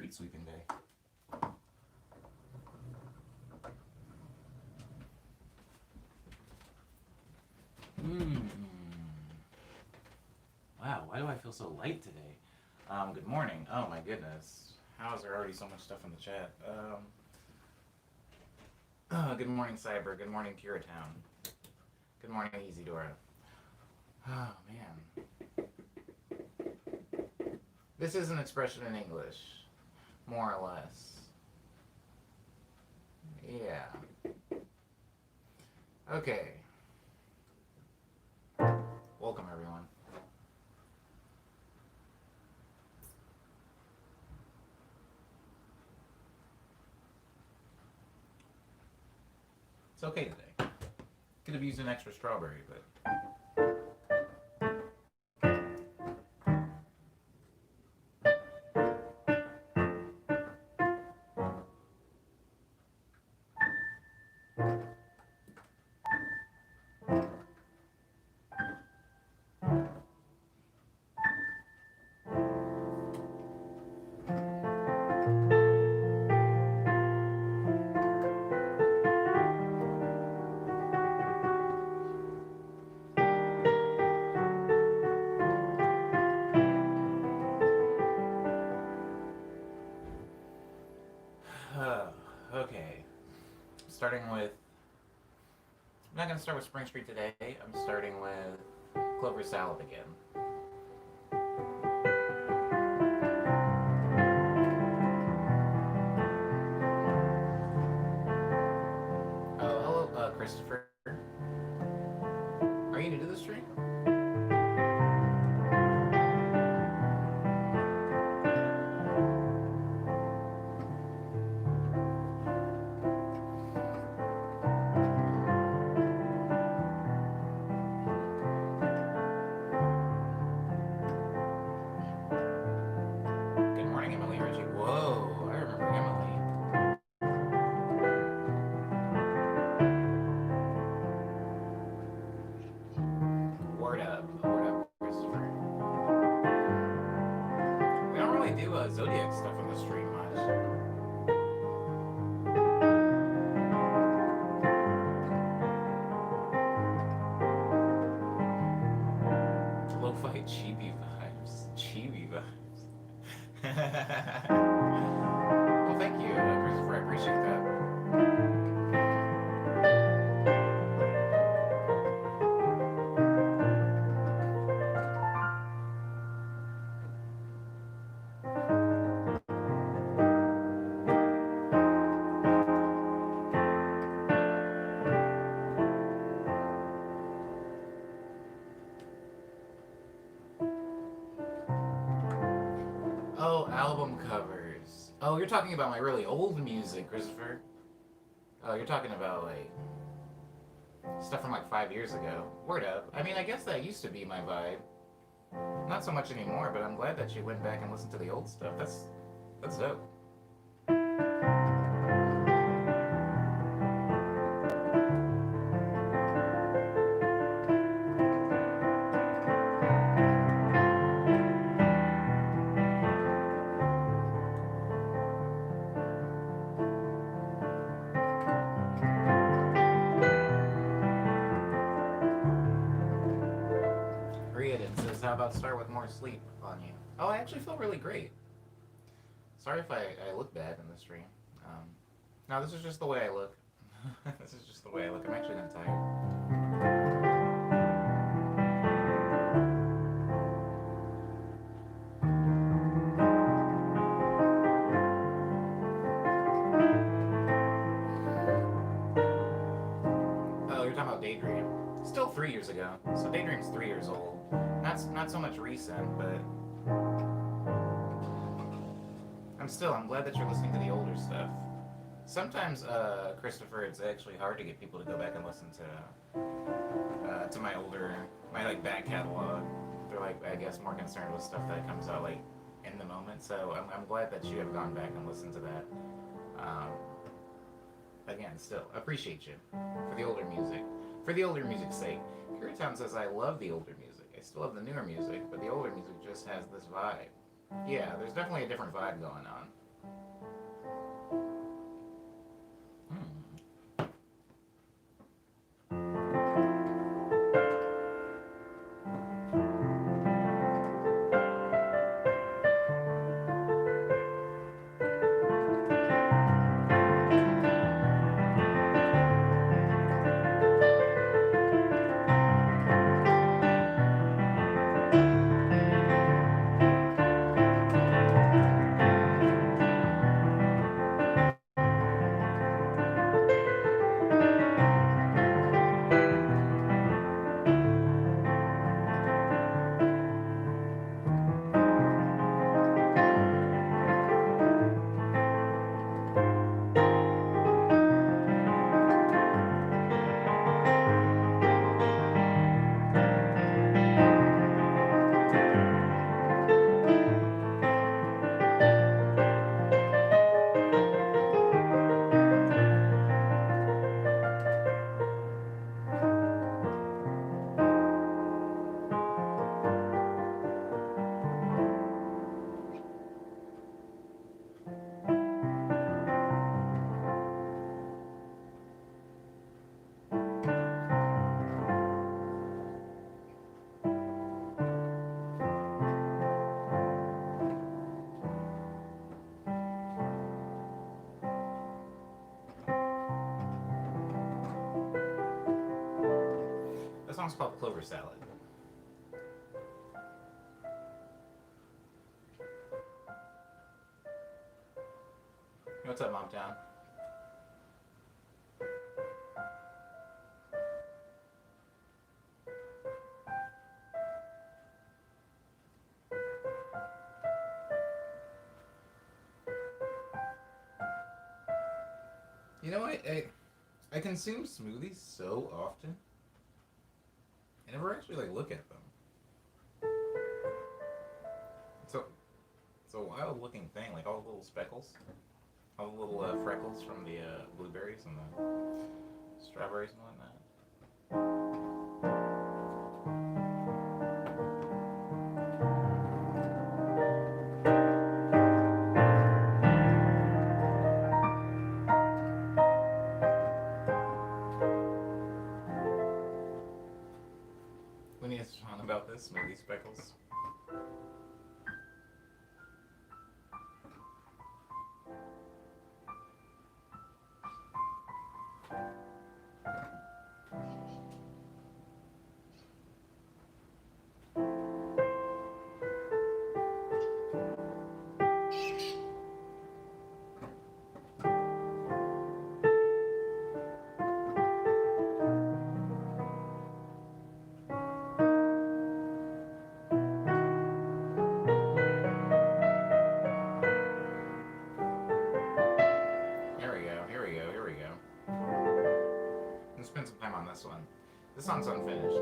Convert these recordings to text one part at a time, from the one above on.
street sweeping day. Hmm. Wow, why do I feel so light today? Good morning. Oh my goodness. How is there already so much stuff in the chat? Good morning, Cyber. Good morning, Curatown. Good morning, Easy Dora. Oh man. This is an expression in English, more or less. Yeah. Okay. Welcome, everyone. It's okay today. Could have used an extra strawberry, but... Okay. Starting with... I'm not going to start with Spring Street today. I'm starting with Clover Salad again. Oh, hello, Christopher. Are you new to the stream? Good morning, Emily Reggie. Whoa, I remember Emily. Word up, Christopher. We don't really do Zodiac stuff on the stream much. Lo-fi chibi vibes. Chibi vibes. Well, thank you, Christopher. I appreciate that. Oh, album covers. Oh, you're talking about my really old music, Christopher. Oh, you're talking about like stuff from like 5 years ago. Word up. I mean, I guess that used to be my vibe. Not so much anymore, but I'm glad that you went back and listened to the old stuff. That's dope. Riordan says, how about start with more sleep on you? Oh, I actually feel really great. Sorry if I look bad in the stream. No, this is just the way I look. This is just the way I look. I'm actually not tired. Oh, you're talking about Daydream. Still 3 years ago. So Daydream's 3 years old. Not so much recent, but I'm glad that you're listening to the older stuff. Sometimes, Christopher, it's actually hard to get people to go back and listen to my like back catalog. They're like, I guess, more concerned with stuff that comes out like in the moment. So I'm glad that you have gone back and listened to that. Again, still appreciate you for the older music. For the older music's sake, Curatown says, I love the older music. I still love the newer music, but the older music just has this vibe. Yeah, there's definitely a different vibe going on. song's called Clover Salad. What's up, Mom Town? You know, I consume smoothies so often. I never actually like look at them. So it's a wild looking thing, like all the little speckles, all the little freckles from the blueberries and the strawberries and whatnot. When you talking about this, smoothie speckles. Here we go. Let's spend some time on this one. This song's unfinished.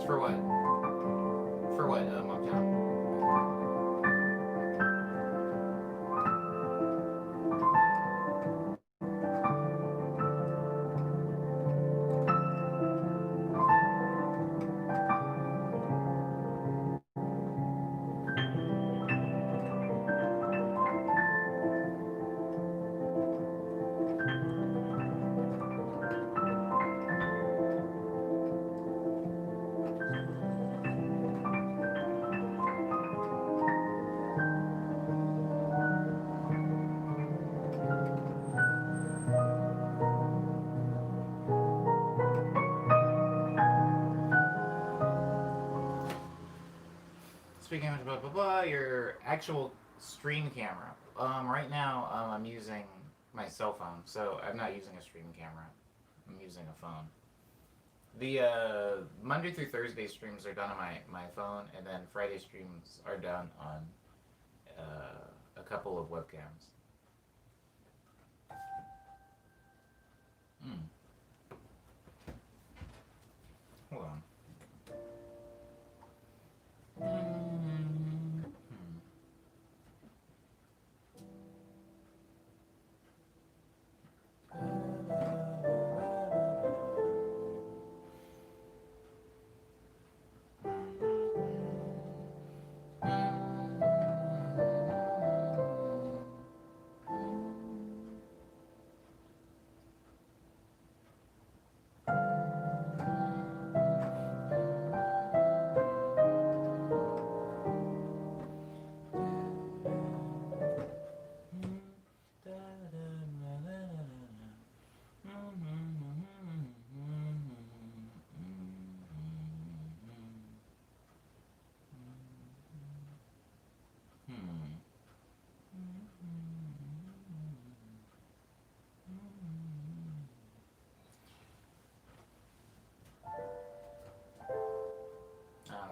For what? For what, Mocktown? Speaking of blah blah blah, your actual stream camera. Right now, I'm using my cell phone, so I'm not using a stream camera. I'm using a phone. The Monday through Thursday streams are done on my phone, and then Friday streams are done on a couple of webcams. Hmm. Hold on. Hmm.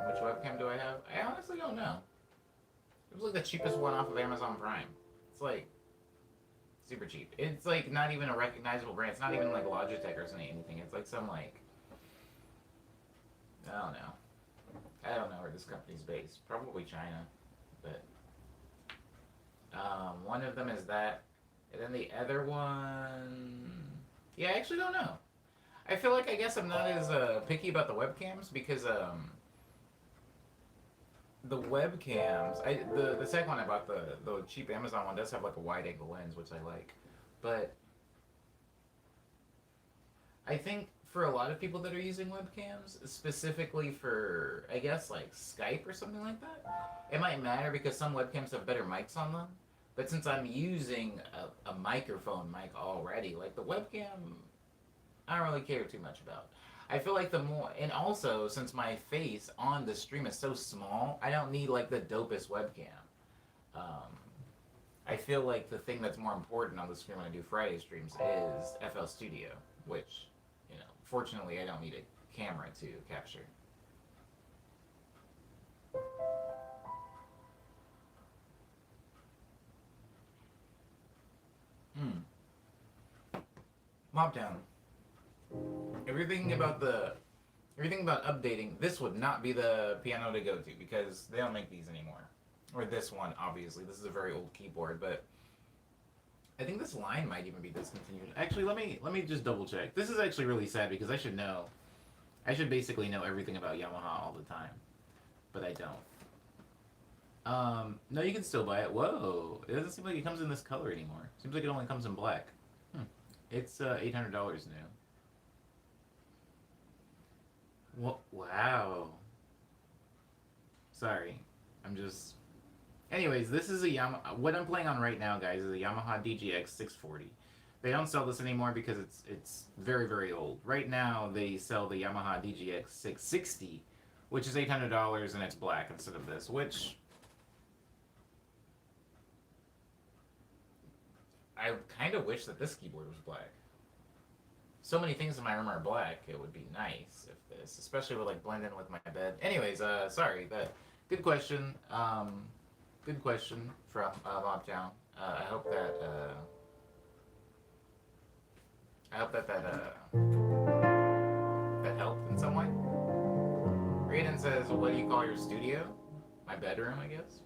Which webcam do I have? I honestly don't know. It was like the cheapest one off of Amazon Prime. It's like super cheap. It's like not even a recognizable brand. It's not even like Logitech or something. Anything. It's like some like I don't know. I don't know where this company's based. Probably China, but one of them is that, and then the other one. Yeah, I actually don't know. I feel like I guess I'm not as picky about the webcams because the webcams, the second one I bought, the cheap Amazon one, does have like a wide angle lens, which I like. But I think for a lot of people that are using webcams, specifically for I guess like Skype or something like that, it might matter because some webcams have better mics on them. But since I'm using a microphone mic already, like the webcam, I don't really care too much about. I feel like the more, and also since my face on the stream is so small, I don't need like the dopest webcam. Um, I feel like the thing that's more important on the screen when I do Friday streams is FL Studio, which, fortunately I don't need a camera to capture. Hmm. Mobtown. Everything about the everything about updating. This would not be the piano to go to because they don't make these anymore. Or this one, obviously. This is a very old keyboard, but I think this line might even be discontinued. Actually, let me just double check. This is actually really sad because I should know. I should basically know everything about Yamaha all the time, but I don't. No, you can still buy it. Whoa, it doesn't seem like it comes in this color anymore. Seems like it only comes in black. Hmm. It's $800 new. What? Wow. Sorry, I'm just. Anyways, this is a Yamaha. What I'm playing on right now, guys, is a Yamaha DGX 640. They don't sell this anymore because it's very very old. Right now, they sell the Yamaha DGX 660, which is $800 and it's black instead of this. Which I kind of wish that this keyboard was black. So many things in my room are black. It would be nice if this, especially would like blend in with my bed. Anyways, sorry, but good question. Good question from Mobtown. I hope that helped in some way. Are Raiden says, what do you call your studio? My bedroom, I guess.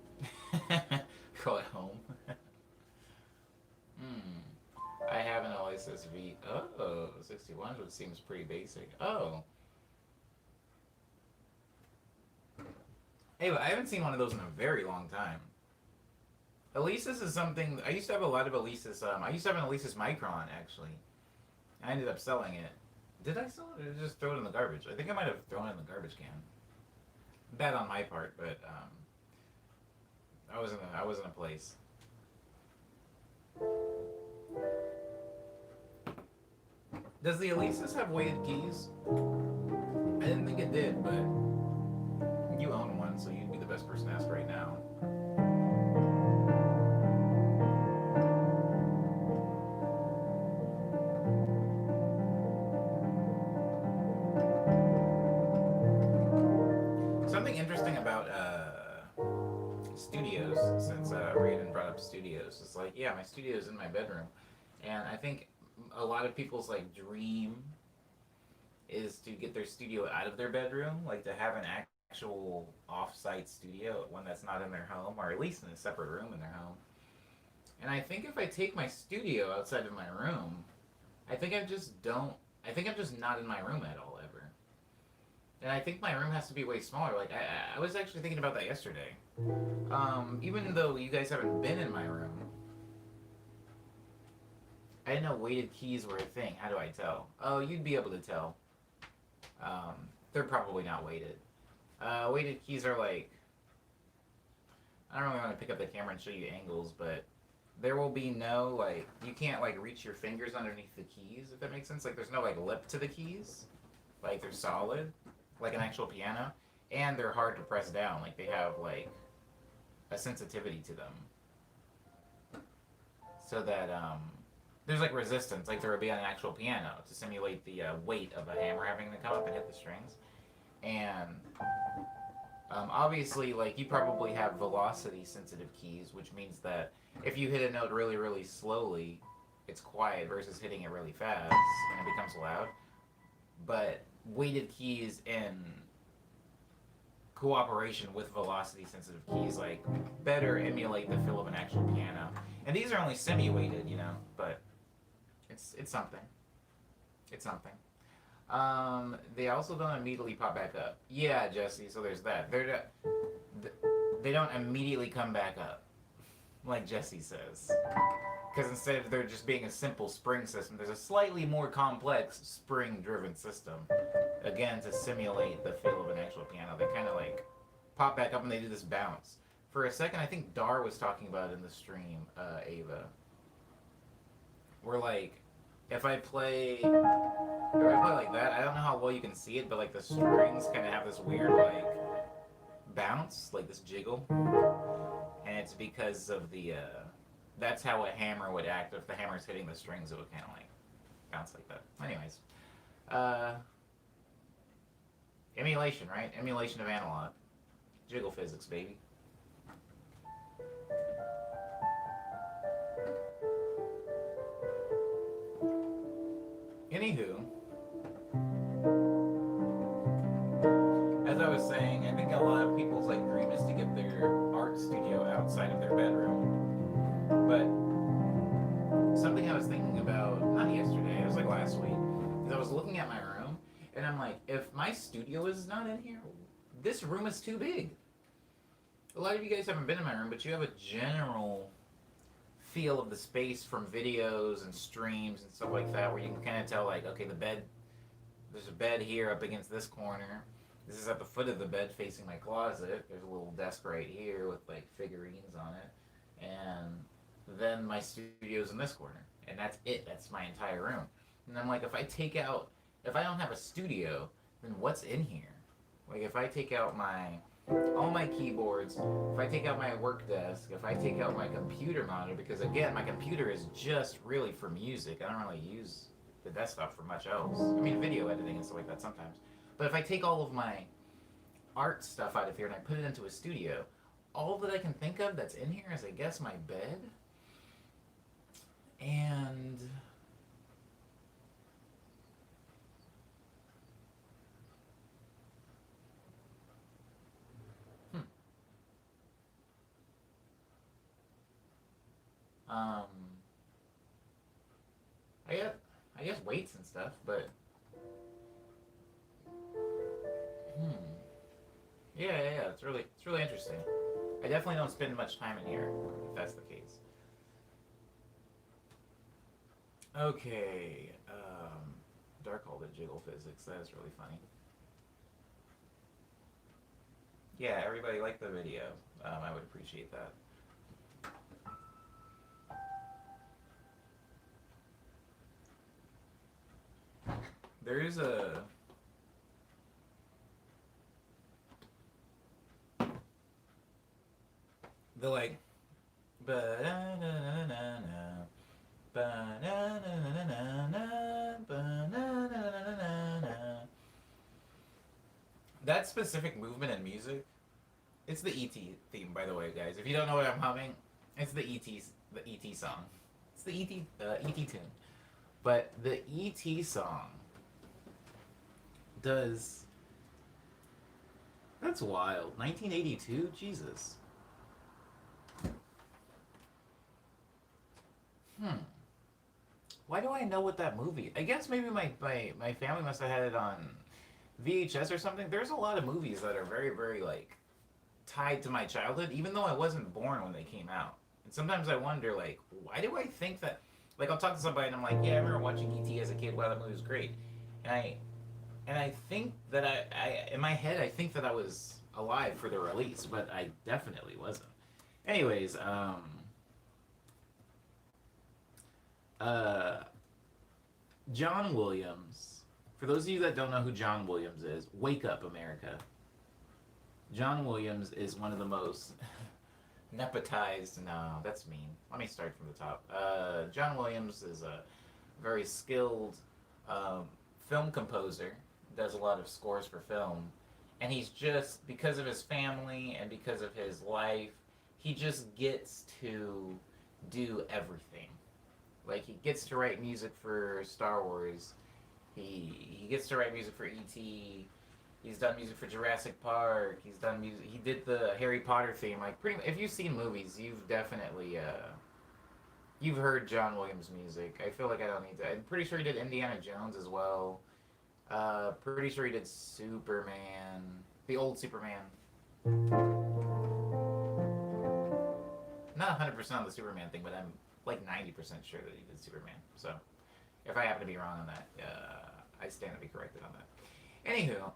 Call it home. I have an Oasis V. Oh, 61, which seems pretty basic. Oh. Hey, but I haven't seen one of those in a very long time. Alesis is something. I used to have a lot of Alesis. I used to have an Alesis Micron, actually. I ended up selling it. Did I sell it or did I just throw it in the garbage? I think I might have thrown it in the garbage can. Bad on my part, but I was in a place. Does the Alesis have weighted keys? I didn't think it did, but you own one, so you'd be the best person to ask right now. Something interesting about studios, since Raiden brought up studios, is like, yeah, my studio's in my bedroom, and I think a lot of people's like dream is to get their studio out of their bedroom, like to have an actual off-site studio, one that's not in their home, or at least in a separate room in their home. And I think if I take my studio outside of my room, I think I just don't. I think I'm just not in my room at all ever. And I think my room has to be way smaller. Like I was actually thinking about that yesterday. Even though you guys haven't been in my room, I didn't know weighted keys were a thing. How do I tell? Oh, you'd be able to tell. They're probably not weighted. Weighted keys are like, I don't really want to pick up the camera and show you angles, but there will be no, like, you can't, like, reach your fingers underneath the keys, if that makes sense. Like, there's no, like, lip to the keys. Like, they're solid, like an actual piano. And they're hard to press down. Like, they have, like, a sensitivity to them. So that, there's, like, resistance, like there would be on an actual piano, to simulate the weight of a hammer having to come up and hit the strings. And obviously, like, you probably have velocity-sensitive keys, which means that if you hit a note really, really slowly, it's quiet versus hitting it really fast, and it becomes loud. But weighted keys in cooperation with velocity-sensitive keys, like, better emulate the feel of an actual piano. And these are only semi-weighted, you know, but it's something. It's something. They also don't immediately pop back up. Yeah, Jesse, so there's that. They don't immediately come back up, like Jesse says. Because instead of there just being a simple spring system, there's a slightly more complex spring-driven system. Again, to simulate the feel of an actual piano. They kind of like pop back up and they do this bounce. For a second, I think Dar was talking about it in the stream, Ava. Where like, if I play like that, I don't know how well you can see it, but like the strings kind of have this weird like bounce, like this jiggle, and it's because of the that's how a hammer would act. If the hammer's hitting the strings, it would kind of like bounce like that. Anyways, emulation, right? Emulation of analog, jiggle physics, baby. Anywho, as I was saying, I think a lot of people's like dream is to get their art studio outside of their bedroom. But something I was thinking about, not yesterday, it was like last week, is I was looking at my room, and I'm like, if my studio is not in here, this room is too big. A lot of you guys haven't been in my room, but you have a general feel of the space from videos and streams and stuff like that, where you can kind of tell, like, okay, the bed, there's a bed here up against this corner. This is at the foot of the bed facing my closet. There's a little desk right here with like figurines on it. And then my studio's in this corner. And that's it. That's my entire room. And I'm like, if I don't have a studio, then what's in here? Like, if I take out all my keyboards, if I take out my work desk, if I take out my computer monitor, because again, my computer is just really for music. I don't really use the desktop for much else. I mean, video editing and stuff like that sometimes. But if I take all of my art stuff out of here and I put it into a studio, all that I can think of that's in here is, I guess, my bed. And Um, I guess, I guess weights and stuff, but hmm. Yeah. It's really interesting. I definitely don't spend much time in here, if that's the case. Okay. Dark called it jiggle physics. That is really funny. Yeah, everybody liked the video. I would appreciate that. There's a the like ba-na-na-na-na, ba-na-na-na-na-na, ba-na-na-na-na-na. That specific movement in music, it's the ET theme, by the way, guys. If you don't know what I'm humming, it's the ET song. It's the ET tune. But the ET song does. That's wild. 1982? Jesus. Hmm. Why do I know what that movie? I guess maybe my family must have had it on VHS or something. There's a lot of movies that are very like tied to my childhood, even though I wasn't born when they came out. And sometimes I wonder, like, why do I think that? Like, I'll talk to somebody and I'm like, yeah, I remember watching ET as a kid. Wow, that movie was great. And I think that I in my head I think that I was alive for the release, but I definitely wasn't. Anyways, uh, John Williams. For those of you that don't know who John Williams is, wake up, America. John Williams is one of the most nepotized. No, that's mean. Let me start from the top. John Williams is a very skilled um, film composer. Does a lot of scores for film, and he's just because of his family and because of his life, he just gets to do everything. Like he gets to write music for Star Wars. He gets to write music for E.T. He's done music for Jurassic Park. He's done music. He did the Harry Potter theme. Like pretty. If you've seen movies, you've definitely you've heard John Williams music. I feel like I don't need to. I'm pretty sure he did Indiana Jones as well. Pretty sure he did Superman, the old Superman. Not 100% on the Superman thing, but I'm like 90% sure that he did Superman. So if I happen to be wrong on that, I stand to be corrected on that. Anywho,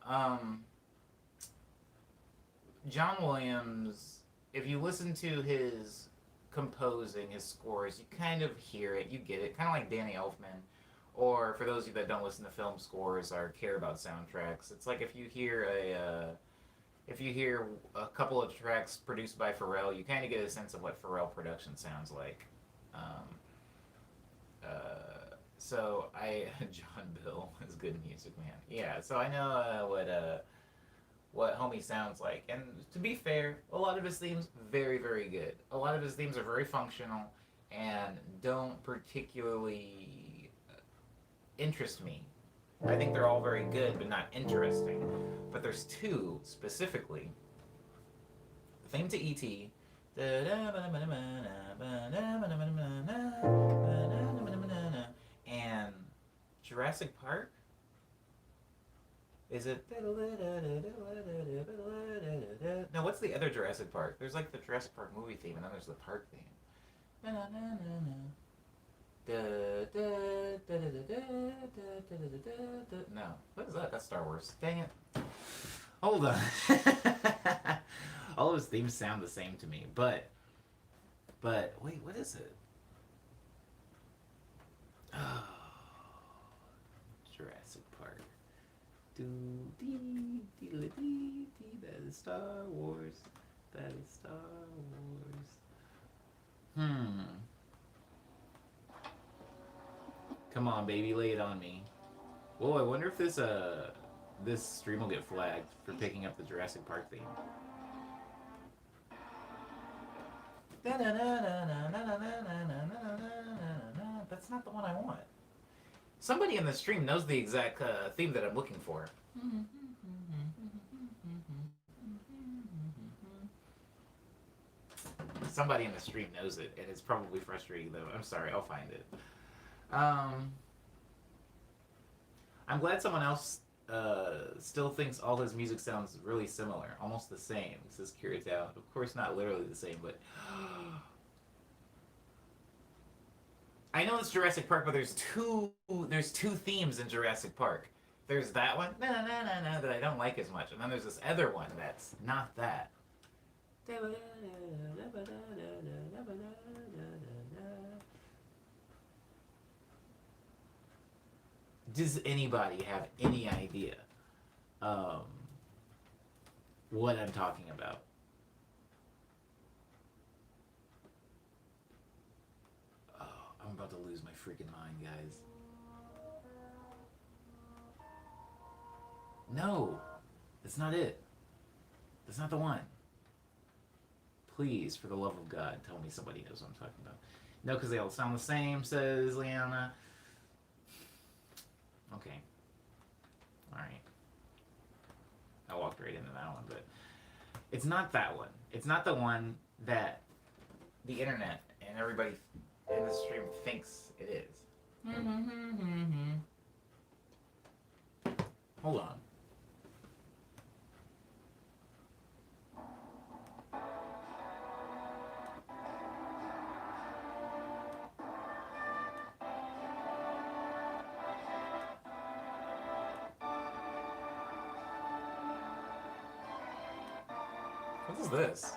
John Williams, if you listen to his composing, his scores, you kind of hear it, you get it, kind of like Danny Elfman. Or for those of you that don't listen to film scores or care about soundtracks, it's like if you hear a couple of tracks produced by Pharrell, you kind of get a sense of what Pharrell production sounds like. Um, so I John Bill is good music, man. Yeah, so I know what Homie sounds like, and to be fair, a lot of his themes very good. A lot of his themes are very functional and don't particularly interest me. I think they're all very good, but not interesting. But there's two specifically. The theme to E.T. And Jurassic Park. Is it? No, what's the other Jurassic Park? There's like the Jurassic Park movie theme, and then there's the park theme. No, what is that? That's Star Wars. Dang it. Hold on. All of his themes sound the same to me, but wait, what is it? Oh, Jurassic Park. Do dee dee dee dee. That is Star Wars. That is Star Wars. Come on, baby, lay it on me. Whoa, I wonder if this stream will get flagged for picking up the Jurassic Park theme. That's not the one I want. Somebody in the stream knows the exact theme that I'm looking for. Somebody in the stream knows it, and it's probably frustrating though. I'm sorry, I'll find it. Um, I'm glad someone else still thinks all his music sounds really similar, almost the same. Says Curious Out. Of course, not literally the same, but I know it's Jurassic Park, but there's two themes in Jurassic Park. There's that one, na na na na, that I don't like as much, and then there's this other one that's not that. Does anybody have any idea um, what I'm talking about? Oh, I'm about to lose my freaking mind, guys. No, that's not it. That's not the one. Please, for the love of God, tell me somebody knows what I'm talking about. No, because they all sound the same, says Liana. Okay. Alright. I walked right into that one, but it's not that one. It's not the one that the internet and everybody in the stream thinks it is. Hold on. What is this?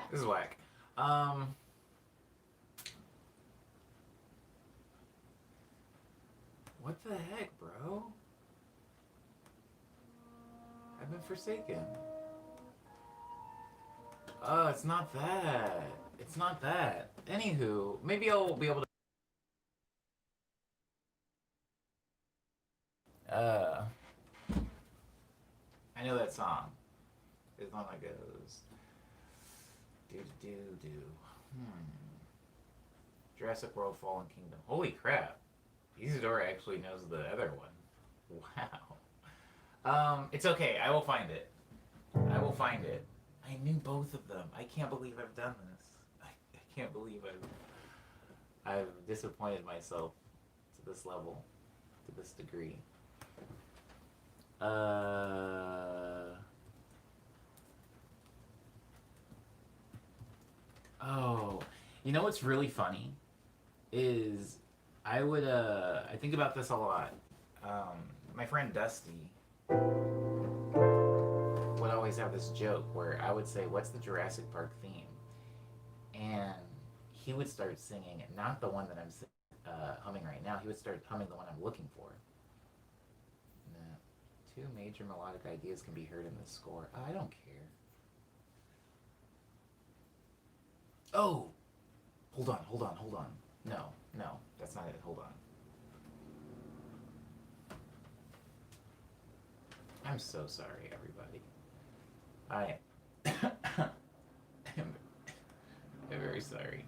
This is whack. What the heck, bro? I've been forsaken. Oh, it's not that. It's not that. Anywho, maybe I'll be able to. I know that song. It's one that goes. Do do do. Jurassic World Fallen Kingdom. Holy crap. Isadora actually knows the other one. Wow. It's okay. I will find it. I will find it. I knew both of them. I can't believe I've done this. I can't believe I've disappointed myself to this level, to this degree. Oh, you know what's really funny is I think about this a lot. My friend Dusty would always have this joke where I would say, "What's the Jurassic Park theme?" And he would start singing, not the one that I'm humming right now. He would start humming the one I'm looking for. Two major melodic ideas can be heard in the score. I don't care. Oh! Hold on. No, that's not it. Hold on. I'm so sorry, everybody. I am I'm very sorry.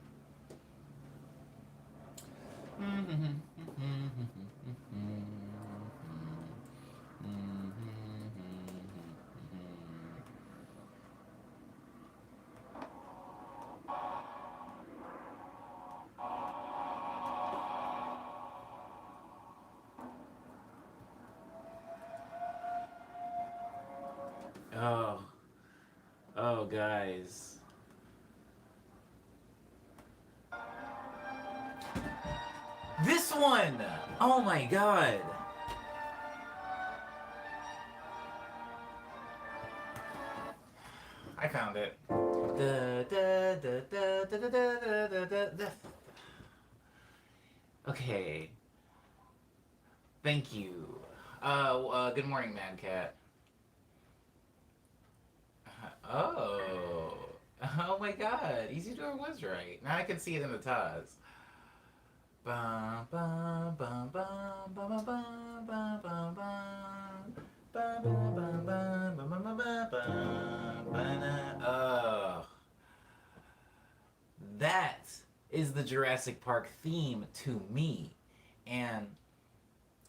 Oh, guys. This one! Oh my god! I found it. Okay. Thank you. Good morning, Mad Cat. Oh. Oh my god. Isidore was right. Now I can see it in the Taz. Bum, bum, bum, bum, bum, bum, bum, bum, bum, bum. Oh. That is the Jurassic Park theme to me. And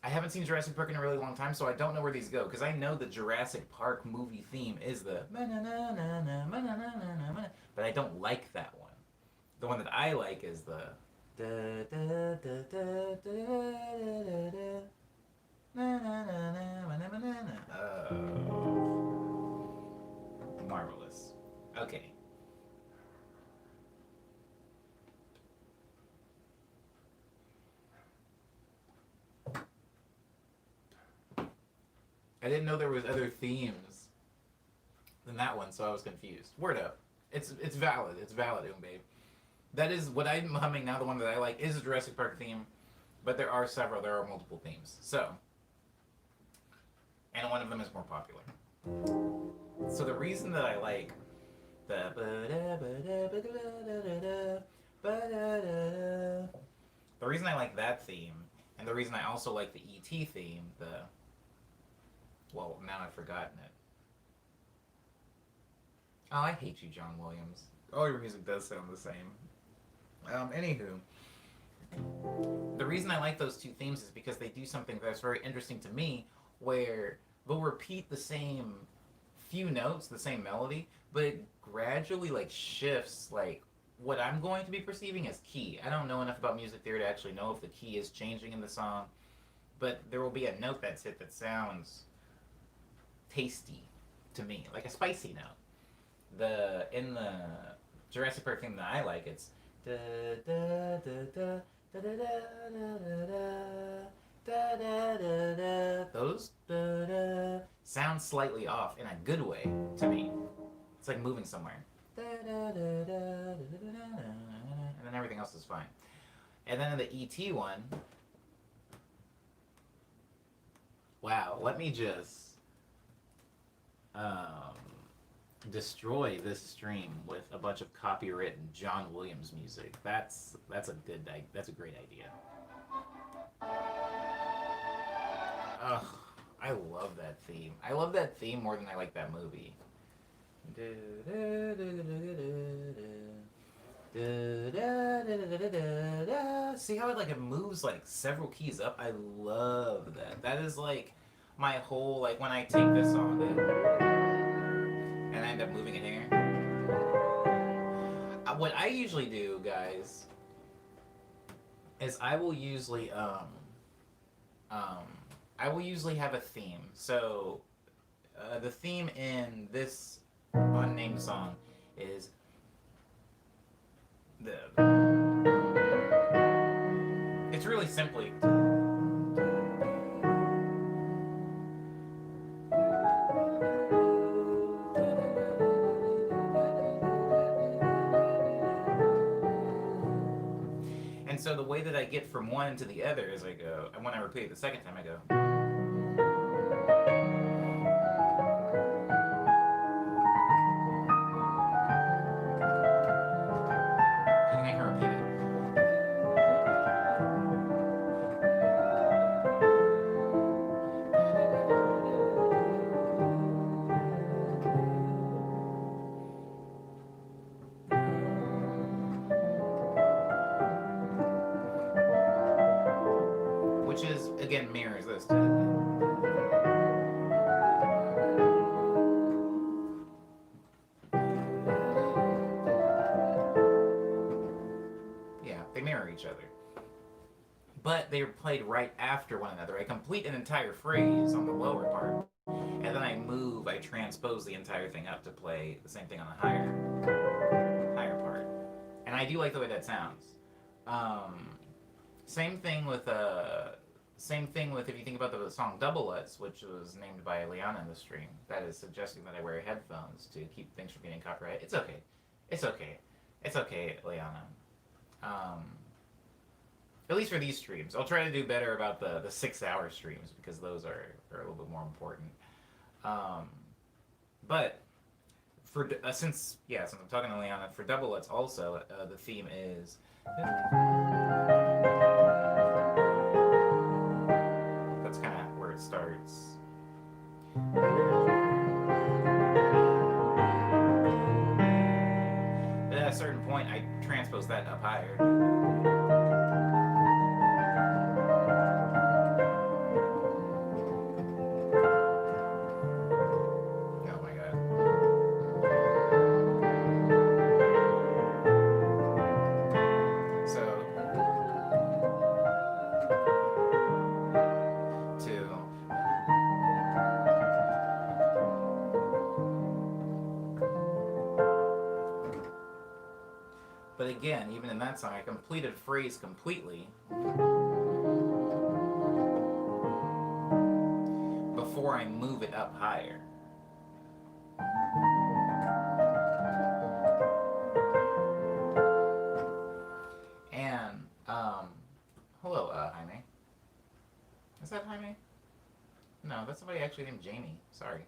I haven't seen Jurassic Park in a really long time, so I don't know where these go. Because I know the Jurassic Park movie theme is the but I don't like that one. The one that I like is the marvelous. Okay. I didn't know there was other themes than that one, so I was confused. Word up. It's valid. It's valid, babe. That is what I'm humming now. The one that I like is a Jurassic Park theme, but there are several. There are multiple themes. So, and one of them is more popular. So the reason that I like the reason I like that theme, and the reason I also like the E.T. theme, well, now I've forgotten it. Oh, I hate you, John Williams. All your music does sound the same. Anywho, the reason I like those two themes is because they do something that's very interesting to me, where they'll repeat the same few notes, the same melody, but it gradually like shifts like what I'm going to be perceiving as key. I don't know enough about music theory to actually know if the key is changing in the song, but there will be a note that's hit that sounds tasty to me, like a spicy note. In the Jurassic Park theme that I like, it's those sound slightly off in a good way to me. It's like moving somewhere. And then everything else is fine. And then in the E.T. one, wow, let me just destroy this stream with a bunch of copywritten John Williams music. That's a great idea. Ugh, I love that theme. I love that theme more than I like that movie. See how it moves like several keys up? I love that. That is like my whole, like when I take this song and I end up moving it here. What I usually do, guys, is I will usually have a theme. So the theme in this unnamed song is it's really simply and so the way that I get from one to the other is I go, and when I repeat it the second time I go which is, again, mirrors this. Yeah, they mirror each other. But they're played right after one another. I complete an entire phrase on the lower part, and then I transpose the entire thing up to play the same thing on the higher part. And I do like the way that sounds. Same thing with if you think about the song Double Lutz, which was named by Liana in the stream, that is suggesting that I wear headphones to keep things from getting copyrighted. It's okay. It's okay. It's okay, Liana. At least for these streams. I'll try to do better about the 6-hour streams, because those are a little bit more important. But for since I'm talking to Liana, for Double Lutz also, the theme is that's kind of where it starts. But at a certain point, I transpose that up higher. again, even in that song, I completed a phrase completely before I move it up higher. And, hello, Jaime. Is that Jaime? No, that's somebody actually named Jamie. Sorry.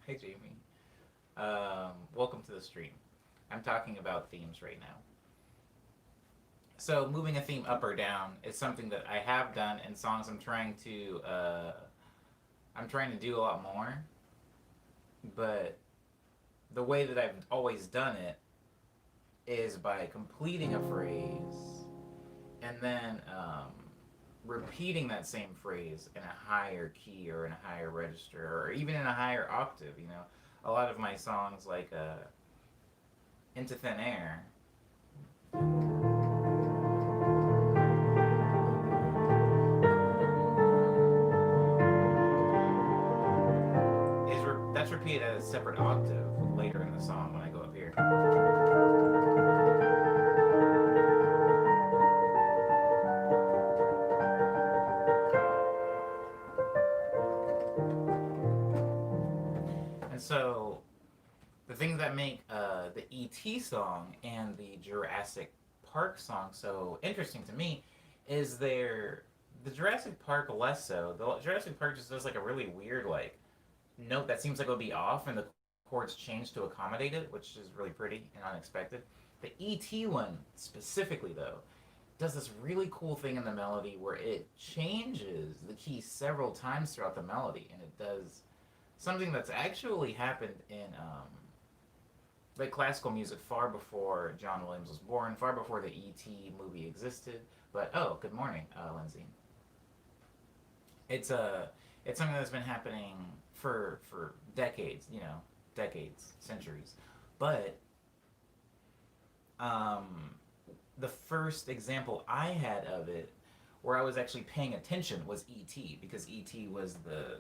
Hey, Jamie. Welcome to the stream. I'm talking about themes right now. So moving a theme up or down is something that I have done in songs. I'm trying to do a lot more. But the way that I've always done it is by completing a phrase and then repeating that same phrase in a higher key or in a higher register or even in a higher octave. You know, a lot of my songs like Into Thin Air. That's repeated at a separate octave later in the song when I go up here. And so, the things that make the E.T. song and the Jurassic Park song so interesting to me is the Jurassic Park less so. The Jurassic Park just does like a really weird like note that seems like it'll be off, and the chords change to accommodate it, which is really pretty and unexpected. The E.T. one specifically though does this really cool thing in the melody where it changes the key several times throughout the melody, and it does something that's actually happened in like classical music far before John Williams was born, far before the E.T. movie existed. But oh, good morning, Lindsay. It's something that's been happening for decades, you know, decades, centuries. But the first example I had of it where I was actually paying attention was E.T. because E.T. was the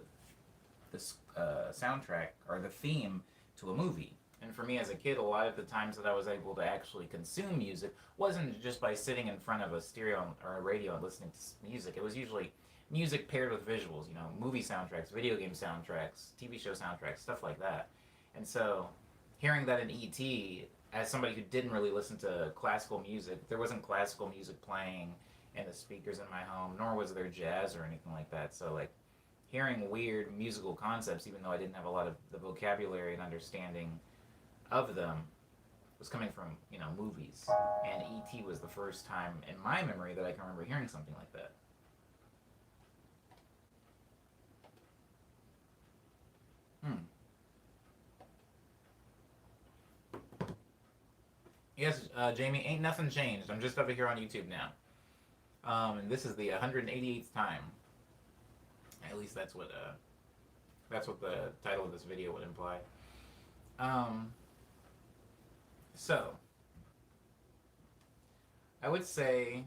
soundtrack or the theme to a movie. And for me as a kid, a lot of the times that I was able to actually consume music wasn't just by sitting in front of a stereo or a radio and listening to music. It was usually music paired with visuals, you know, movie soundtracks, video game soundtracks, TV show soundtracks, stuff like that. And so hearing that in E.T., as somebody who didn't really listen to classical music, there wasn't classical music playing in the speakers in my home, nor was there jazz or anything like that. So like hearing weird musical concepts, even though I didn't have a lot of the vocabulary and understanding of them, was coming from, you know, movies. And E.T. was the first time in my memory that I can remember hearing something like that. Yes, Jamie, ain't nothing changed. I'm just over here on YouTube now. And this is the 188th time. At least that's what the title of this video would imply. So I would say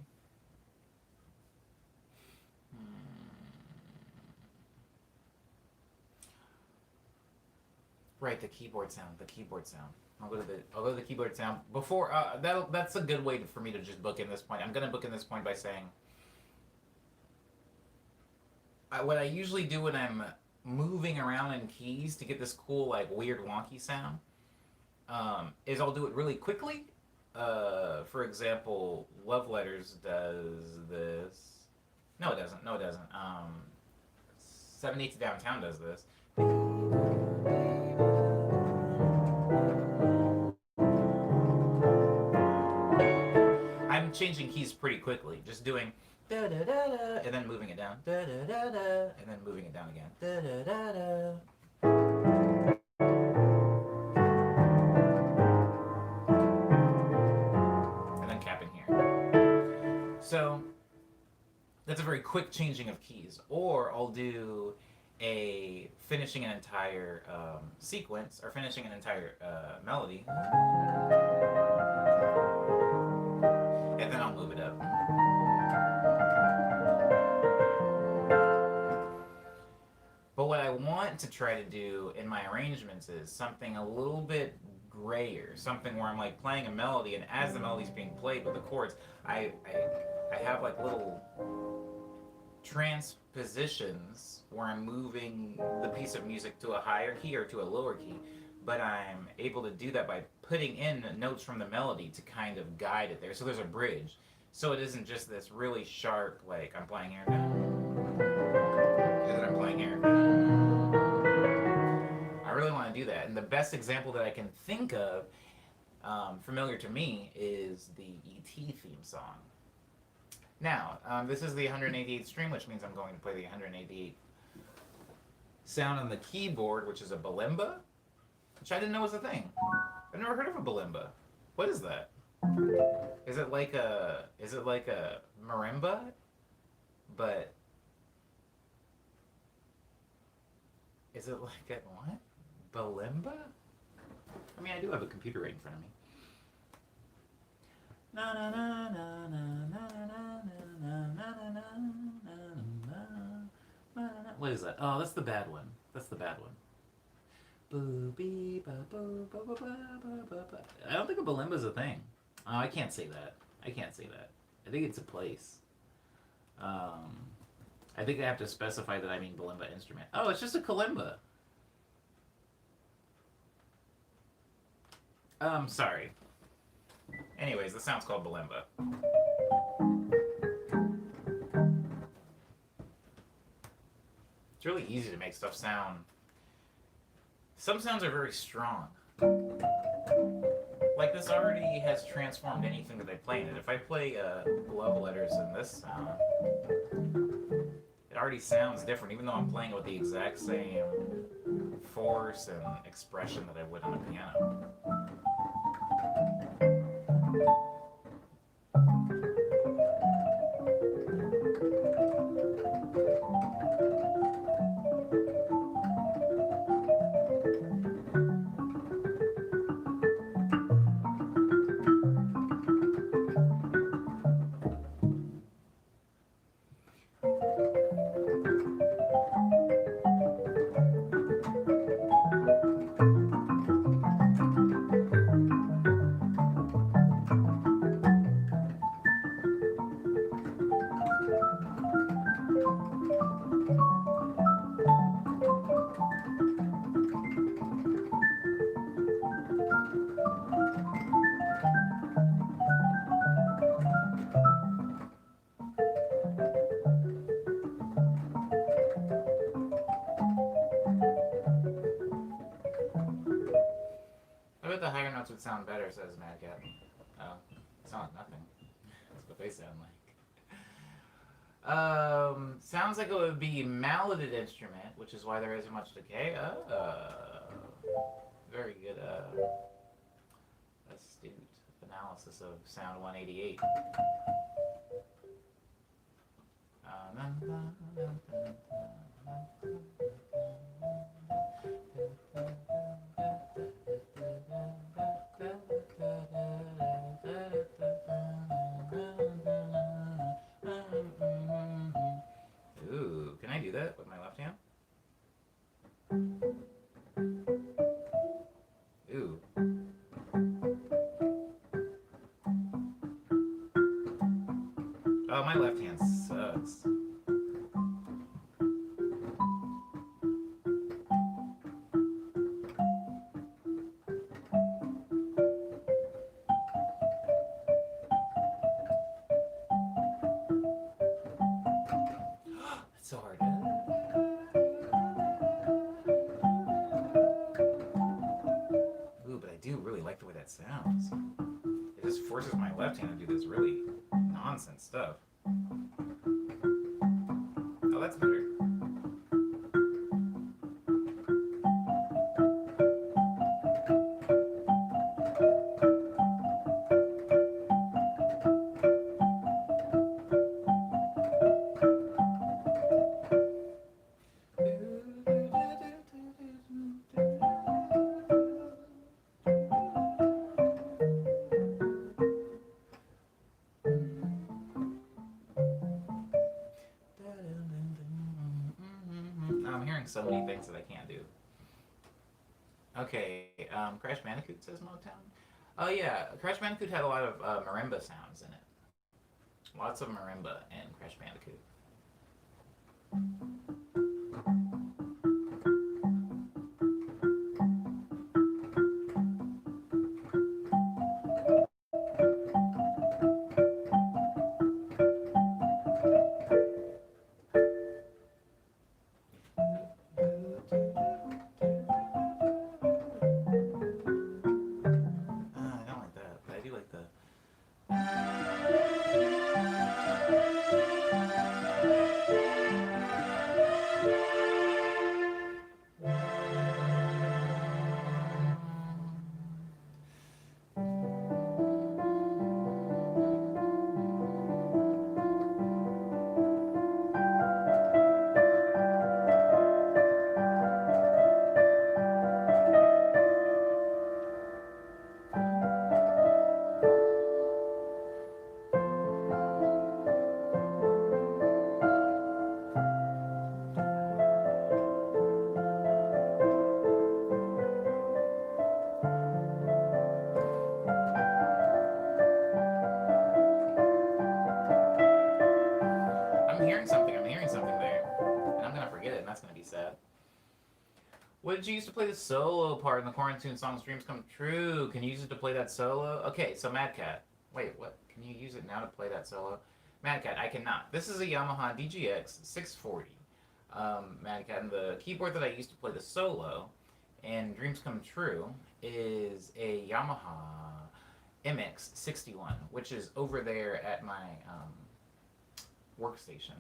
right, the keyboard sound. I'll go to the keyboard sound before. That's a good way for me to just book in this point. I'm gonna book in this point by saying what I usually do when I'm moving around in keys to get this cool like weird wonky sound is I'll do it really quickly. For example, Love Letters does this. No, it doesn't. 7/8 Downtown does this. I'm changing keys pretty quickly, just doing da da da da, and then moving it down, da da da da, and then moving it down again, da da da da. And then capping here. So that's a very quick changing of keys. Or I'll do a finishing an entire sequence or finishing an entire melody. And then I'll move it up. But what I want to try to do in my arrangements is something a little bit grayer, something where I'm like playing a melody, and as the melody's being played with the chords, I have like little transpositions where I'm moving the piece of music to a higher key or to a lower key, but I'm able to do that by putting in notes from the melody to kind of guide it there. So there's a bridge. So it isn't just this really sharp, like I'm playing here, that I'm playing here. I really want to do that. And the best example that I can think of, familiar to me, is the E.T. theme song. Now, this is the 188th string, which means I'm going to play the 188th sound on the keyboard, which is a marimba, which I didn't know was a thing. I've never heard of a marimba. What is that? Is it like a marimba? But is it like a what? Marimba? I mean, I do have a computer right in front of me. Na na na na na na na na na. What is that? Oh, that's the bad one. That's the bad one. I don't think a marimba is a thing. Oh, I can't say that. I can't say that. I think it's a place. I think I have to specify that I mean marimba instrument. Oh, it's just a kalimba. Sorry. Anyways, the sound's called marimba. It's really easy to make stuff sound. Some sounds are very strong. Like this already has transformed anything that I play in it. If I play love letters in this sound, it already sounds different, even though I'm playing it with the exact same force and expression that I would on a piano. I bet the higher notes would sound better, says Mad Cat. Oh, it sounds like nothing. That's what they sound like. Sounds like it would be malleted instrument, which is why there isn't much decay. Very good, astute analysis of sound 188. Ooh, can I do that with my left hand? Ooh. Oh, my left hand sucks. That's so hard. Ooh, but I do really like the way that sounds. It just forces my left hand to do this really nonsense stuff. Oh, that's better. I'm hearing so many things that I can't do. Okay, Crash Bandicoot says Motown. Oh yeah, Crash Bandicoot had a lot of marimba sounds in it. Lots of marimba in Crash Bandicoot. I don't like that, but I do like the. I'm hearing something. I'm hearing something there, and I'm gonna forget it, and that's gonna be sad. What did you use to play the solo part in the quarantine song Dreams Come True? Can you use it to play that solo? Okay, so Mad Cat. Wait, what? Can you use it now to play that solo? Mad Cat, I cannot. This is a Yamaha DGX 640. Mad Cat, and the keyboard that I used to play the solo in Dreams Come True is a Yamaha MX 61, which is over there at my workstation.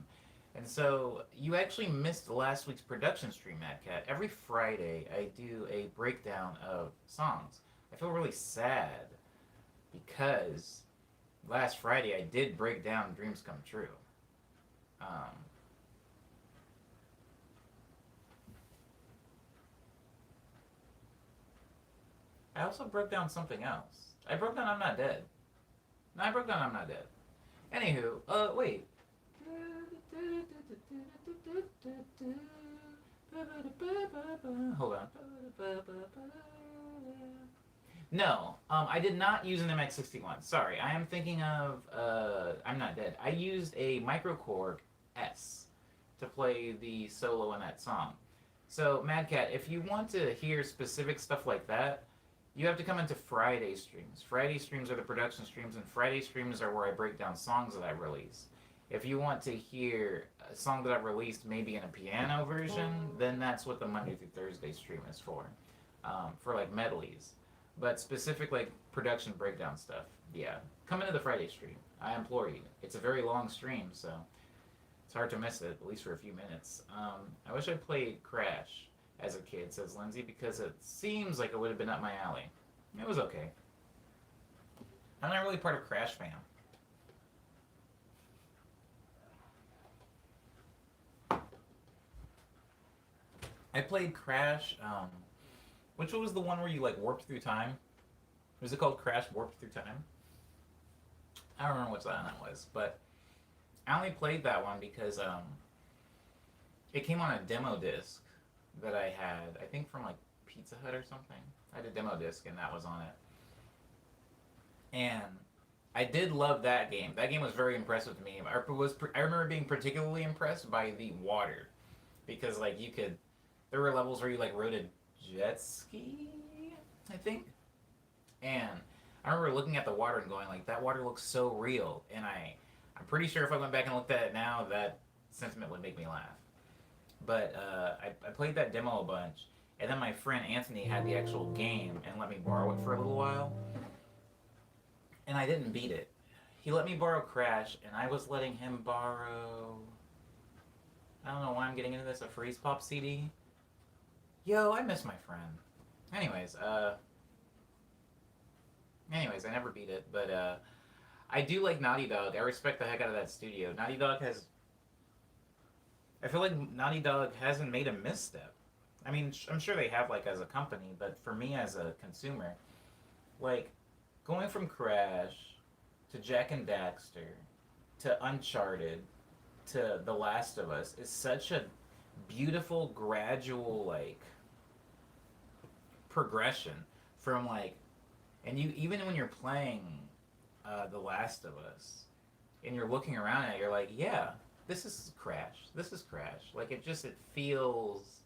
And so you actually missed last week's production stream, Mad Cat. Every Friday, I do a breakdown of songs. I feel really sad because last Friday I did break down Dreams Come True. Um, I also broke down something else. I broke down I'm Not Dead. No, I broke down I'm Not Dead. Anywho, wait. Hold on. No, I did not use an MX61. Sorry, I am thinking of I'm Not Dead. I used a Microkorg S to play the solo in that song. So, Mad Cat, if you want to hear specific stuff like that, you have to come into Friday streams. Friday streams are the production streams, and Friday streams are where I break down songs that I release. If you want to hear a song that I've released maybe in a piano version, then that's what the Monday through Thursday stream is for like medleys. But specific like production breakdown stuff, yeah, come into the Friday stream. I implore you. It's a very long stream, so it's hard to miss it, at least for a few minutes. I wish I played Crash as a kid, says Lindsay, because it seems like it would have been up my alley. It was okay. I'm not really part of Crash fam. I played Crash. Which one was the one where you like warped through time? Was it called Crash Warped Through Time? I don't remember which one that was, but I only played that one because it came on a demo disc that I had, I think from like Pizza Hut or something. I had a demo disc and that was on it. And I did love that game. That game was very impressive to me. I remember being particularly impressed by the water because like you could, there were levels where you like rode a jet ski, I think. And I remember looking at the water and going like, that water looks so real. And I'm pretty sure if I went back and looked at it now, that sentiment would make me laugh. But I played that demo a bunch, and then my friend Anthony had the actual game and let me borrow it for a little while. And I didn't beat it. He let me borrow Crash, and I was letting him borrow. I don't know why I'm getting into this, a Freeze Pop CD. Yo, I miss my friend. Anyways, I never beat it, but I do like Naughty Dog. I respect the heck out of that studio. Naughty Dog has. I feel like Naughty Dog hasn't made a misstep. I mean, I'm sure they have, like, as a company, but for me as a consumer, like, going from Crash to Jack and Daxter to Uncharted to The Last of Us is such a beautiful, gradual, like, progression from, like, and you, even when you're playing The Last of Us, and you're looking around at it, you're like, yeah, this is Crash. This is Crash. Like, it feels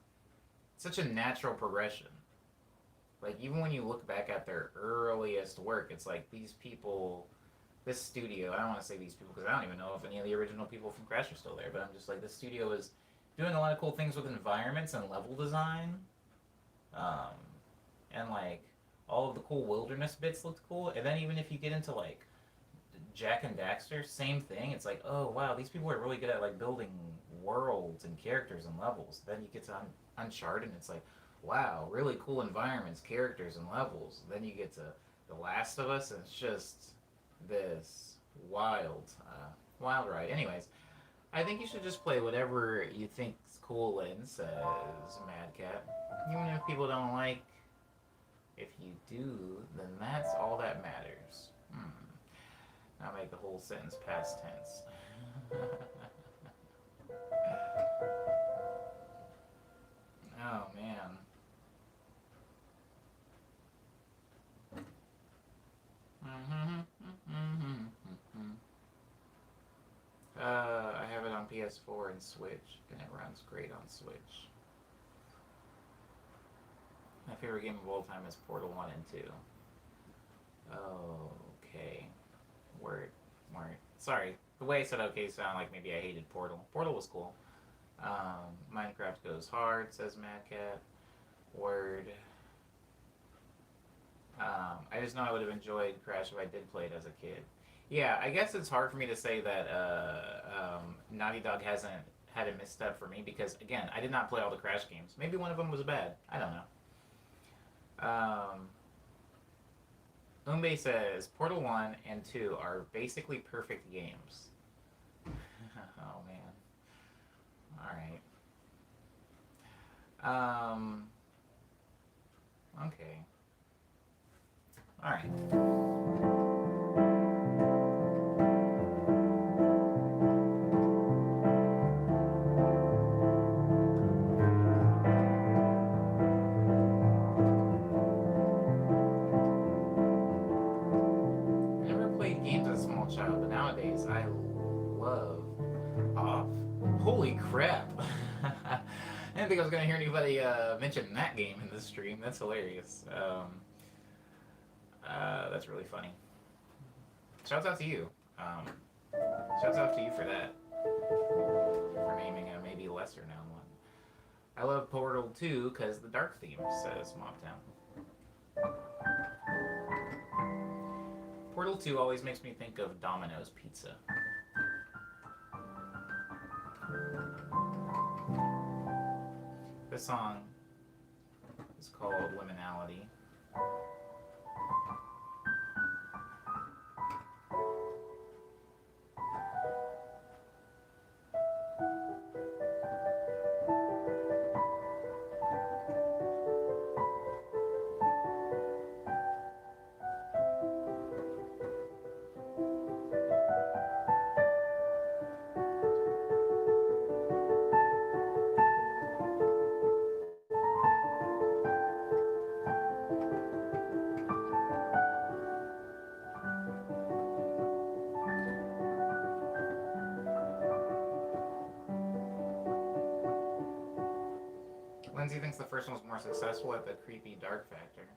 such a natural progression. Like, even when you look back at their earliest work, it's like these people, this studio, I don't want to say these people because I don't even know if any of the original people from Crash are still there, but I'm just like, this studio is doing a lot of cool things with environments and level design. Um, and, like, all of the cool wilderness bits looked cool. And then even if you get into, like, Jack and Daxter, same thing. It's like, oh wow, these people are really good at, like, building worlds and characters and levels. Then you get to Uncharted, and it's like, wow, really cool environments, characters, and levels. Then you get to The Last of Us, and it's just this wild ride. Anyways, I think you should just play whatever you think's cool, Lynn, says Mad Cat. Even if people don't like, if you do, then that's all that matters. Now make the whole sentence past tense. Oh man. I have it on PS4 and Switch, and it runs great on Switch. My favorite game of all time is Portal 1 and 2. Okay. Word. Sorry. The way I said okay sounded like maybe I hated Portal. Portal was cool. Minecraft goes hard, says Mad Cat. Word. I just know I would have enjoyed Crash if I did play it as a kid. Yeah, I guess it's hard for me to say that Naughty Dog hasn't had a misstep for me because, again, I did not play all the Crash games. Maybe one of them was bad. I don't know. Umbe says Portal 1 and 2 are basically perfect games. Oh, man. Alright. Okay. Alright. I never played games as a small child, but nowadays I love off. Holy crap! I didn't think I was gonna hear anybody mention that game in this stream. That's hilarious. That's really funny. Shouts out to you. Shouts out to you for that. For naming a maybe lesser known one. I love Portal 2 because the dark theme, says Mobtown. Portal 2 always makes me think of Domino's Pizza. This song is called Liminality. Lindsay thinks the first one was more successful at the creepy dark factor.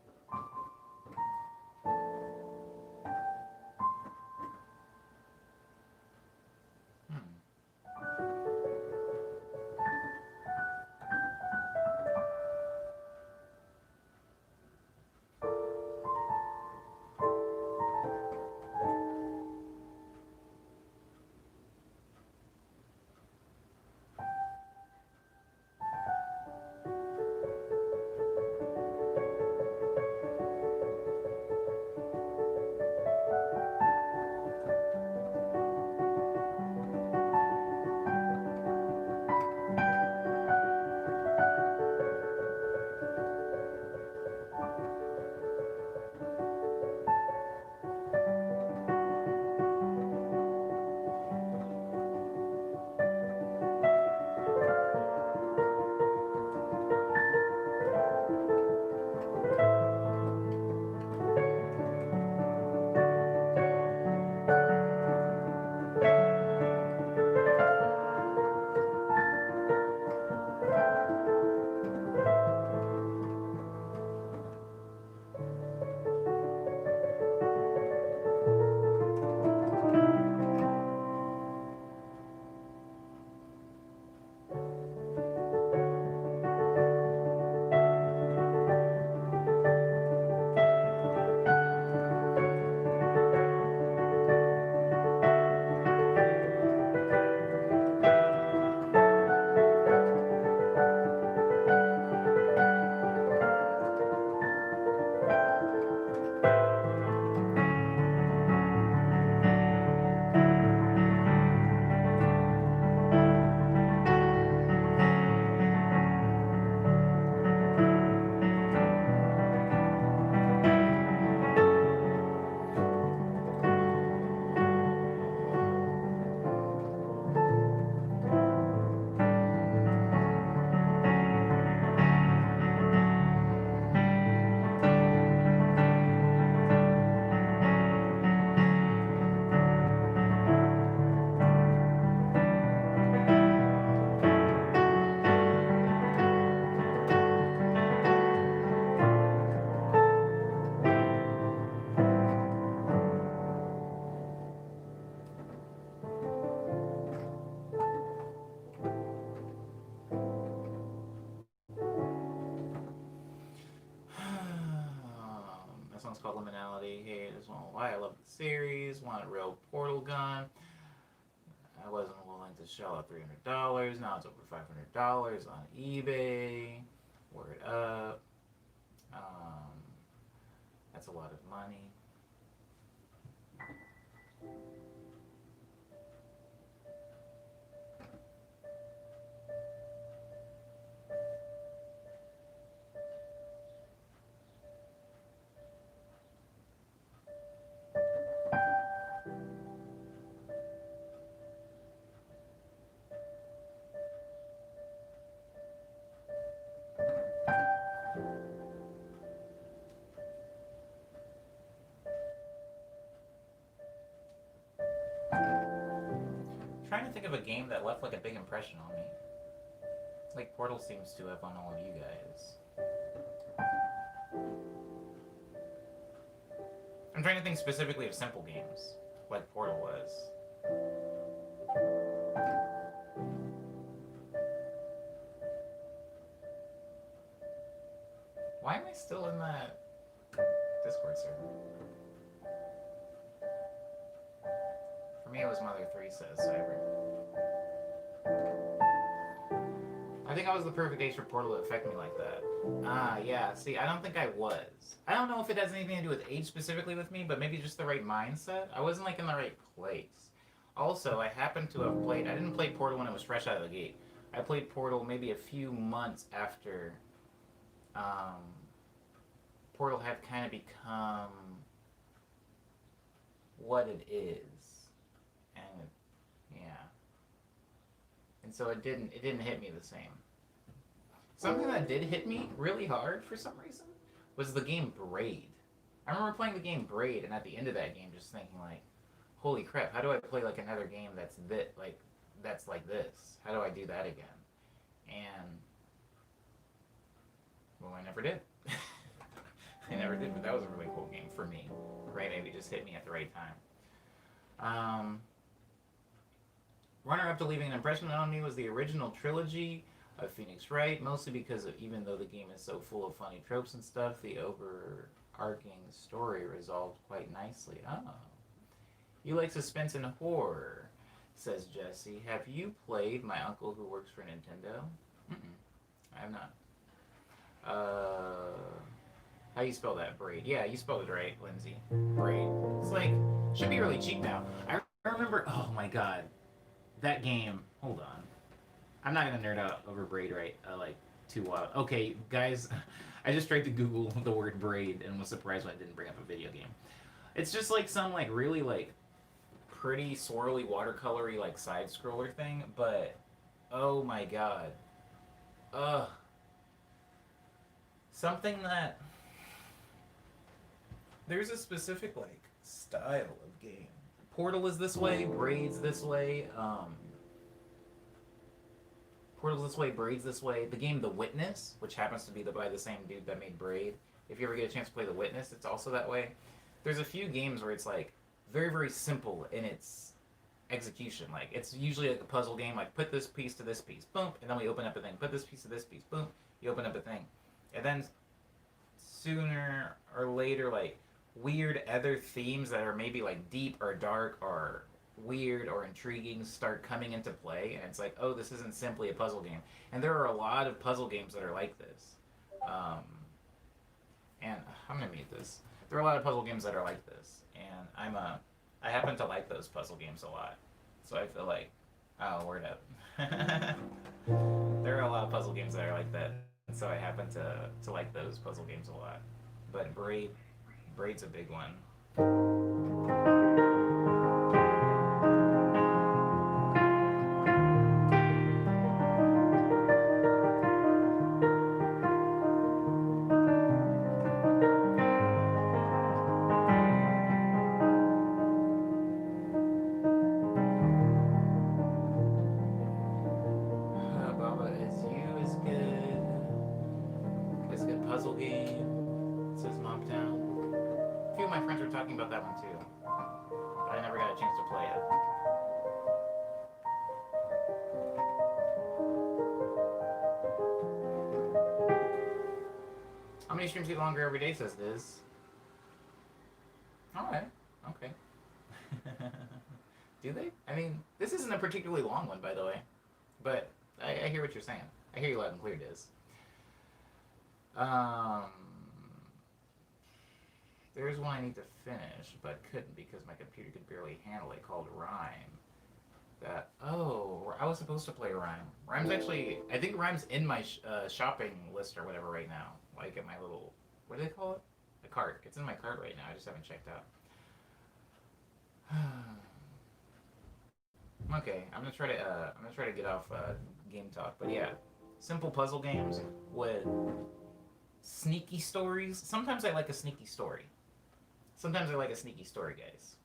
song's called Liminality. Hey, I just want why I love the series. Want a real Portal gun. I wasn't willing to shell out $300. Now it's over $500 on eBay. Word up. That's a lot of money. Trying to think of a game that left like a big impression on me. Like Portal seems to have on all of you guys. I'm trying to think specifically of simple games, like Portal was. Why am I still in that Discord server? For me, it was Mother 3, says Cyber. I think I was the perfect age for Portal to affect me like that. Ah, yeah. See, I don't think I was. I don't know if it has anything to do with age specifically with me, but maybe just the right mindset. I wasn't like in the right place. Also, I happened to have played. I didn't play Portal when it was fresh out of the gate. I played Portal maybe a few months after Portal had kind of become what it is. And yeah. And so it didn't hit me the same. Something that did hit me really hard for some reason was the game Braid. I remember playing the game Braid, and at the end of that game just thinking like, holy crap, how do I play like another game that's like this? How do I do that again? And well, I never did. I never did, but that was a really cool game for me. Right? Maybe it just hit me at the right time. Runner-up to leaving an impression on me was the original trilogy of Phoenix Wright, mostly because even though the game is so full of funny tropes and stuff, the overarching story resolved quite nicely. Oh. You like suspense and horror, says Jesse. Have you played My Uncle Who Works for Nintendo? I have not. How you spell that? Braid. Yeah, you spelled it right, Lindsay. Braid. It's like, should be really cheap now. I remember, oh my god. That game, hold on. I'm not gonna nerd out over Braid too wild. Okay, guys, I just tried to Google the word Braid and was surprised when it didn't bring up a video game. It's just like some like really like pretty swirly watercolory like side scroller thing, but oh my god. Something that there's a specific like style of game. Portal is this way, Braid's this way, Portal's this way, Braid's this way. The game The Witness, which happens to be by the same dude that made Braid. If you ever get a chance to play The Witness, it's also that way. There's a few games where it's like very, very simple in its execution. Like it's usually like a puzzle game, like put this piece to this piece, boom, and then we open up a thing. Put this piece to this piece, boom, you open up a thing. And then sooner or later, like weird other themes that are maybe like deep or dark or weird or intriguing start coming into play, and it's like, oh, this isn't simply a puzzle game. And there are a lot of puzzle games that are like this. And I'm gonna mute this. There are a lot of puzzle games that are like this, and I happen to like those puzzle games a lot. So I feel like, oh, word up. There are a lot of puzzle games that are like that, so I happen to like those puzzle games a lot. But Braid's a big one. Baba Is You is good. It's a good puzzle game. It says Momptown. A few of my friends were talking about that one too, but I never got a chance to play it. How many streams get longer every day, says Diz? All right. Okay. Do they? I mean, this isn't a particularly long one, by the way. But I hear what you're saying. I hear you loud and clear, Diz. Um, there's one I need to finish, but couldn't because my computer could barely handle it. Called Rhyme. That I was supposed to play Rhyme. Rhyme's actually I think Rhyme's in my shopping list or whatever right now. Like at my little what do they call it? A cart. It's in my cart right now. I just haven't checked out. Okay, I'm gonna try to get off game talk, but yeah, simple puzzle games with sneaky stories. Sometimes I like a sneaky story. Sometimes I like a sneaky story, guys.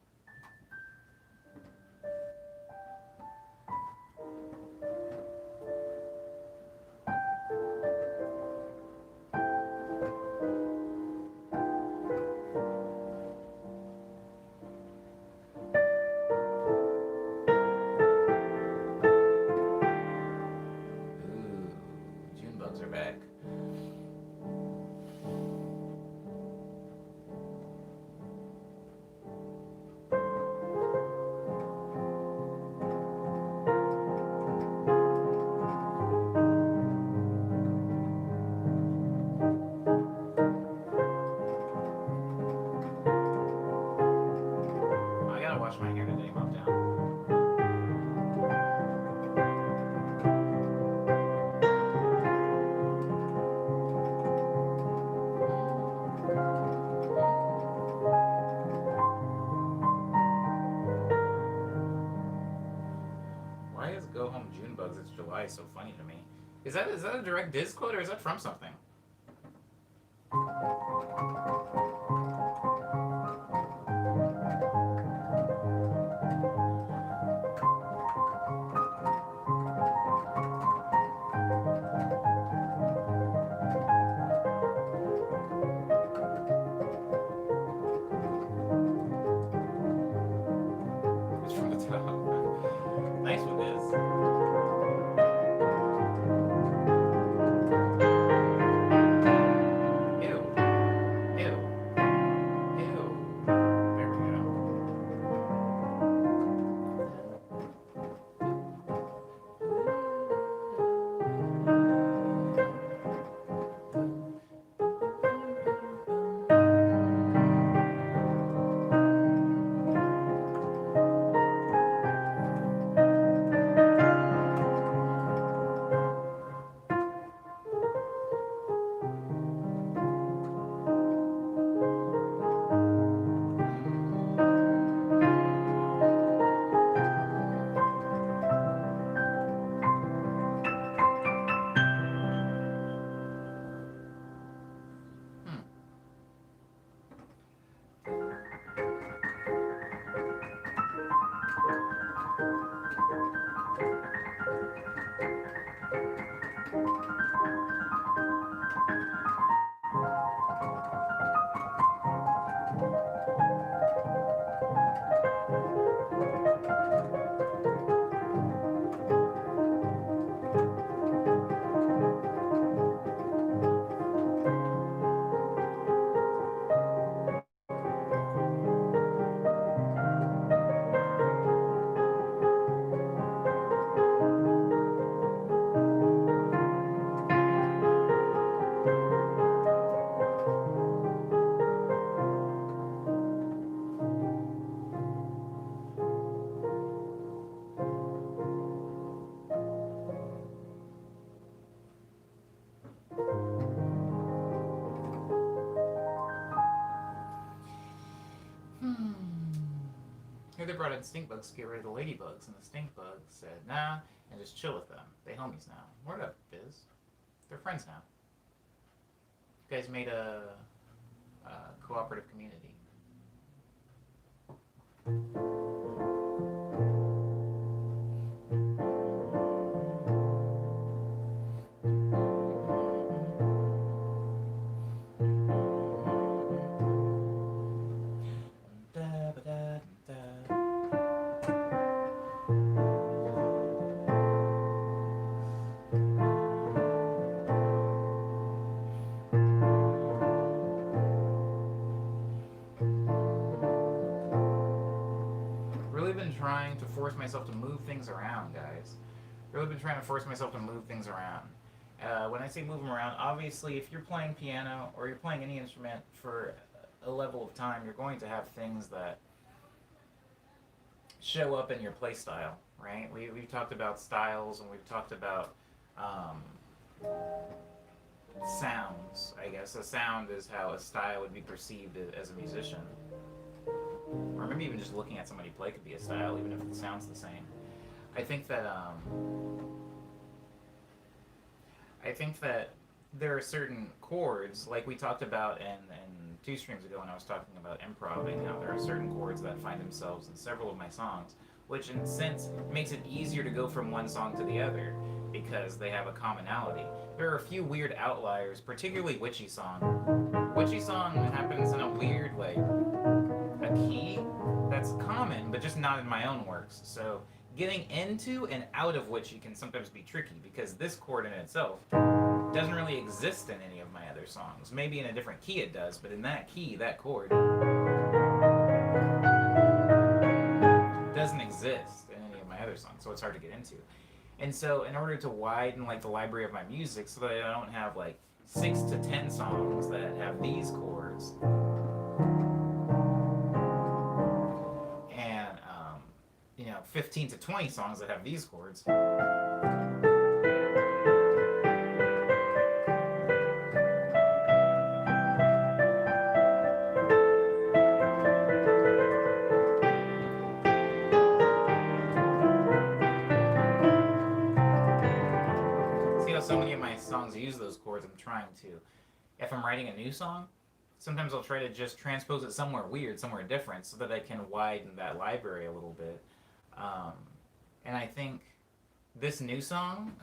Ooh, June bugs are back. I gotta wash my hair today, mop down. Why is Go Home June bugs? It's July so funny to me. Is that a direct Diz quote or is that from something? It's from the top. Nice one, Diz. Ew. Ew. Ew. There we go. Hmm. Hmm. Here they brought in stink bugs to get rid of the ladybugs, and the stink bugs said, nah, and just chill with them. They homies now. Word up, Biz. They're friends now. You guys made a cooperative community. Da, ba, da, da. to force myself to move things around, guys. Really been trying to force myself to move things around. When I say move them around, obviously, if you're playing piano or you're playing any instrument for a level of time, you're going to have things that show up in your play style, right? We've talked about styles and we've talked about um, sounds, I guess. A sound is how a style would be perceived as a musician. Or maybe even just looking at somebody play could be a style, even if it sounds the same. I think that I think that there are certain chords, like we talked about in two streams ago when I was talking about improvising, how there are certain chords that find themselves in several of my songs, which in a sense makes it easier to go from one song to the other because they have a commonality. There are a few weird outliers, particularly Witchy Song. Witchy Song happens in a weird, like, a key that's common, but just not in my own works. So getting into and out of Witchy can sometimes be tricky because this chord in itself doesn't really exist in any of my other songs. Maybe in a different key it does, but in that key, that chord doesn't exist in any of my other songs, so it's hard to get into. And so in order to widen like the library of my music so that I don't have like 6 to 10 songs that have these chords and 15 to 20 songs that have these chords, so many of my songs use those chords. I'm trying to, if I'm writing a new song, sometimes I'll try to just transpose it somewhere weird, somewhere different, so that I can widen that library a little bit. And I think this new song,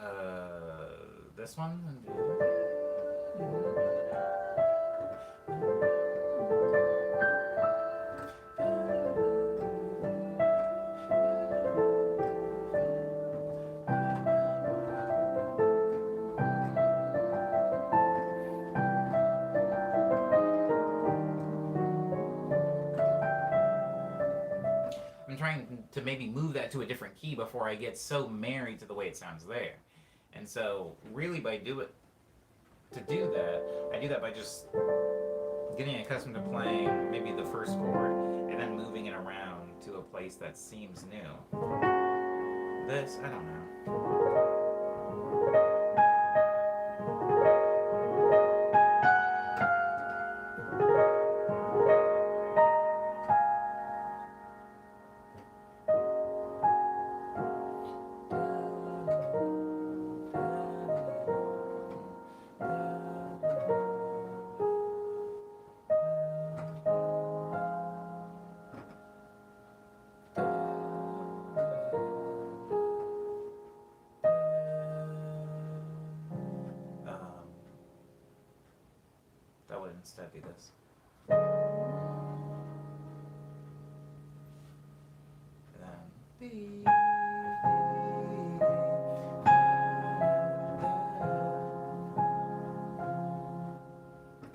this one, I'm trying to maybe move that to a different key before I get so married to the way it sounds there. And so, really, to do that, I do that by just getting accustomed to playing maybe the first chord and then moving it around to a place that seems new. This, I don't know. That would instead be this. And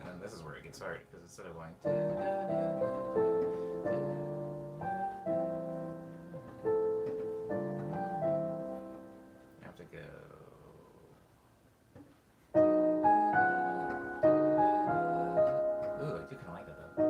then this is where it gets hard because instead of going you have to go. Ooh, I do kind of like that though.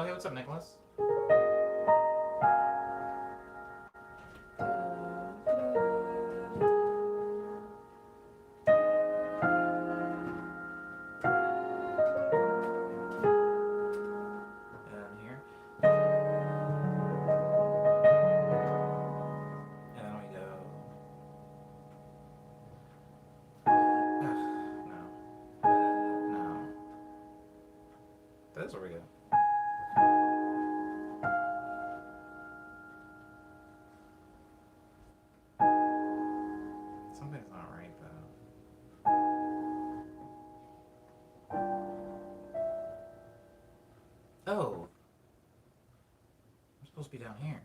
Oh, hey, what's up, Nicholas? Here. And then we go. No. No. That's where we go. Something's not right, though. Oh. I'm supposed to be down here.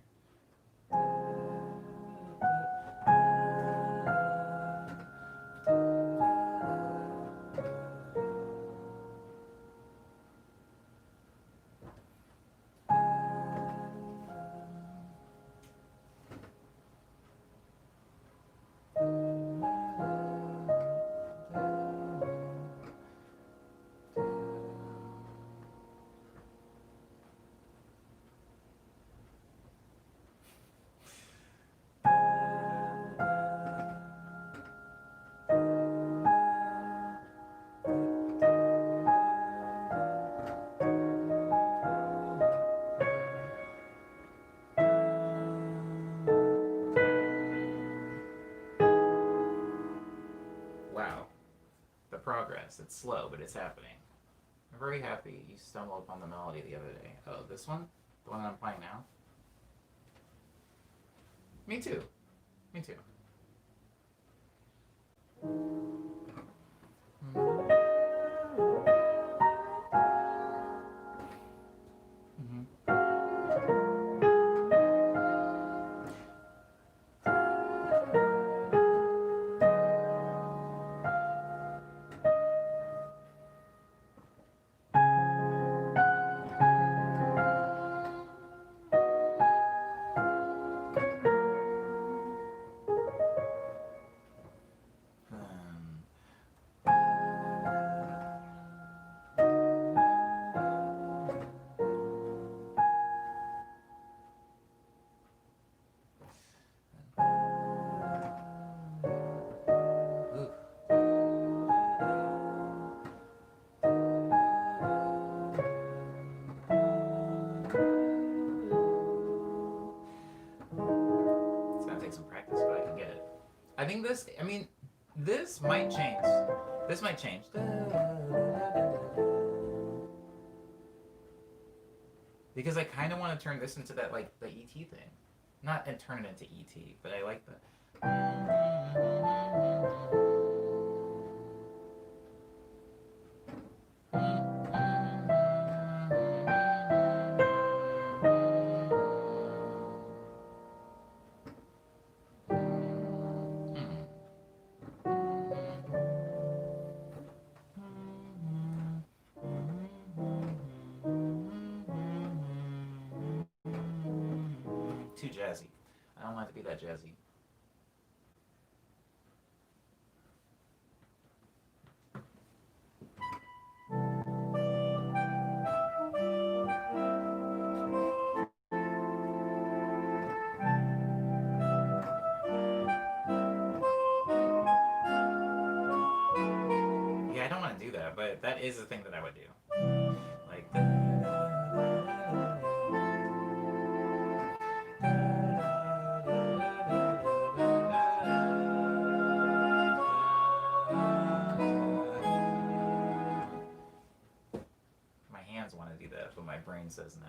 Wow. The progress. It's slow, but it's happening. I'm very happy you stumbled upon the melody the other day. Oh, this one? The one that I'm playing now? Me too. Me too. I think this, I mean, this might change. This might change. Because I kind of want to turn this into that, like, the E.T. thing. Not and turn it into E.T., but I like the... Too jazzy. I don't want it to be that jazzy. Yeah, I don't want to do that, but that is the thing that I would do. Like... My hands want to do that, but my brain says no.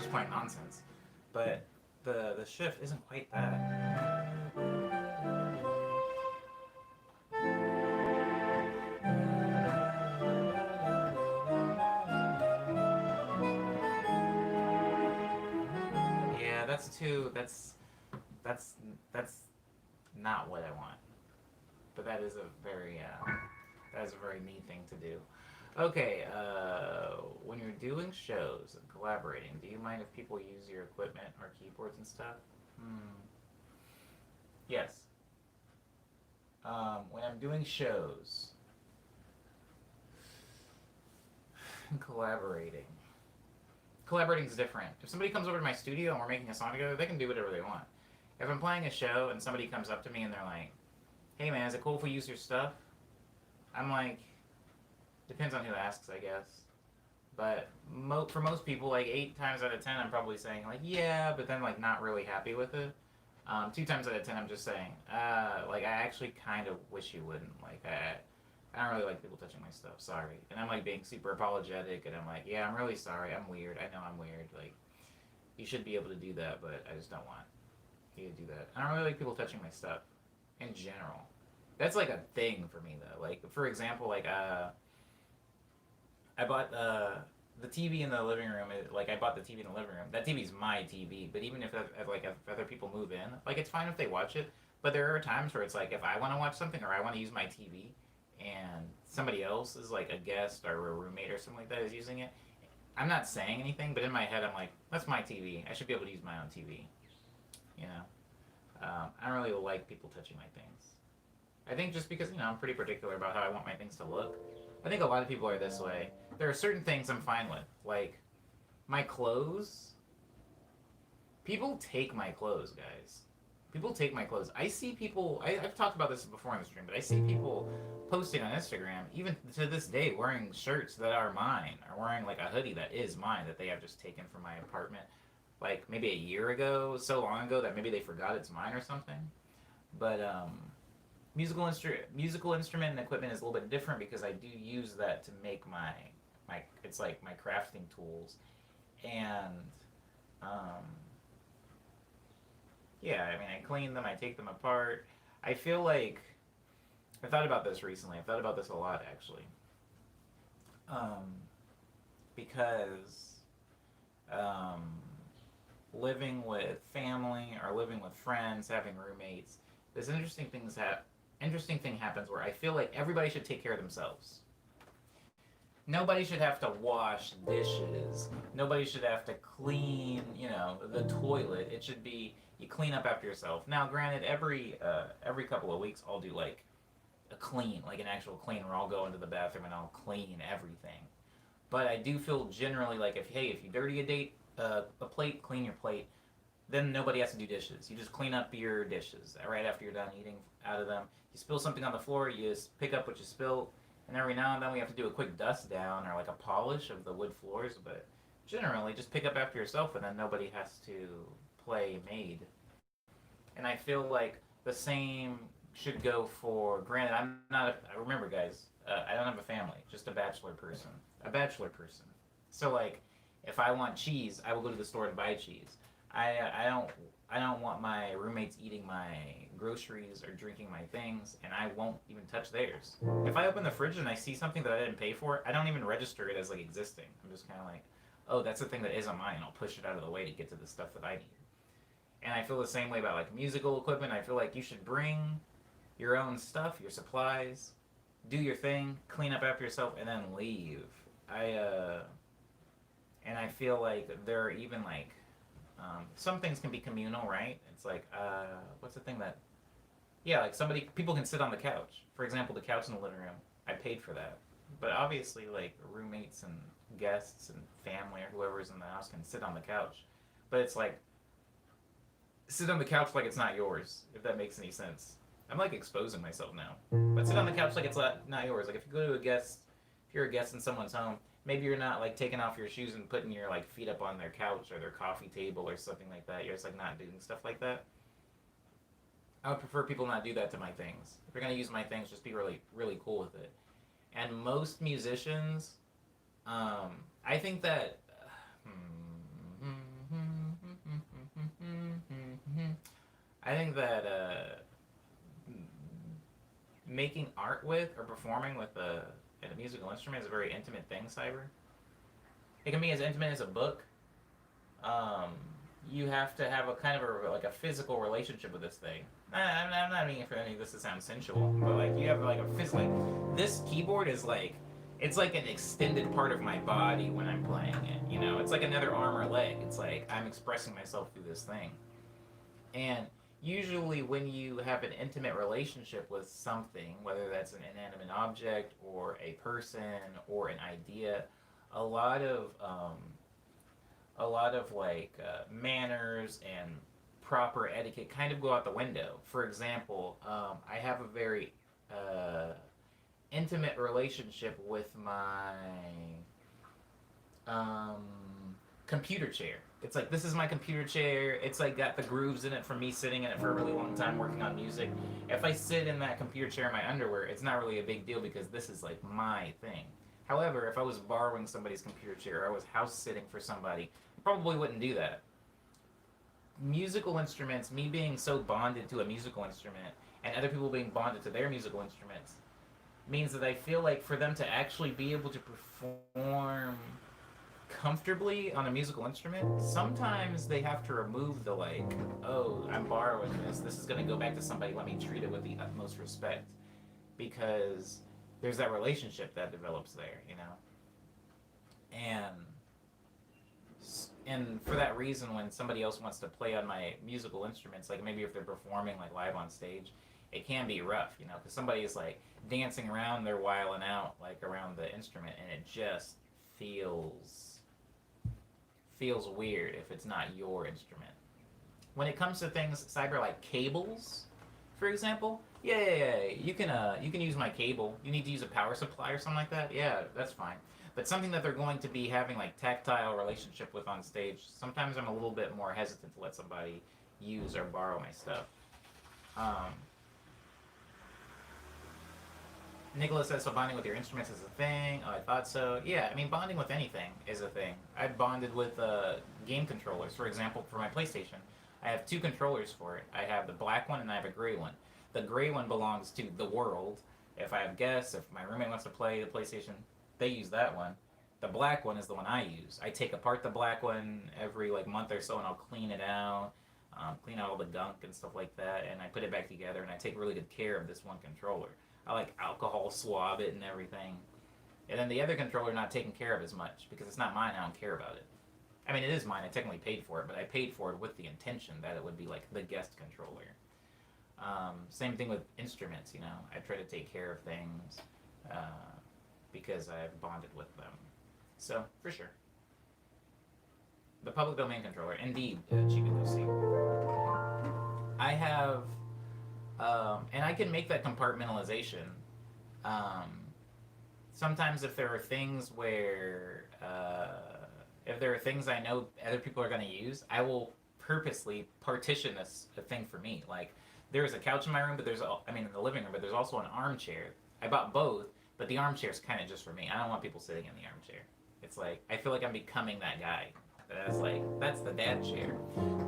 quite nonsense. But the shift isn't quite that. Yeah, that's too. That's that's not what I want. But that is a very me thing to do. Okay, when you're doing shows and collaborating, do you mind if people use your equipment or keyboards and stuff? Hmm. Yes. When I'm doing shows and collaborating is different. If somebody comes over to my studio and we're making a song together, they can do whatever they want. If I'm playing a show and somebody comes up to me and they're like, "Hey man, is it cool if we use your stuff?" I'm like, depends on who asks, I guess. But for most people, like 8 times out of 10, I'm probably saying like, yeah, but then like not really happy with it. 2 times out of 10, I'm just saying, like I actually kind of wish you wouldn't. Like I don't really like people touching my stuff. Sorry, and I'm like being super apologetic, and I'm like, yeah, I'm really sorry. I'm weird. I know I'm weird. Like you should be able to do that, but I just don't want you to do that. I don't really like people touching my stuff in general. That's like a thing for me though. Like for example, like I bought the TV in the living room. Like I bought the TV in the living room. That TV's my TV. But even if other people move in, like it's fine if they watch it. But there are times where it's like if I want to watch something or I want to use my TV, and somebody else is like a guest or a roommate or something like that is using it, I'm not saying anything. But in my head, I'm like, that's my TV. I should be able to use my own TV. You know, I don't really like people touching my things. I think just because I'm pretty particular about how I want my things to look. I think a lot of people are this way. There are certain things I'm fine with, like my clothes. People take my clothes, guys. People take my clothes. I see people. I've talked about this before on the stream, but I see people posting on Instagram, even to this day, wearing shirts that are mine, or wearing like a hoodie that is mine that they have just taken from my apartment, like maybe a year ago, so long ago that maybe they forgot it's mine or something. But musical instrument and equipment is a little bit different because I do use that to make my it's like my crafting tools, and um, yeah, I mean I clean them, I take them apart. I feel like I thought about this recently. I've thought about this a lot actually, um, because um, living with family or living with friends, having roommates, this interesting thing happens where I feel like everybody should take care of themselves. Nobody should have to wash dishes. Nobody should have to clean, the toilet. It should be you clean up after yourself. Now, granted, every couple of weeks I'll do like a clean, like an actual clean, where I'll go into the bathroom and I'll clean everything. But I do feel generally like if you dirty a plate, clean your plate. Then nobody has to do dishes. You just clean up your dishes right after you're done eating out of them. You spill something on the floor, you just pick up what you spilled, and every now and then we have to do a quick dust down or like a polish of the wood floors, but generally just pick up after yourself and then nobody has to play maid. And I feel like the same should go for, granted, remember guys, I don't have a family, just a bachelor person. A bachelor person. So like, if I want cheese, I will go to the store and buy cheese. I don't want my roommates eating my groceries or drinking my things, and I won't even touch theirs. If I open the fridge and I see something that I didn't pay for, I don't even register it as like existing. I'm just kind of like, oh, that's the thing that isn't mine. I'll push it out of the way to get to the stuff that I need. And I feel the same way about like musical equipment. I feel like you should bring your own stuff, your supplies, do your thing, clean up after yourself, and then leave. And I feel like there are even like some things can be communal, right? It's like, what's the thing that, yeah, like people can sit on the couch. For example, the couch in the living room, I paid for that. But obviously, like, roommates and guests and family or whoever's in the house can sit on the couch. But it's like, sit on the couch like it's not yours, if that makes any sense. I'm like exposing myself now. But sit on the couch like it's not yours. Like, if you go to if you're a guest in someone's home, maybe you're not like taking off your shoes and putting your like feet up on their couch or their coffee table or something like that. You're just like not doing stuff like that. I would prefer people not do that to my things. If you're gonna use my things, just be really, really cool with it. And most musicians, I think that I think that making art with or performing with a musical instrument is a very intimate thing, Cyber. It can be as intimate as a book. Um, you have to have a kind of like a physical relationship with this thing. I'm not meaning for any of this to sound sensual, but like you have like a physical. Like, this keyboard is like it's like an extended part of my body when I'm playing it. You know, it's like another arm or leg. It's like I'm expressing myself through this thing. And usually, when you have an intimate relationship with something, whether that's an inanimate object or a person or an idea, a lot of like manners and proper etiquette kind of go out the window. For example, I have a very intimate relationship with my um, computer chair. It's like this is my computer chair. It's like got the grooves in it from me sitting in it for a really long time working on music. If I sit in that computer chair in my underwear, it's not really a big deal because this is like my thing. However, if I was borrowing somebody's computer chair or I was house sitting for somebody, I probably wouldn't do that. Musical instruments, me being so bonded to a musical instrument and other people being bonded to their musical instruments, means that I feel like for them to actually be able to perform comfortably on a musical instrument, sometimes they have to remove the like, oh, I'm borrowing this. This is going to go back to somebody. Let me treat it with the utmost respect, because there's that relationship that develops there, you know. And for that reason, when somebody else wants to play on my musical instruments, like maybe if they're performing like live on stage, it can be rough, you know, because somebody is like dancing around, they're wiling out like around the instrument, and it just feels weird if it's not your instrument. When it comes to things cyber like cables, for example, yeah, you can use my cable. You need to use a power supply or something like that. Yeah, that's fine. But something that they're going to be having like tactile relationship with on stage, sometimes I'm a little bit more hesitant to let somebody use or borrow my stuff. Um, Nicholas says, so bonding with your instruments is a thing. Oh, I thought so. Yeah, I mean, bonding with anything is a thing. I've bonded with game controllers. For example, for my PlayStation, I have two controllers for it. I have the black one and I have a gray one. The gray one belongs to the world. If I have guests, if my roommate wants to play the PlayStation, they use that one. The black one is the one I use. I take apart the black one every like month or so and I'll clean it out, clean out all the gunk and stuff like that, and I put it back together and I take really good care of this one controller. I like alcohol swab it and everything. And then the other controller not taken care of as much because it's not mine. I don't care about it. I mean, it is mine. I technically paid for it, but I paid for it with the intention that it would be like the guest controller. Same thing with instruments. You know, I try to take care of things because I've bonded with them. So for sure, the public domain controller, indeed, Chica Lucy. I have and I can make that compartmentalization. Um, Sometimes, if there are things where, if there are things I know other people are going to use, I will purposely partition a thing for me. Like, there is a couch in my room, but in the living room, but there's also an armchair. I bought both, but the armchair is kind of just for me. I don't want people sitting in the armchair. It's like, I feel like I'm becoming that guy. That's the dad chair.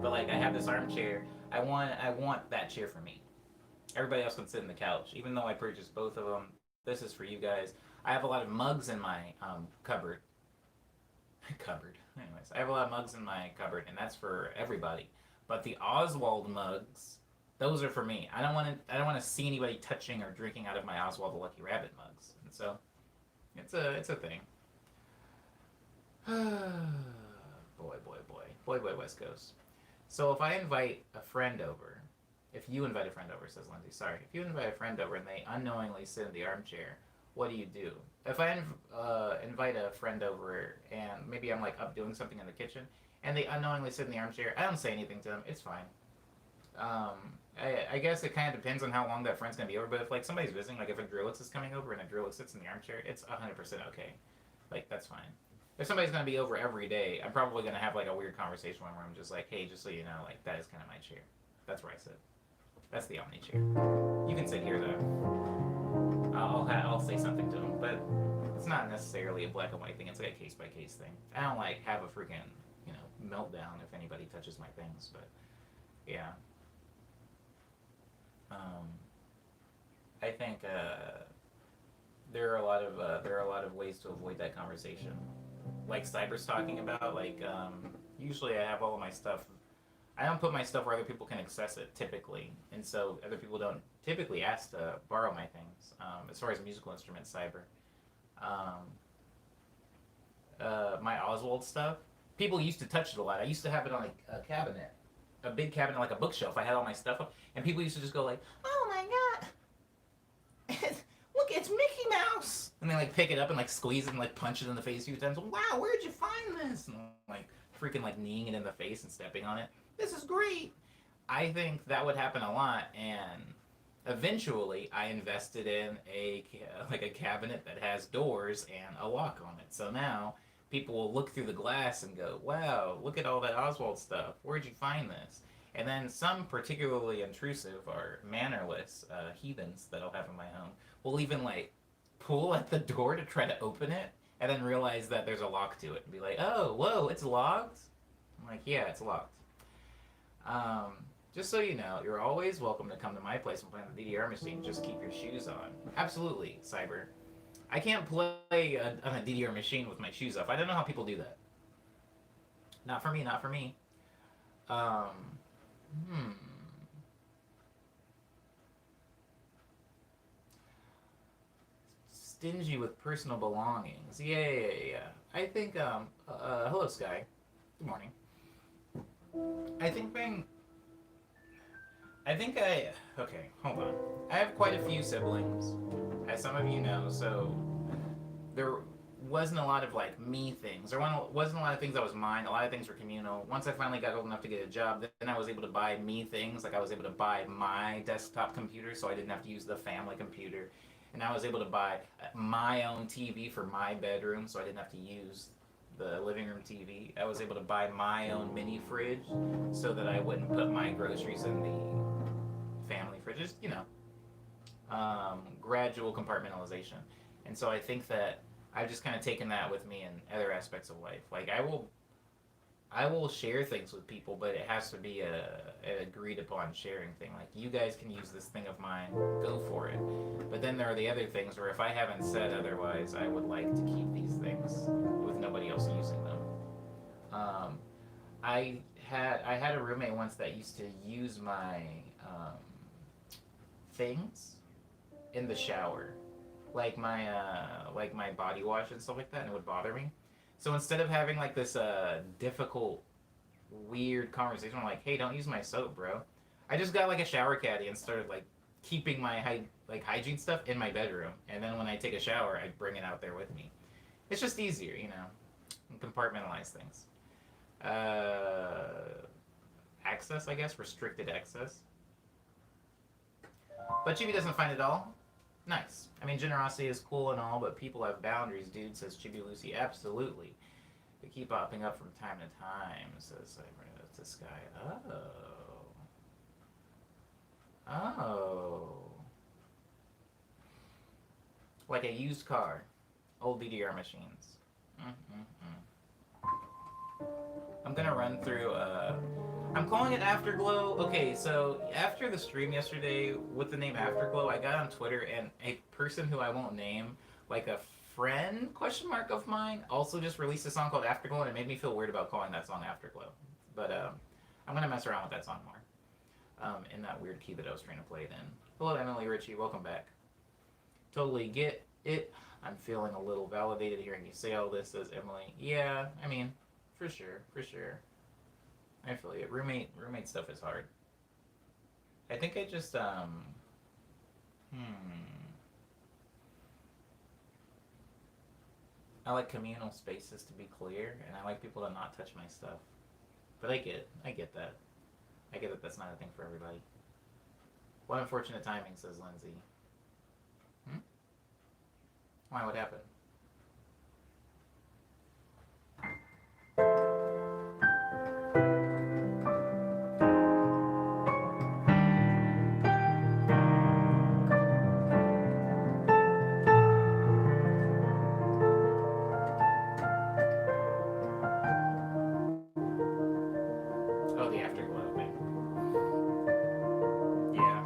But like, I have this armchair. I want that chair for me. Everybody else can sit in the couch. Even though I purchased both of them, this is for you guys. I have a lot of mugs in my cupboard. Cupboard. Anyways, I have a lot of mugs in my cupboard, and that's for everybody. But the Oswald mugs, those are for me. I don't want to see anybody touching or drinking out of my Oswald the Lucky Rabbit mugs. And so, it's a thing. boy, West Coast. So if I invite a friend over, if you invite a friend over, says Lindsay, sorry. If you invite a friend over and they unknowingly sit in the armchair, what do you do? If I invite a friend over and maybe I'm like up doing something in the kitchen and they unknowingly sit in the armchair, I don't say anything to them. It's fine. I guess it kind of depends on how long that friend's going to be over, but if like somebody's visiting, like if a Drillix is coming over and a Drillix sits in the armchair, it's 100% okay. Like, that's fine. If somebody's going to be over every day, I'm probably going to have like a weird conversation where I'm just like, hey, just so you know, like that is kind of my chair. That's where I sit. That's the Omni chair. You can sit here though. I'll say something to them, but it's not necessarily a black and white thing. It's like a case by case thing. I don't like have a freaking meltdown if anybody touches my things, but yeah. Um, I think there are a lot of ways to avoid that conversation. Like Cyber's talking about, like usually I have all of my stuff. I don't put my stuff where other people can access it typically, and so other people don't typically ask to borrow my things. As far as musical instruments, Cyber, um, my Oswald stuff, people used to touch it a lot. I used to have it on a cabinet, a big cabinet like a bookshelf. I had all my stuff up, and people used to just go like, "Oh my god, look, it's Mickey Mouse!" And they like pick it up and like squeeze it and like punch it in the face a few times. Wow, where'd you find this? And like freaking like kneeing it in the face and stepping on it. This is great. I think that would happen a lot, and eventually I invested in a cabinet that has doors and a lock on it. So now people will look through the glass and go, "Wow, look at all that Oswald stuff. Where'd you find this?" And then some particularly intrusive or mannerless heathens that I'll have in my home will even like pull at the door to try to open it, and then realize that there's a lock to it and be like, "Oh, whoa, it's locked." I'm like, "Yeah, it's locked." Um, just so you know, you're always welcome to come to my place and play on the DDR machine. Just keep your shoes on. Absolutely, Cyber. I can't play on a DDR machine with my shoes off. I don't know how people do that. Not for me, not for me. Um, hmm. Stingy with personal belongings. Yeah, yeah, yeah, yeah. I think, hello, Sky. Good morning. I think being okay, hold on. I have quite a few siblings, as some of you know, so there wasn't a lot of like me things. Wasn't a lot of things that was mine. A lot of things were communal. Once I finally got old enough to get a job, then I was able to buy me things. Like I was able to buy my desktop computer, so I didn't have to use the family computer. And I was able to buy my own TV for my bedroom, so I didn't have to use the living room TV. I was able to buy my own mini fridge so that I wouldn't put my groceries in the family fridge. Just, gradual compartmentalization. And so I think that I've just kind of taken that with me in other aspects of life. Like I will share things with people, but it has to be an agreed upon sharing thing. Like you guys can use this thing of mine, go for it. But then there are the other things where if I haven't said otherwise, I would like to keep these things with nobody else using them. Um, I had a roommate once that used to use my things in the shower, like my body wash and stuff like that, and it would bother me. So instead of having like this difficult, weird conversation, I'm like, "Hey, don't use my soap, bro." I just got like a shower caddy and started like keeping my hygiene stuff in my bedroom, and then when I take a shower, I bring it out there with me. It's just easier, and compartmentalize things. Uh, Access, I guess, restricted access. But Chibi doesn't find it all nice. I mean, generosity is cool and all, but people have boundaries, dude, says Chibi Lucy. Absolutely. They keep popping up from time to time, says this guy. Oh. Oh. Like a used car. Old DDR machines. Mm-mm-mm. I'm gonna run through, I'm calling it Afterglow. Okay, so after the stream yesterday with the name Afterglow, I got on Twitter and a person who I won't name, like a friend question mark of mine, also just released a song called Afterglow, and it made me feel weird about calling that song Afterglow. But I'm gonna mess around with that song more, in that weird key that I was trying to play it in. Hello, Emily Ritchie. Welcome back. Totally get it. I'm feeling a little validated hearing you say all this, says Emily. Yeah, I mean, for sure, for sure. I feel you. Roommate stuff is hard. I think I just I like communal spaces to be clear, and I like people to not touch my stuff. But I get that. I get that that's not a thing for everybody. What unfortunate timing, says Lindsay. Hmm? Why? What happened? Oh, the afterglow thing. Yeah.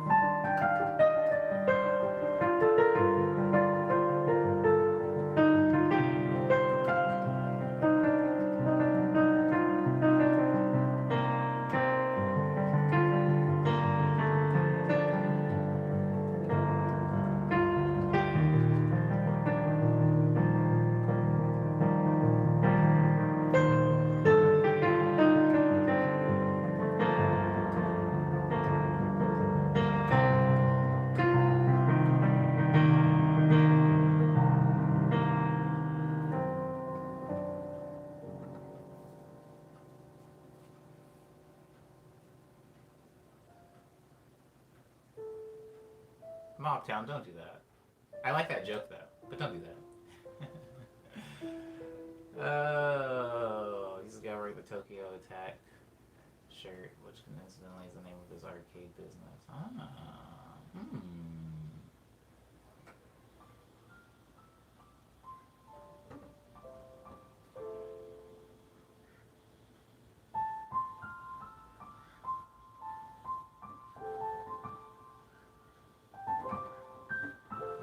Mobtown, don't do that. I like that joke though, but don't do that. Oh, he's got wearing the Tokyo Attack shirt, which coincidentally is the name of his arcade business.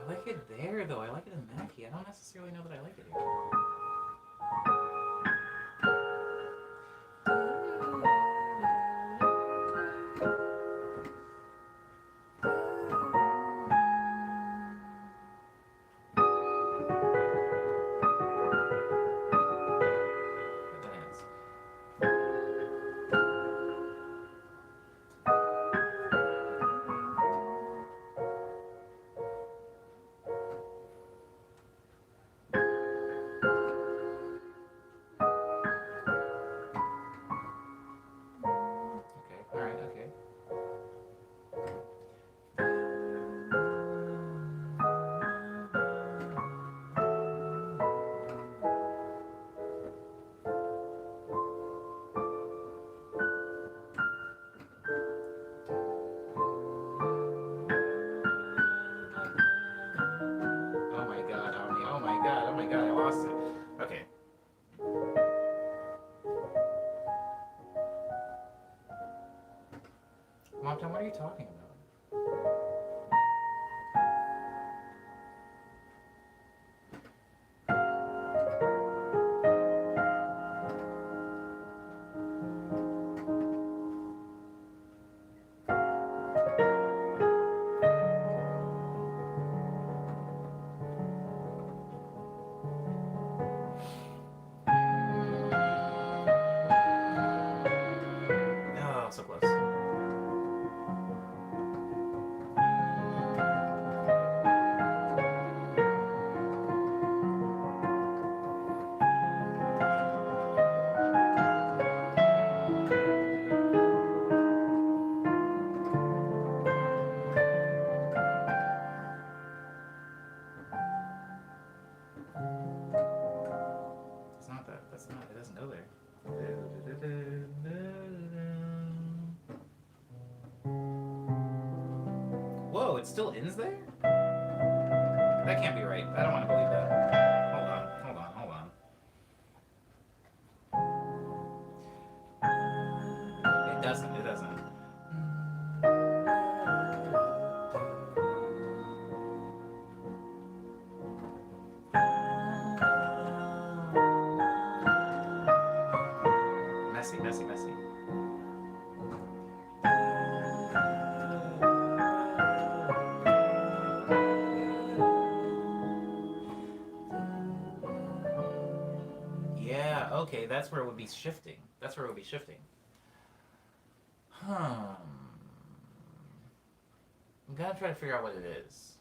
I like it there though. I like it in Mackie. I don't necessarily know that I like it here. Okay. Mobtown, what are you talking about? Oh, so close. It's not that. That's not. It doesn't go there. Whoa! It still ends there? That can't be right. I don't want to believe that. Hold on. It doesn't. Messy. Yeah, okay, that's where it would be shifting. I'm gonna try to figure out what it is.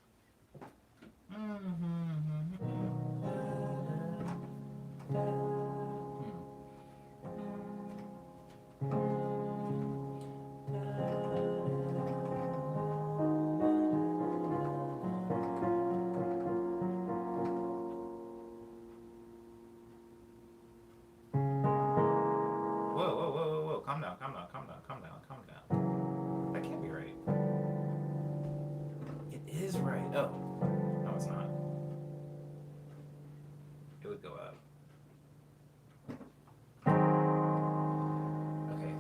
Whoa. Calm down. That can't be right. It is right. Oh. No, it's not. It would go up. Okay.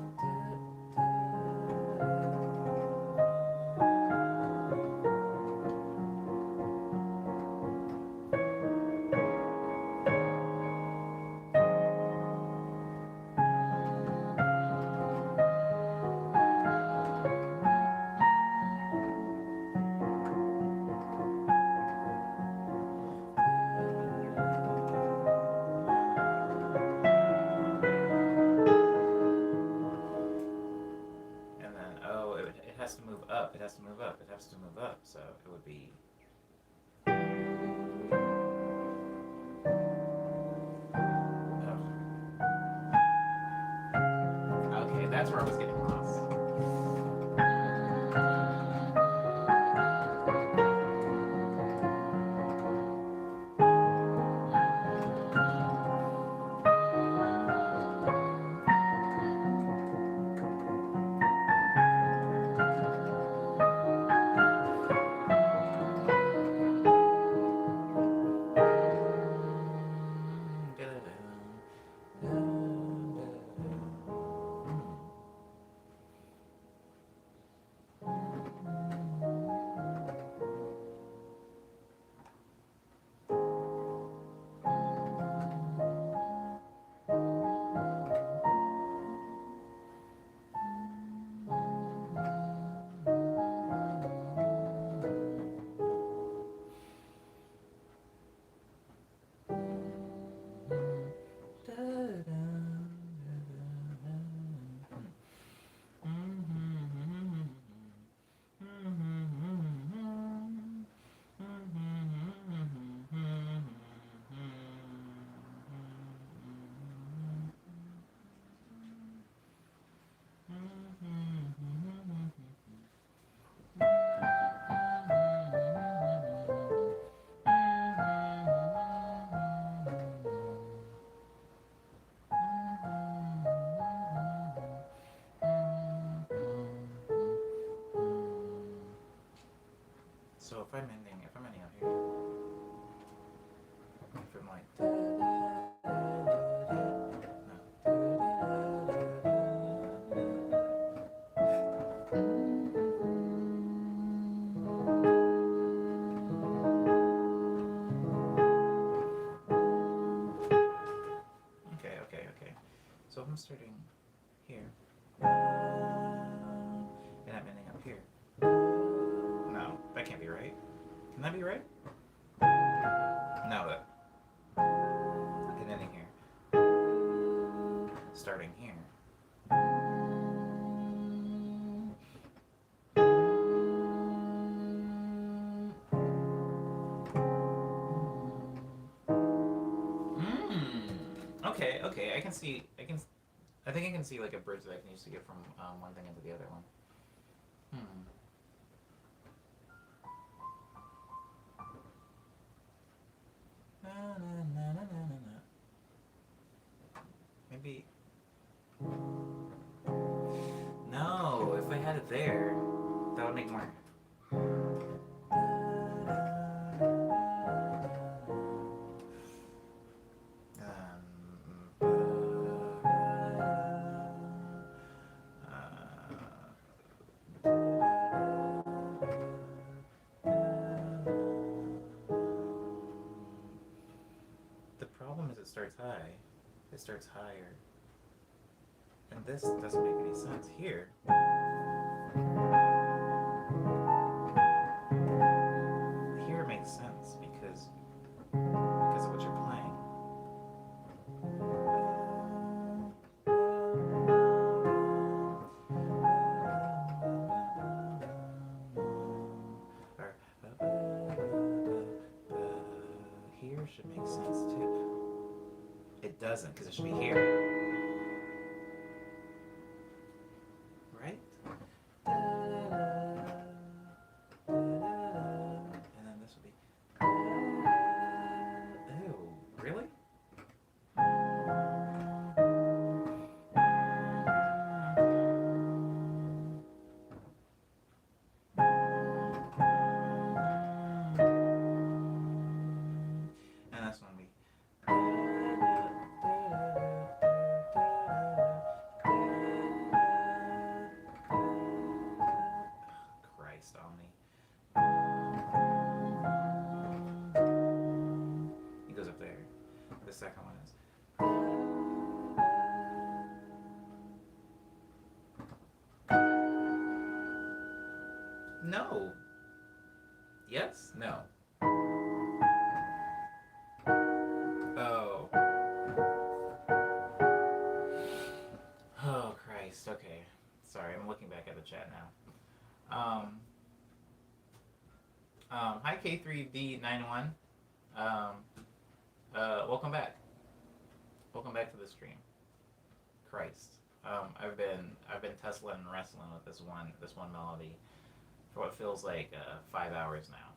It has to move up, so it would be. Oh. Okay, that's where I was getting lost. if I'm ending up here, if I'm like, no. Okay. So if I'm starting here, and I'm ending up here. No, that can't be right. Can that be right? No, that. And ending here. Starting here. Okay. I think I can see like a bridge that I can use to get from one thing into the other one. Maybe. No, if I had it there, that would make more. The problem is it starts high. It starts higher. And this doesn't make any sense here. Here it makes sense because of what you're playing. Here should make sense too. It doesn't because it should be here. Right? And then this would be. Ew, really? And this one would be. Christ, Omni. It goes up there. The second one is. No. Yes? No. Oh. Oh, Christ. Okay. Sorry, I'm looking back at the chat now. Hi K3D91. Welcome back. Welcome back to the stream. Christ. I've been tussling and wrestling with this one melody for what feels like 5 hours now.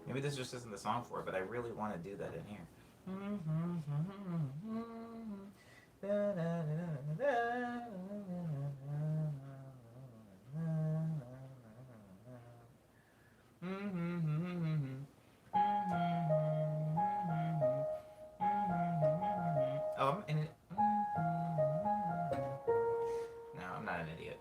Maybe this just isn't the song for it, but I really want to do that in here. Oh, I'm in it. No, I'm not an idiot.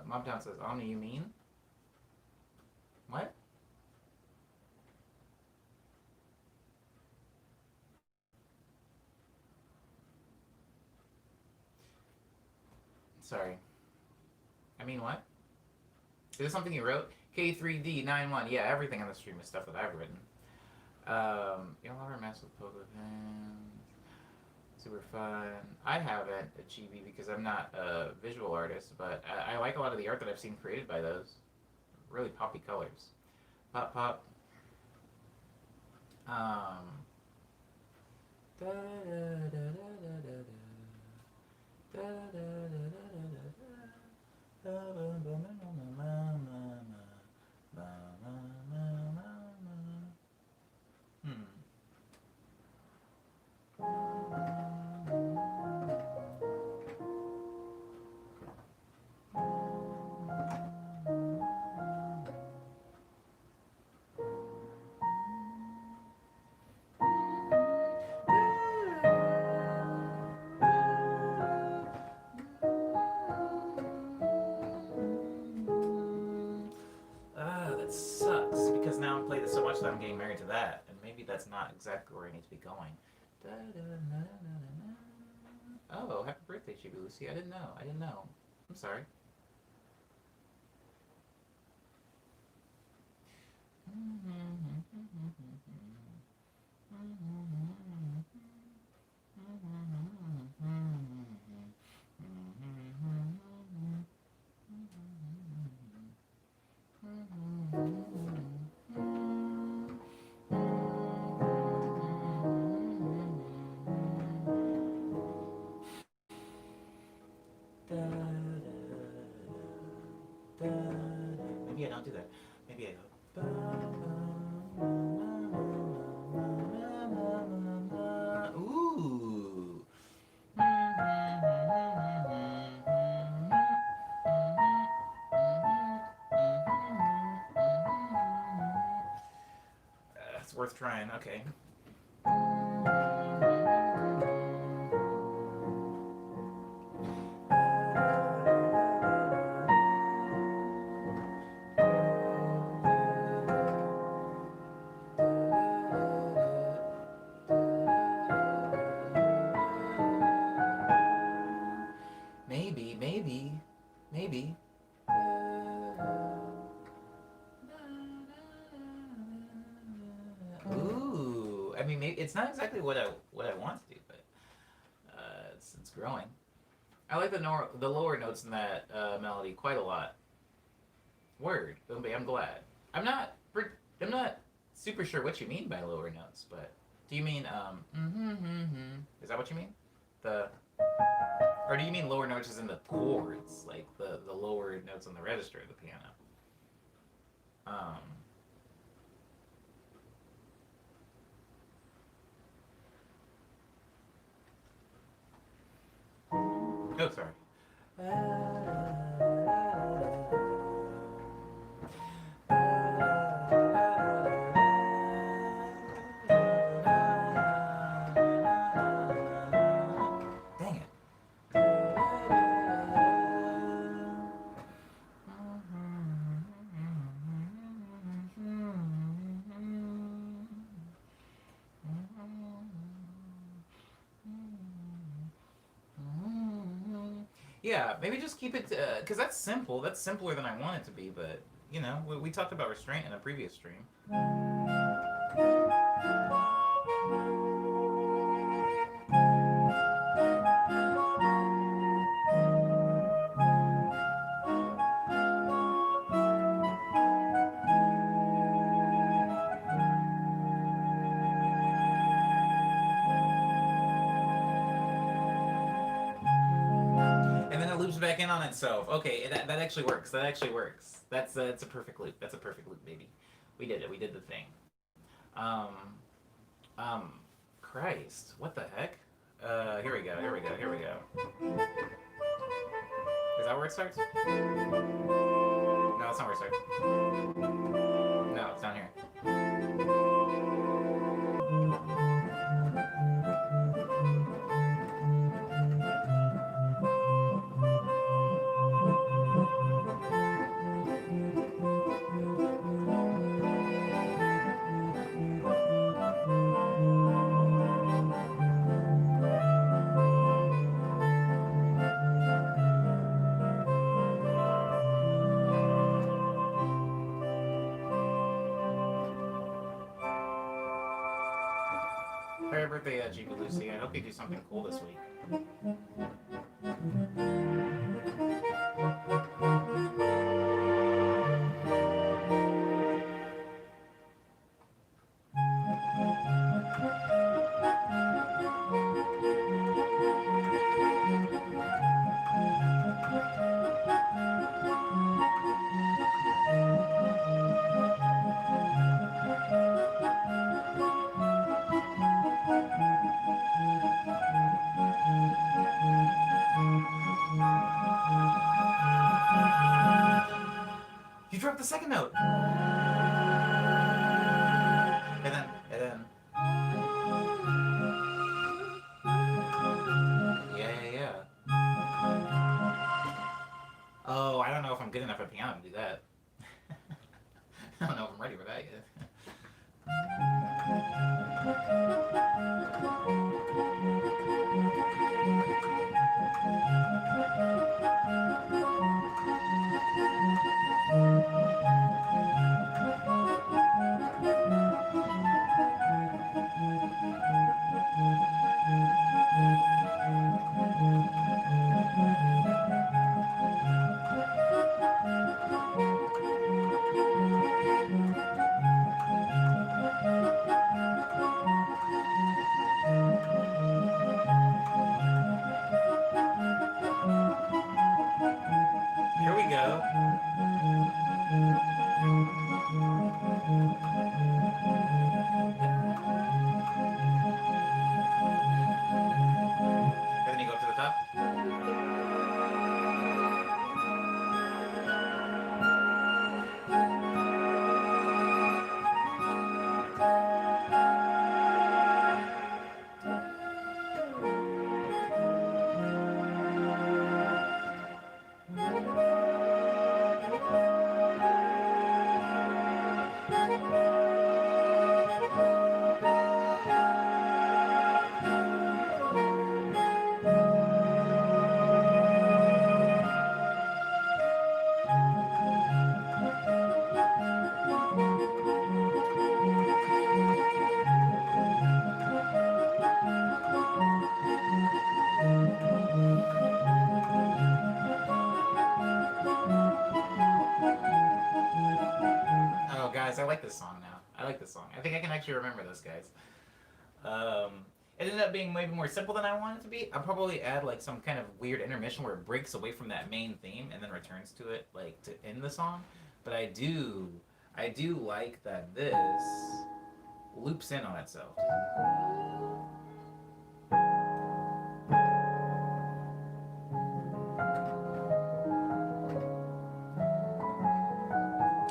Mobtown says, Omni, you mean? What? Sorry. I mean what? Is this something you wrote? K3D91. Yeah, everything on the stream is stuff that I've written. You'll ever mess with poker hands. Super fun. I haven't a chibi because I'm not a visual artist, but I like a lot of the art that I've seen created by those. Really poppy colors. Pop, pop. Um. Da, da, da, da, da, da, da, da, da, Hmm. That sucks because now I've played it so much that I'm getting married to that, and maybe that's not exactly where I need to be going. Oh, happy birthday, Chibi Lucy. I didn't know. I didn't know. I'm sorry. Maybe I don't do that. Maybe I go. Ooh. It's worth trying. Okay. Maybe, maybe, maybe. Ooh, I mean, maybe, it's not exactly what I want to do, but it's growing. I like the lower notes in that melody quite a lot. Word, I'm glad. I'm not I'm not super sure what you mean by lower notes, but do you mean Is that what you mean? The or do you mean lower notes as in the chords, like the lower notes on the register of the piano? Um. Oh, sorry. Dang it. Yeah, maybe just keep it because that's simple. That's simpler than I want it to be. But you know, we talked about restraint in a previous stream. And then it loops back in on itself. Okay, that actually works. That actually works. That's a perfect loop. That's a perfect loop, baby. We did it. We did the thing. Um, Christ, what the heck? Here we go. Here we go. Here we go. Is that where it starts? No, that's not where it starts. No, it's down here. birthday, Chica Lucy. I hope you do something cool this week. You dropped the second note. And then, yeah. Oh, I don't know if I'm good enough at piano to do that. I don't know if I'm ready for that yet. Here we go. And then you go up to the top. Oh, guys, I like this song now. I like this song. I think I can actually remember this, guys. Um, it ended up being maybe more simple than I wanted it to be. I'll probably add like some kind of weird intermission where it breaks away from that main theme and then returns to it, like to end the song. But I do like that this loops in on itself.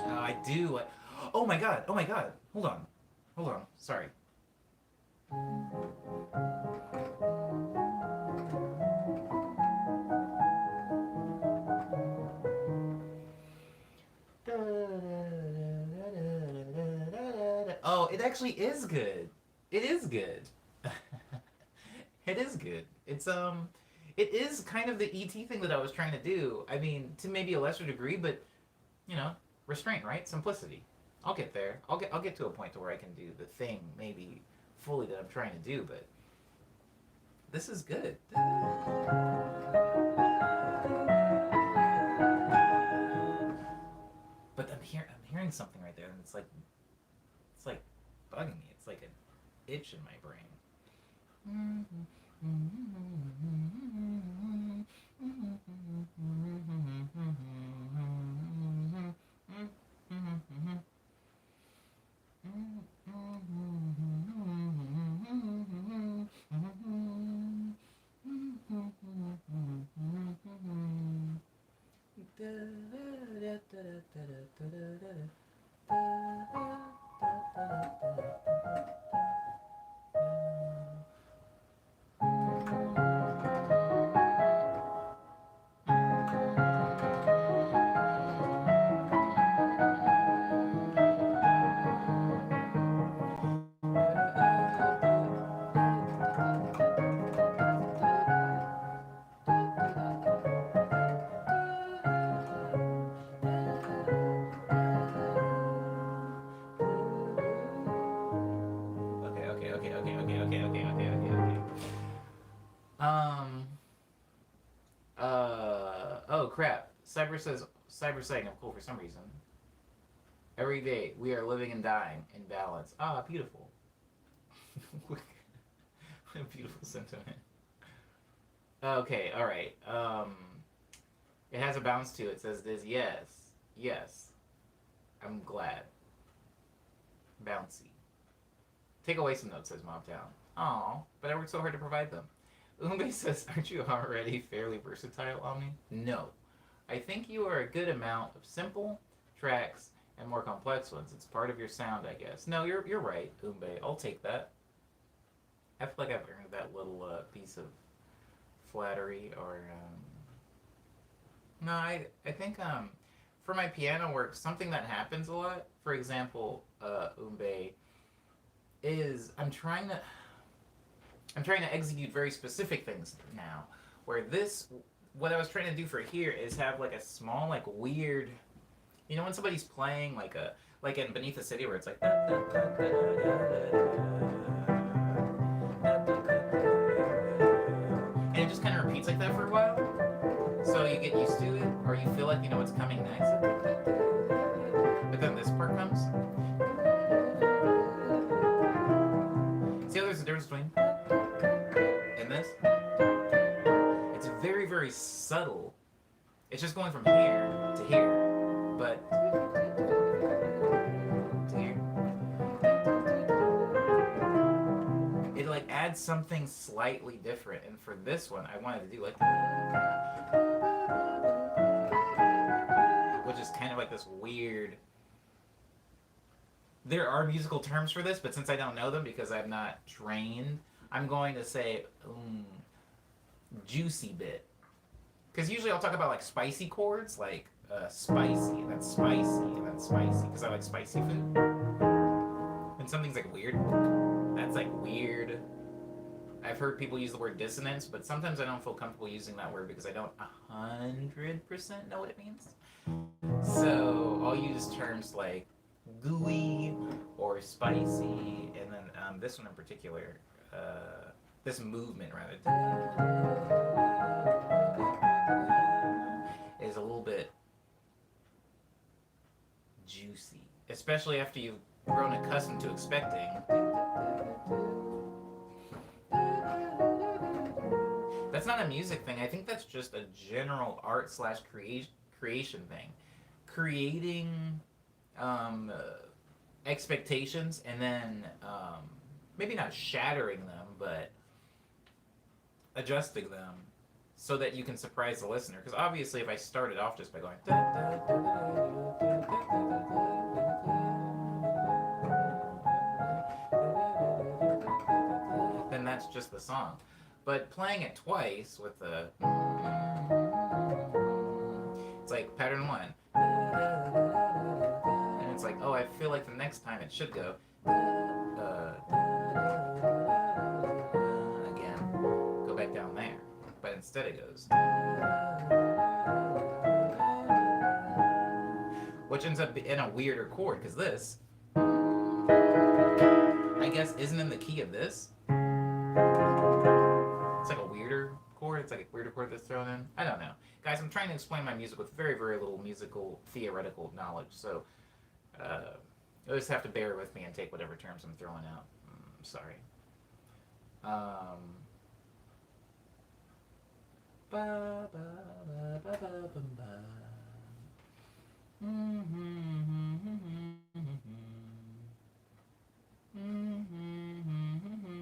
I do like. Oh my god! Oh my god! Hold on, hold on. Sorry. Oh, it actually is good. It is good. It is good. It is kind of the ET thing that I was trying to do. I mean, to maybe a lesser degree, but you know, restraint, right? Simplicity. I'll get there. I'll get to a point to where I can do the thing maybe fully that I'm trying to do, but this is good. But I'm hearing something right there, and it's like bugging me. It's like an itch in my brain. crap. Cyber saying I'm cool for some reason. Every day we are living and dying in balance. Ah, beautiful. What a beautiful sentiment. Okay, alright. It has a bounce to it. It says this, yes. Yes. I'm glad. Bouncy. Take away some notes, says Mobtown. Aw, but I worked so hard to provide them. Umbe says, aren't you already fairly versatile, Omni? No. I think you are a good amount of simple tracks and more complex ones. It's part of your sound, I guess. No, you're right, Umbe. I'll take that. I feel like I've earned that little piece of flattery or... No, I think for my piano work, something that happens a lot, for example, Umbe, is I'm trying to execute very specific things now. Where this, what I was trying to do for here is have like a small, like weird, you know, when somebody's playing like in Beneath the City where it's like, and it just kind of repeats like that for a while. So you get used to it, or you feel like you know what's coming next. But then this part comes. See how there's a difference between and this? It's very, very subtle. It's just going from here to here, but to here. It like adds something slightly different, and for this one, I wanted to do like which is kind of like this weird. There are musical terms for this, but since I don't know them because I'm not trained, I'm going to say juicy bit. Because usually I'll talk about like spicy chords, like spicy, and then spicy, and then spicy, because I like spicy food. And something's like weird. That's like weird. I've heard people use the word dissonance, but sometimes I don't feel comfortable using that word because I don't 100% know what it means. So I'll use terms like gooey or spicy, and then this one in particular, this movement rather, is a little bit juicy, especially after you've grown accustomed to expecting. That's not a music thing. I think that's just a general art / creation thing. Creating expectations and then maybe not shattering them, but adjusting them so that you can surprise the listener. Because obviously, if I started off just by going, then that's just the song. But playing it twice with the, it's like pattern 1. And it's like, oh, I feel like the next time it should go, again, go back down there. But instead it goes, which ends up in a weirder chord, because this, I guess, isn't in the key of this. It's like a weirder chord. It's like a weirder chord that's thrown in. I don't know. Guys, I'm trying to explain my music with very, very little musical theoretical knowledge, so you'll just have to bear with me and take whatever terms I'm throwing out. Sorry.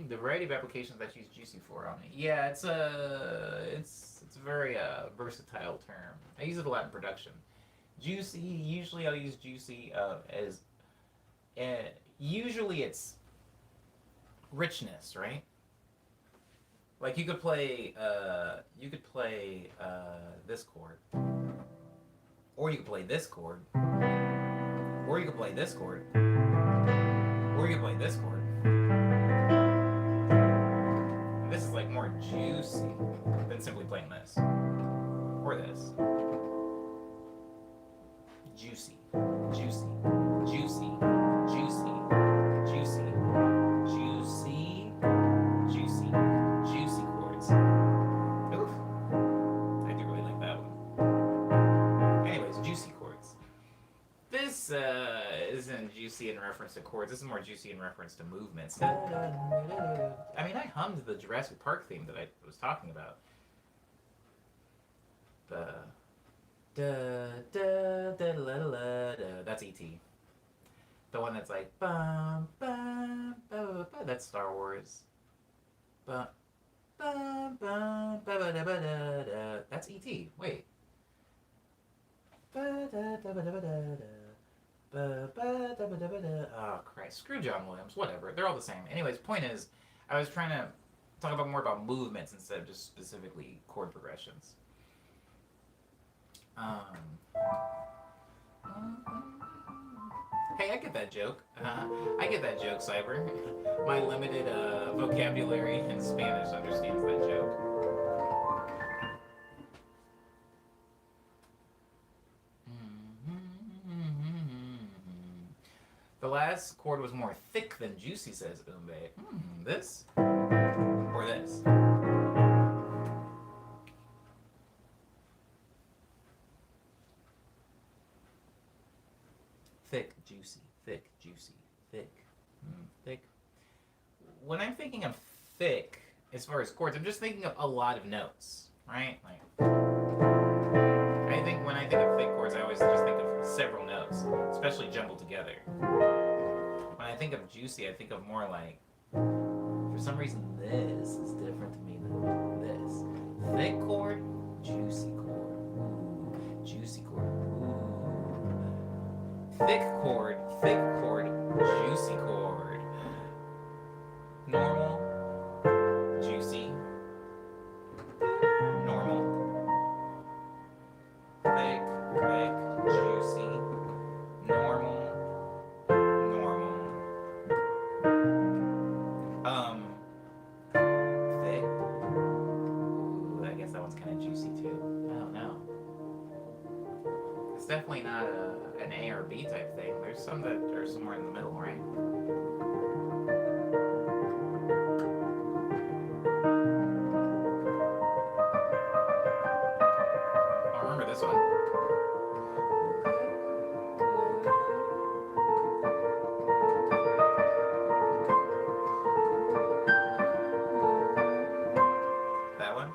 The variety of applications that use juicy for on me. Yeah, it's a very versatile term. I use it a lot in production. Juicy. Usually, I'll use juicy as usually it's richness, right? Like you could play this chord, or you could play this chord, or you could play this chord, or you could play this chord. This is like more juicy than simply playing this or this. Juicy, juicy, juicy, juicy, juicy, juicy, juicy, juicy chords. Oof. I do really like that one. isn't juicy in reference to chords. This is more juicy in reference to movements. I mean, I hummed the Jurassic Park theme that I was talking about. The that's E.T. The one that's like bum bum bum. That's Star Wars. Bum bum bum ba ba da ba da da. That's E.T. Wait. Ba da da ba da ba da da. Ba ba da ba da ba da. Oh Christ! Screw John Williams. Whatever. They're all the same. Anyways, point is, I was trying to talk about more about movements instead of just specifically chord progressions. Hey, I get that joke. I get that joke, Cyber. My limited vocabulary in Spanish understands that joke. The last chord was more thick than juicy, says Umbe. This? Or this? Thick, juicy, thick, juicy, thick, thick. When I'm thinking of thick, as far as chords, I'm just thinking of a lot of notes, right? Like, I think when I think of thick chords, I always just think of several notes, especially jumbled together. When I think of juicy, I think of more like, for some reason, this is different to me than this. Thick chord, juicy chord, ooh, juicy chord, ooh. Thick chord, juicy chord. Normal, juicy, normal. Thick, juicy, normal, normal. Thick. Ooh, I guess that one's kind of juicy too. I don't know. It's definitely not an A or B type thing. There's some that are somewhere in the middle, right? I remember this one. That one.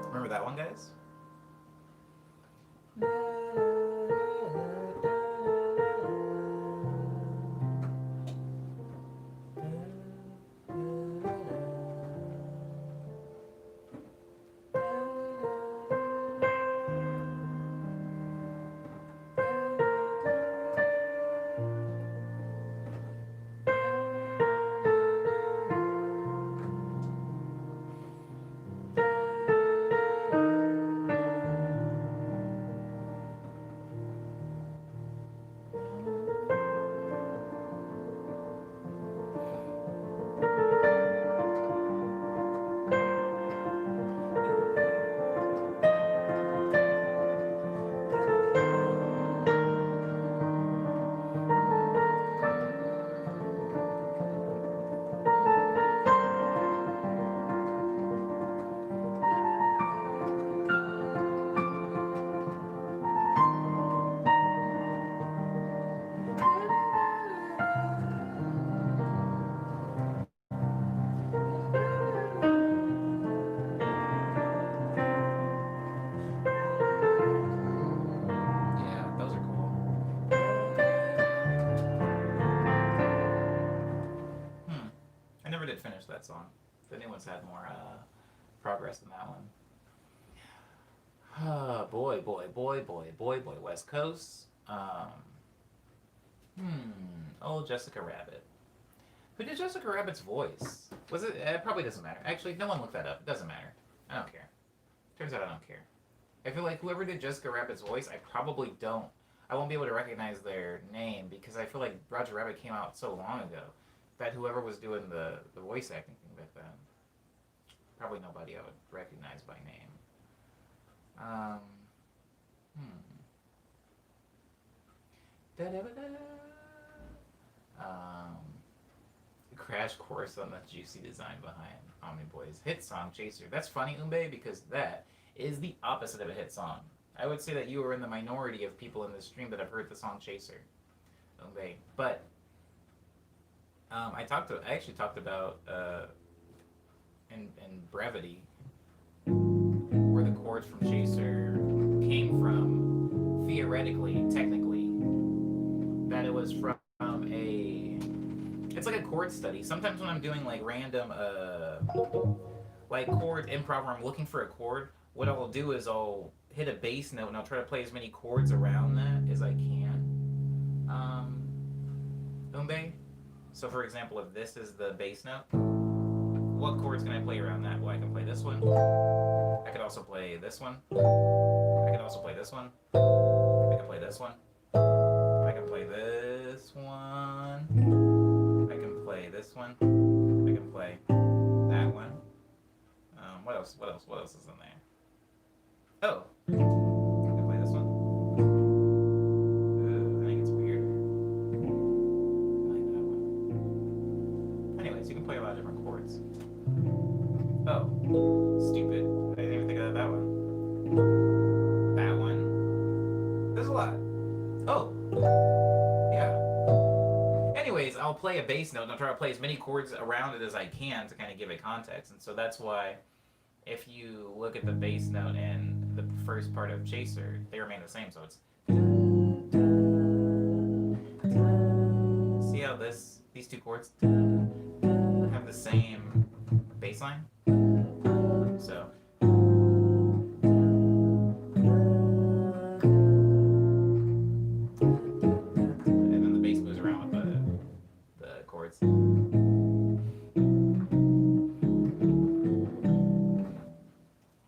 Remember that one, guys? Finish that song. If anyone's had more progress than that one. Boy, West Coast. Oh, Jessica Rabbit. Who did Jessica Rabbit's voice? Was it? It probably doesn't matter. Actually, no one looked that up. It doesn't matter. I don't care. Turns out I don't care. I feel like whoever did Jessica Rabbit's voice, I won't be able to recognize their name because I feel like Roger Rabbit came out so long ago that whoever was doing the voice acting thing back then, probably nobody I would recognize by name. Um, Crash course on the juicy design behind Omni Boy's hit song Chaser. That's funny, Umbe, because that is the opposite of a hit song. I would say that you are in the minority of people in this stream that have heard the song Chaser, Umbe. But I actually talked about in brevity where the chords from Chaser came from, theoretically, technically, that it was from a. It's like a chord study. Sometimes when I'm doing like random, like chord improv, where I'm looking for a chord, what I'll do is I'll hit a bass note and I'll try to play as many chords around that as I can. Umbe. So for example, if this is the bass note, what chords can I play around that? Well, I can play this one. I could also play this one. I could also play this one. I can play this one. I can play this one. I can play this one. I can play that one. What else? What else? What else is in there? Oh, I can play this one. I think it's weird. I like that one. Anyways, you can play a lot of different chords. Oh, stupid. I didn't even think of that one. That one. There's a lot. Oh, yeah. Anyways, I'll play a bass note and I'll try to play as many chords around it as I can to kind of give it context. And so that's why if you look at the bass note and the first part of Chaser, they remain the same. So it's. See how these two chords have the same bass line? So. And then the bass moves around with the chords.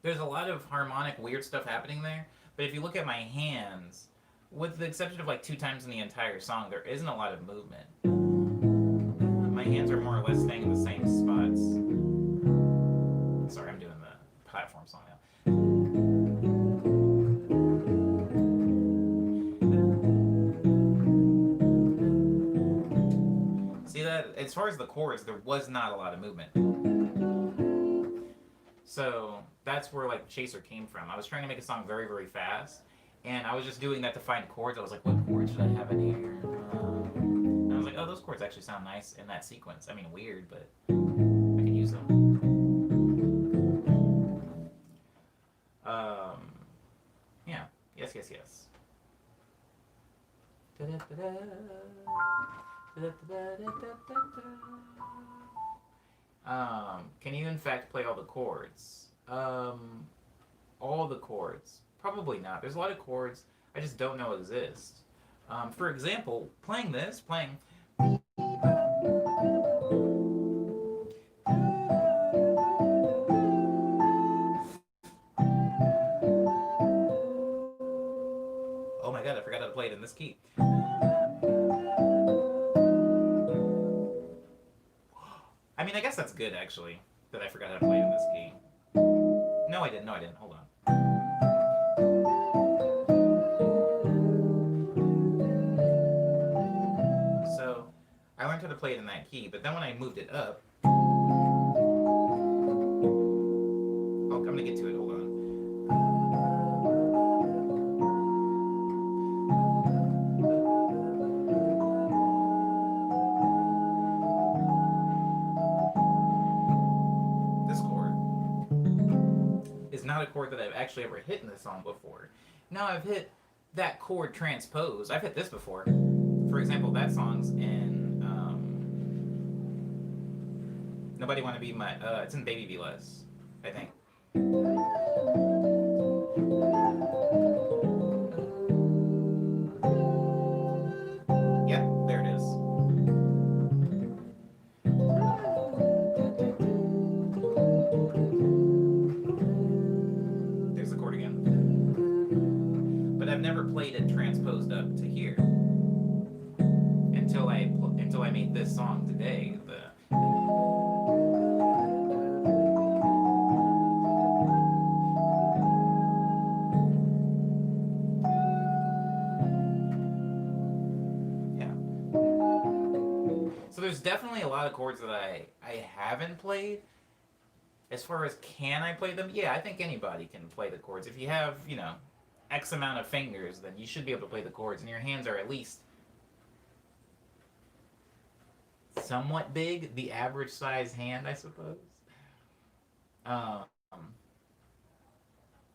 There's a lot of harmonic weird stuff happening there, but if you look at my hands, with the exception of like 2 times in the entire song, there isn't a lot of movement. My hands are more or less staying in the same spots. Sorry, I'm doing the platform song now. See that? As far as the chords, there was not a lot of movement. So that's where like Chaser came from. I was trying to make a song very, very fast, and I was just doing that to find chords. I was like, what chords should I have in here? And I was like, oh, those chords actually sound nice in that sequence. I mean, weird, but I can use them. Yeah. Yes, yes, yes. Can you in fact play all the chords? All the chords? Probably not. There's a lot of chords I just don't know exist. For example, playing. Oh my god, I forgot how to play it in this key. I mean, I guess that's good, actually, that I forgot how to play it in this key. No, I didn't. Hold on. So, I learned how to play it in that key, but then when I moved it up... Oh, I'm gonna get to it, hold on. Not a chord that I've actually ever hit in this song before. Now I've hit that chord transposed. I've hit this before. For example, that song's in Nobody Wanna Be My it's in Baby Be Less, I think. Yep, there it is. I've never played it transposed up to here until I made this song today. there's definitely a lot of chords that I haven't played. As far as can I play them, yeah, I think anybody can play the chords. If you have, X amount of fingers, then you should be able to play the chords, and your hands are at least somewhat big, the average size hand, I suppose. Um,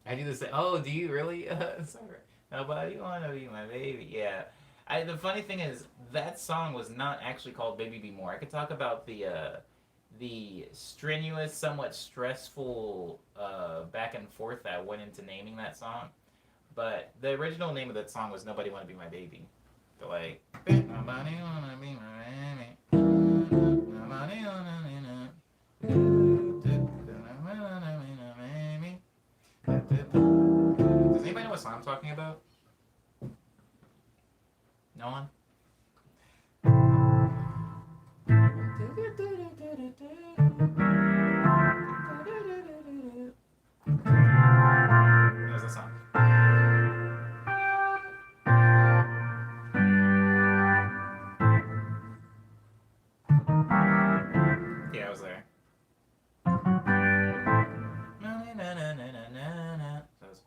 I do the same. Oh, do you really? Sorry. Nobody wanna be my baby. Yeah. The funny thing is that song was not actually called "Baby Be More." I could talk about the strenuous, somewhat stressful back and forth that went into naming that song. But the original name of that song was "Nobody Wanna Be My Baby." So like, nobody wanna be my baby. Nobody wanna be my baby. Does anybody know what song I'm talking about? No one? That was the song. Yeah, I was there. That was...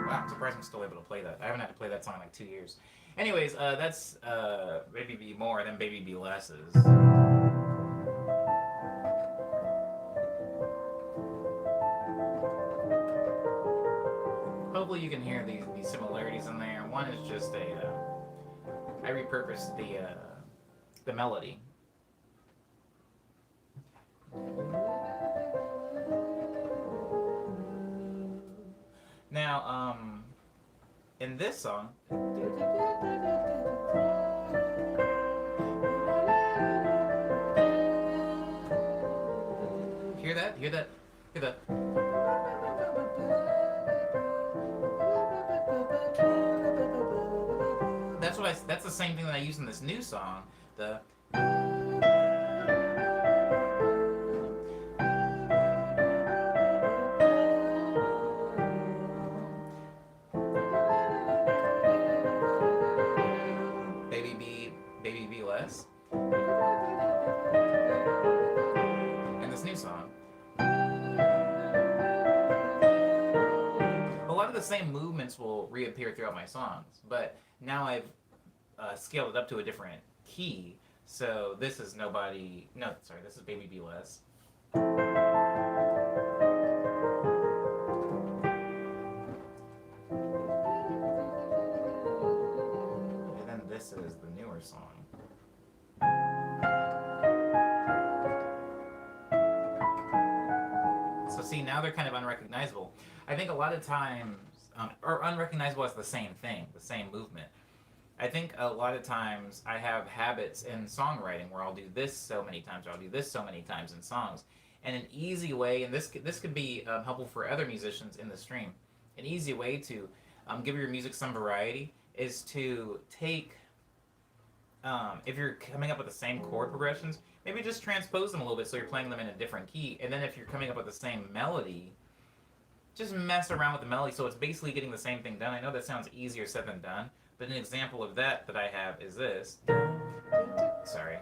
Wow, I'm surprised I'm still able to play that. I haven't had to play that song in like 2 years. Anyways, that's Baby Be More, then Baby Be Less's. Hopefully you can hear these similarities in there. One is just I repurposed the melody. Now, in this song, hear that? Hear that? Hear that? That's the same thing that I use in this new song. The Baby Be Less. And this new song. A lot of the same movements will reappear throughout my songs, but now I've scaled it up to a different key. So this is nobody. No, sorry, this is Baby Be Less. And then this is the newer song. So see, now they're kind of unrecognizable. I think a lot of times, or unrecognizable as the same thing, the same movement. I think a lot of times I have habits in songwriting where I'll do this so many times, or I'll do this so many times in songs. And an easy way, and this could be helpful for other musicians in the stream, an easy way to give your music some variety is to take, if you're coming up with the same chord progressions, maybe just transpose them a little bit so you're playing them in a different key. And then if you're coming up with the same melody, just mess around with the melody so it's basically getting the same thing done. I know that sounds easier said than done, but an example of that I have is this. Sorry.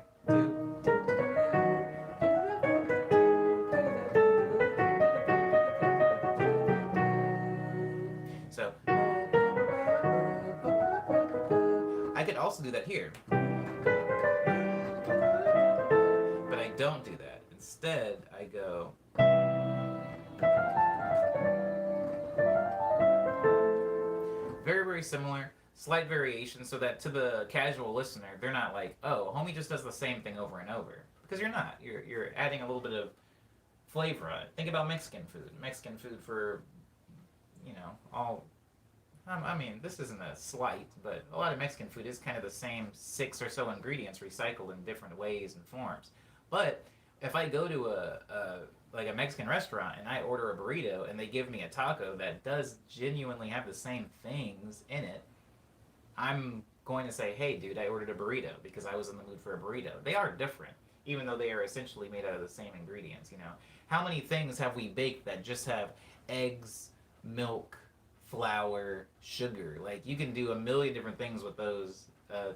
So I could also do that here, but I don't do that. Instead, I go. Very, very similar. Slight variation so that to the casual listener, they're not like, oh, homie just does the same thing over and over. Because you're not. You're adding a little bit of flavor on it. Think about Mexican food. Mexican food for, all... I mean, this isn't a slight, but a lot of Mexican food is kind of the same 6 or so ingredients recycled in different ways and forms. But if I go to a Mexican restaurant and I order a burrito and they give me a taco that does genuinely have the same things in it, I'm going to say, hey, dude, I ordered a burrito because I was in the mood for a burrito. They are different. even though they are essentially made out of the same ingredients. You know, how many things have we baked that just have eggs, milk, flour, sugar? Like you can do a million different things with those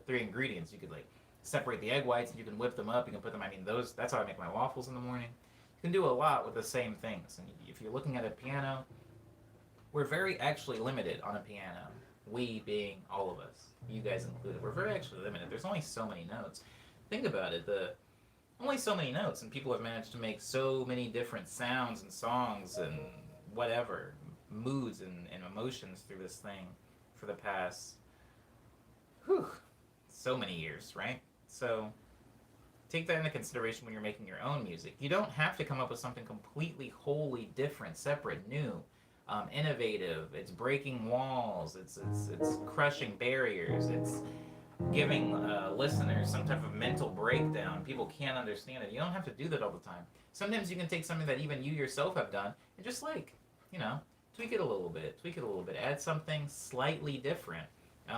three ingredients. You could like separate the egg whites and you can whip them up. You can put them. I mean, those. That's how I make my waffles in the morning. You can do a lot with the same things. And if you're looking at a piano, we're very actually limited on a piano. We being all of us, you guys included, we're very actually limited. There's only so many notes. Think about it. The only so many notes, and people have managed to make so many different sounds and songs and whatever moods and emotions through this thing for the past, whew, so many years, right? So take that into consideration when you're making your own music. You don't have to come up with something completely, wholly different, separate, new, innovative. It's breaking walls. It's crushing barriers. It's giving listeners some type of mental breakdown. People can't understand it. You don't have to do that all the time. Sometimes you can take something that even you yourself have done and just like, you know, tweak it a little bit, add something slightly different,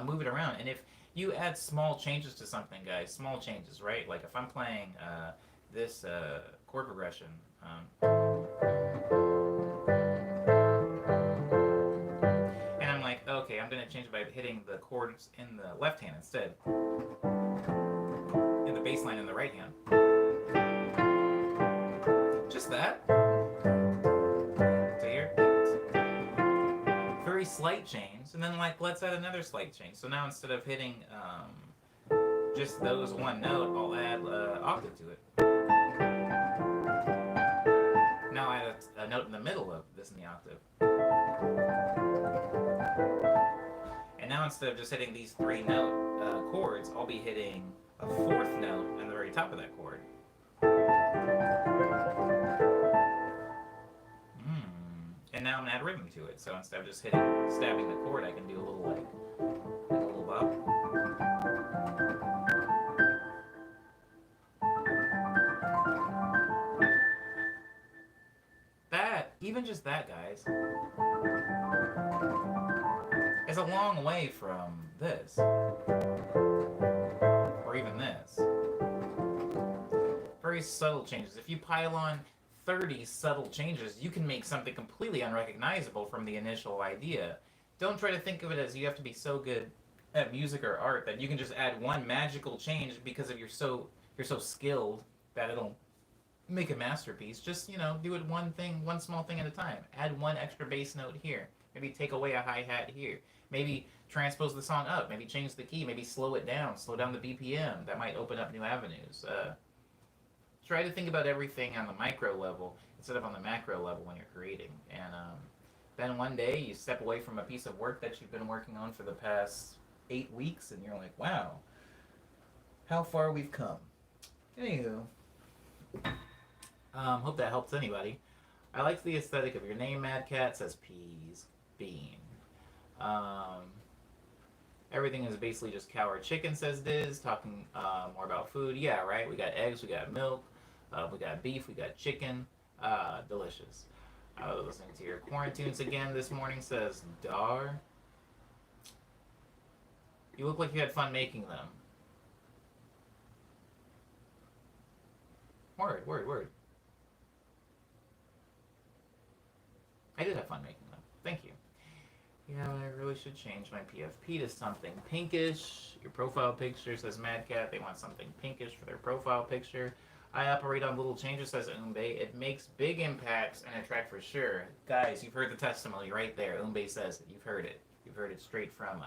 move it around. And if you add small changes to something, guys, small changes, right? Like if I'm playing this chord progression, and I'm like, okay, I'm gonna change it by hitting the chords in the left hand instead, and the bass line in the right hand. Just that. So here, very slight change, and then like let's add another slight change. So now instead of hitting just those one note, I'll add octave to it. Now I add a note in the middle of this in the octave. And now instead of just hitting these three note chords, I'll be hitting a fourth note on the very top of that chord. And now I'm gonna add rhythm to it. So instead of just stabbing the chord, I can do a little like a little bop. That, even just that, guys, is a long way from this. Or even this. Very subtle changes. If you pile on 30 subtle changes, you can make something completely unrecognizable from the initial idea. Don't try to think of it as you have to be so good at music or art that you can just add one magical change because of you're so skilled that it'll make a masterpiece. Just, you know, do it one small thing at a time. Add one extra bass note here. Maybe take away a hi-hat here. Maybe transpose the song up. Maybe change the key. Maybe slow it down. Slow down the BPM. That might open up new avenues. Try to think about everything on the micro level instead of on the macro level when you're creating. And then one day you step away from a piece of work that you've been working on for the past 8 weeks and you're like, wow, how far we've come. Anywho, hope that helps anybody. I like the aesthetic of your name, Mad Cat. Says peas, bean. Everything is basically just cow or chicken, says Diz. Talking more about food. Yeah, right? We got eggs, we got milk, we got beef, we got chicken. Delicious. I was listening to your quarantunes again this morning, says Dar. You look like you had fun making them. Word. I did have fun making them. Thank you. Yeah, I really should change my PFP to something pinkish. Your profile picture, says Mad Cat. They want something pinkish for their profile picture. I operate on little changes, says Umbe. It makes big impacts and a track for sure. Guys, you've heard the testimony right there. Umbe says it. You've heard it. You've heard it straight from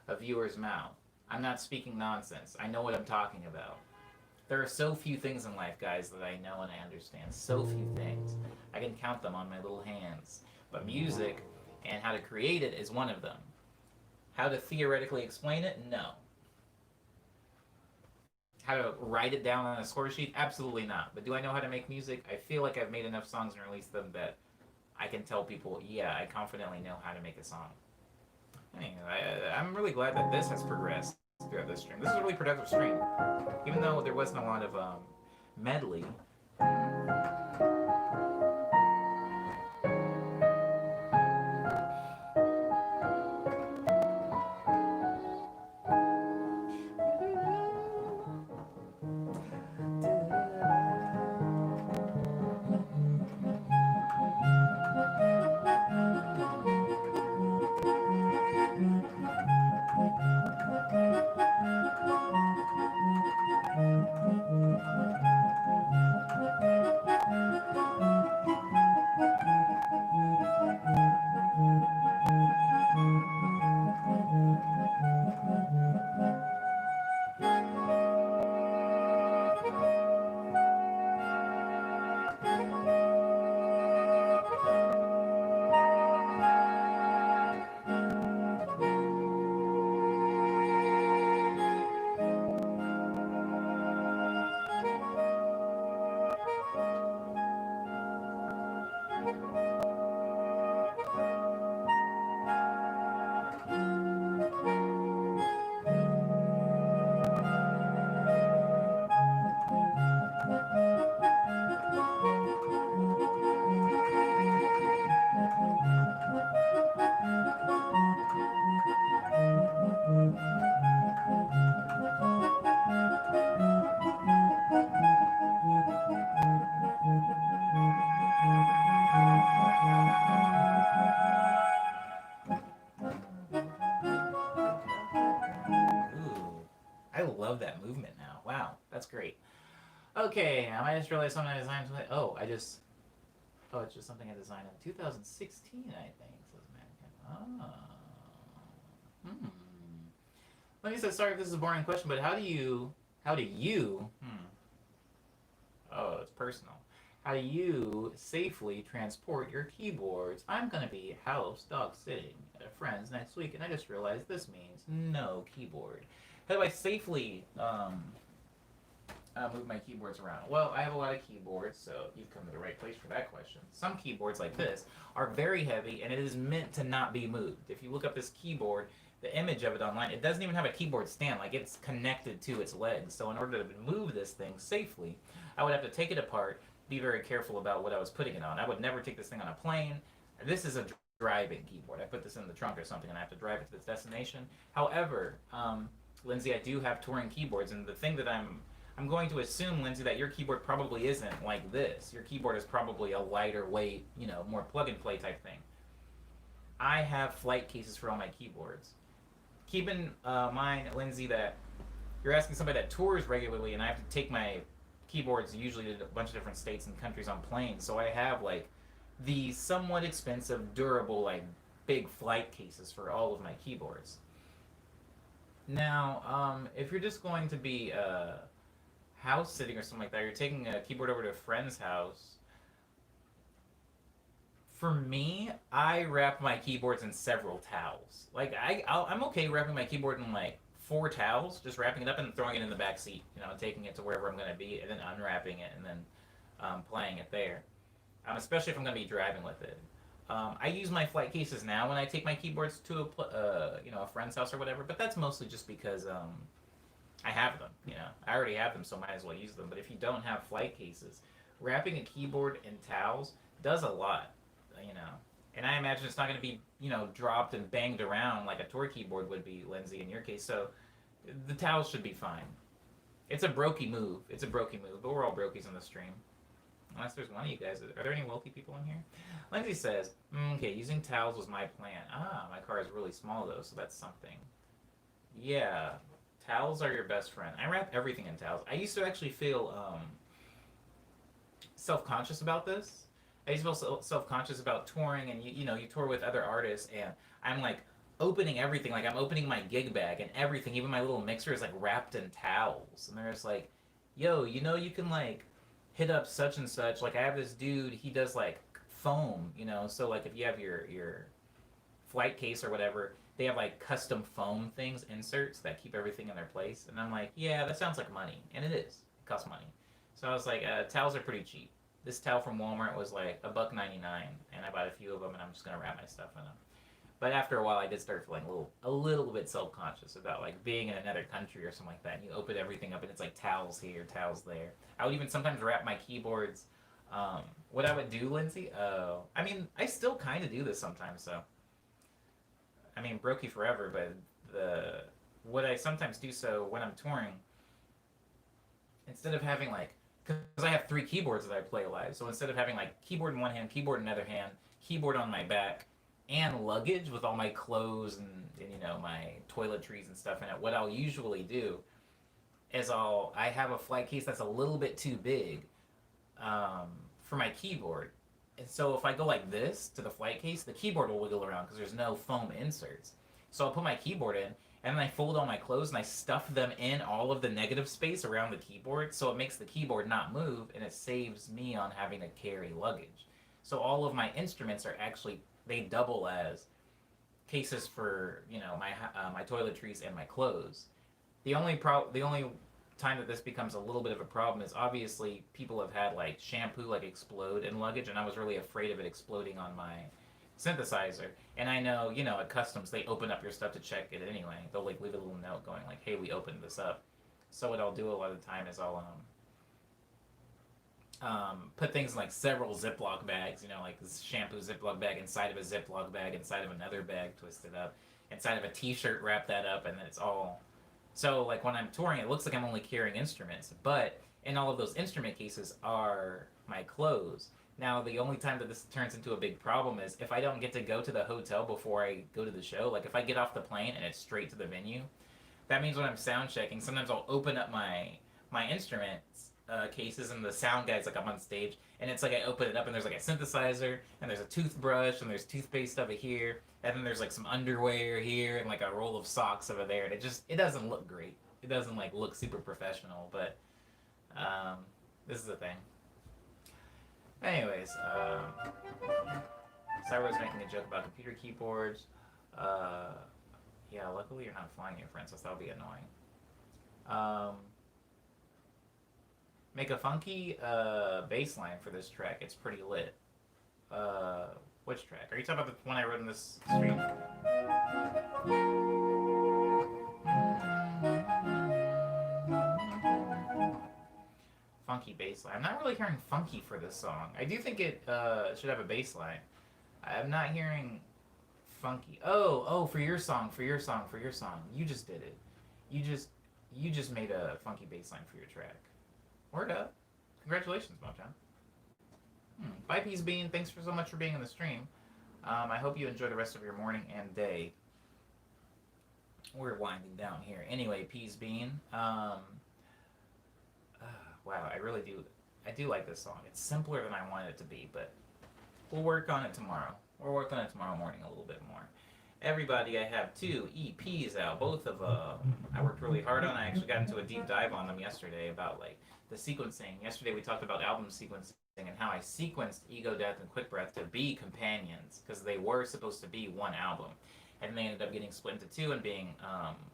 a viewer's mouth. I'm not speaking nonsense. I know what I'm talking about. There are so few things in life, guys, that I know and I understand. So few things. I can count them on my little hands. But music and how to create it is one of them. How to theoretically explain it? No. How to write it down on a score sheet? Absolutely not. But do I know how to make music? I feel like I've made enough songs and released them that I can tell people, yeah, I confidently know how to make a song. Anyway, I'm really glad that this has progressed throughout this stream. This is a really productive stream. Even though there wasn't a lot of medley. Wow, that's great. Okay, I just realized something I designed. Oh, it's just something I designed in 2016, I think. Says Mannequin. Hmm. Let me say, sorry if this is a boring question, but how do you, oh, it's personal. How do you safely transport your keyboards? I'm gonna be house dog sitting at a friend's next week, and I just realized this means no keyboard. How do I safely move my keyboards around? Well, I have a lot of keyboards, so you've come to the right place for that question. Some keyboards, like this, are very heavy, and it is meant to not be moved. If you look up this keyboard, the image of it online, it doesn't even have a keyboard stand. Like, it's connected to its legs. So in order to move this thing safely, I would have to take it apart, be very careful about what I was putting it on. I would never take this thing on a plane. This is a driving keyboard. I put this in the trunk or something, and I have to drive it to its destination. However, Lindsay, I do have touring keyboards, and the thing that I'm going to assume, Lindsay, that your keyboard probably isn't like this. Your keyboard is probably a lighter weight, more plug and play type thing. I have flight cases for all my keyboards. Keep in mind, Lindsay, that you're asking somebody that tours regularly, and I have to take my keyboards usually to a bunch of different states and countries on planes. So I have like the somewhat expensive, durable, like big flight cases for all of my keyboards. Now, if you're just going to be house sitting or something like that, you're taking a keyboard over to a friend's house. For me, I wrap my keyboards in several towels. Like I'm okay wrapping my keyboard in like 4 towels, just wrapping it up and throwing it in the back seat. Taking it to wherever I'm going to be, and then unwrapping it and then playing it there. Especially if I'm going to be driving with it. I use my flight cases now when I take my keyboards to a friend's house or whatever. But that's mostly just because I have them. I already have them, so might as well use them. But if you don't have flight cases, wrapping a keyboard in towels does a lot. you know. And I imagine it's not going to be, dropped and banged around like a tour keyboard would be, Lindsay, in your case. So the towels should be fine. It's a brokey move. It's a brokey move, but we're all brokies on the stream. Unless there's one of you guys. Are there any wealthy people in here? Lindsay says, okay, using towels was my plan. My car is really small, though, so that's something. Yeah, towels are your best friend. I wrap everything in towels. I used to actually feel self-conscious about this. I used to feel self-conscious about touring, and you tour with other artists, and I'm like opening everything. Like I'm opening my gig bag and everything, even my little mixer is like wrapped in towels. And they're just like, yo, you can like hit up such and such. Like I have this dude, he does like foam, so like if you have your flight case or whatever, they have like custom foam things, inserts that keep everything in their place. And I'm like, yeah, that sounds like money. And it is. It costs money. So I was like, towels are pretty cheap. This towel from Walmart was like $1.99, and I bought a few of them, and I'm just gonna wrap my stuff in them. But after a while, I did start feeling a little bit self-conscious about like being in another country or something like that. And you open everything up, and it's like towels here, towels there. I would even sometimes wrap my keyboards. What I would do, Lindsay? I mean, I still kind of do this sometimes. So, I mean, brokey forever. But what I sometimes do, so when I'm touring, instead of having like, because I have 3 keyboards that I play live, so instead of having like keyboard in one hand, keyboard in another hand, keyboard on my back, and luggage with all my clothes and my toiletries and stuff in it, what I'll usually do is I have a flight case that's a little bit too big for my keyboard. And so if I go like this to the flight case, the keyboard will wiggle around because there's no foam inserts. So I'll put my keyboard in, and then I fold all my clothes and I stuff them in all of the negative space around the keyboard, so it makes the keyboard not move, and it saves me on having to carry luggage. So all of my instruments are actually, they double as cases for my toiletries and my clothes. The only time that this becomes a little bit of a problem is obviously people have had like shampoo like explode in luggage, and I was really afraid of it exploding on my synthesizer. And I know, at Customs, they open up your stuff to check it anyway. They'll like leave a little note going like, hey, we opened this up. So what I'll do a lot of the time is I'll put things in like several Ziploc bags, like this shampoo Ziploc bag inside of a Ziploc bag, inside of another bag, twist it up, inside of a t-shirt, wrap that up, and then it's all... So like when I'm touring, it looks like I'm only carrying instruments, but in all of those instrument cases are my clothes. Now, the only time that this turns into a big problem is if I don't get to go to the hotel before I go to the show. Like if I get off the plane and it's straight to the venue, that means when I'm sound checking, sometimes I'll open up my my instruments cases, and the sound guy's like I'm on stage, and it's like I open it up and there's like a synthesizer, and there's a toothbrush, and there's toothpaste over here, and then there's like some underwear here, and like a roll of socks over there, and it doesn't look great. It doesn't like look super professional, but um, this is the thing. Anyways, Cyber was making a joke about computer keyboards. Uh, yeah, luckily you're not flying here, Francis. That'll be annoying. Um, Make a funky bass line for this track. It's pretty lit. Uh, which track? Are you talking about the one I wrote in this stream? Funky bass line. I'm not really hearing funky for this song. I do think it should have a bass line. I'm not hearing funky. Oh, for your song, for your song, for your song. You just did it. You just made a funky bass line for your track. Word up. Congratulations, Motown. Bye, Peas Bean. Thanks for so much for being in the stream. I hope you enjoy the rest of your morning and day. We're winding down here. Anyway, Peas Bean. Wow, I do like this song. It's simpler than I wanted it to be, but we'll work on it tomorrow. We'll work on it tomorrow morning a little bit more. Everybody, I have 2 EPs out. Both of them I worked really hard on. I actually got into a deep dive on them yesterday about like the sequencing. Yesterday we talked about album sequencing and how I sequenced Ego Death and Quick Breath to be companions because they were supposed to be one album. And they ended up getting split into 2 and being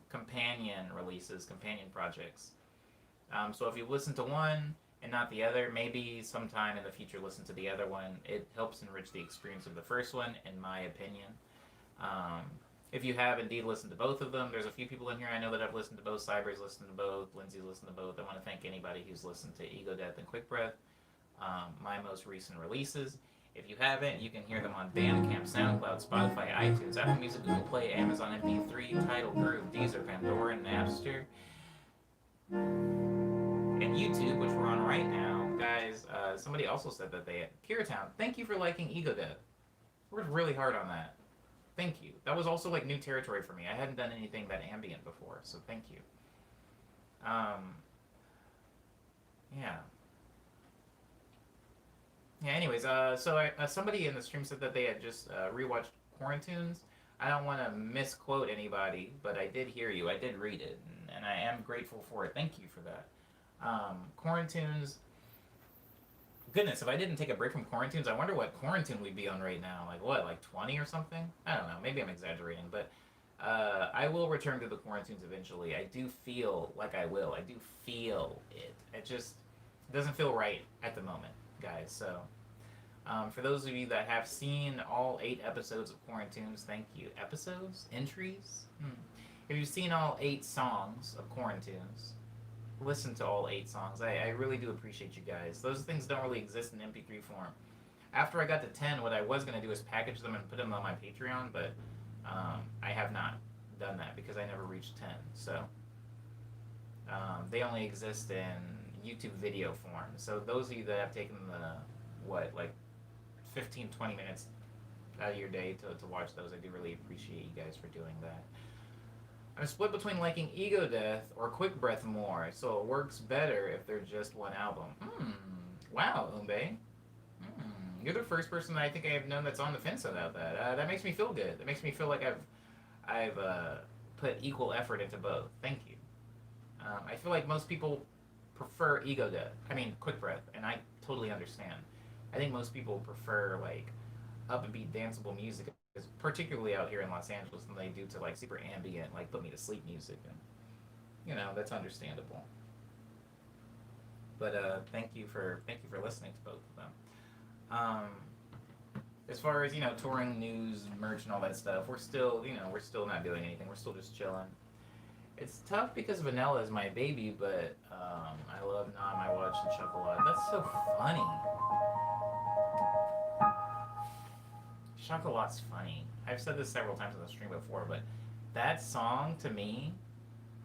companion releases, companion projects. So if you listen to one and not the other, maybe sometime in the future listen to the other one. It helps enrich the experience of the first one, in my opinion. If you have indeed listened to both of them, there's a few people in here I know that have listened to both. Cyber's listened to both. Lindsay's listened to both. I want to thank anybody who's listened to Ego Death and Quick Breath, my most recent releases. If you haven't, you can hear them on Bandcamp, SoundCloud, Spotify, iTunes, Apple Music, Google Play, Amazon MP3, Tidal, Groove, Deezer, Pandora, Napster, and YouTube, which we're on right now. Guys, somebody also said that they... Kira Town, thank you for liking Ego Death. Worked really hard on that. Thank you. That was also like new territory for me. I hadn't done anything that ambient before, so thank you. Yeah. Yeah, anyways, so somebody in the stream said that they had just rewatched Quarantunes. I don't want to misquote anybody, but I did hear you. I did read it, and I am grateful for it. Thank you for that. Quarantunes... Goodness, if I didn't take a break from Quarantunes, I wonder what quarantine we'd be on right now. Like what, like 20 or something? I don't know. Maybe I'm exaggerating, but I will return to the Quarantunes eventually. I do feel like I will. I do feel it. It just doesn't feel right at the moment, guys. So for those of you that have seen all 8 episodes of Quarantunes, thank you. Episodes? Entries? If you've seen all 8 songs of Quarantunes, listen to all 8 songs. I really do appreciate you guys. Those things don't really exist in MP3 form. After I got to 10, what I was going to do is package them and put them on my Patreon, but I have not done that because I never reached 10. So they only exist in YouTube video form. So those of you that have taken the, like 15, 20 minutes out of your day to watch those, I do really appreciate you guys for doing that. I'm split between liking Ego Death or Quick Breath more, so it works better if they're just one album. Wow, Umbe. You're the first person that I think I have known that's on the fence about that. That makes me feel good. That makes me feel like I've put equal effort into both. Thank you. I feel like most people prefer Quick Breath, and I totally understand. I think most people prefer like upbeat danceable music, particularly out here in Los Angeles, than they do to like super ambient, like put me to sleep music, and that's understandable. But thank you for listening to both of them. As far as touring news, merch, and all that stuff, we're still not doing anything. We're still just chilling. It's tough because Vanilla is my baby, but I love Nam, I watch and chuckle a lot. That's so funny. Chocolat's funny. I've said this several times on the stream before, but that song, to me,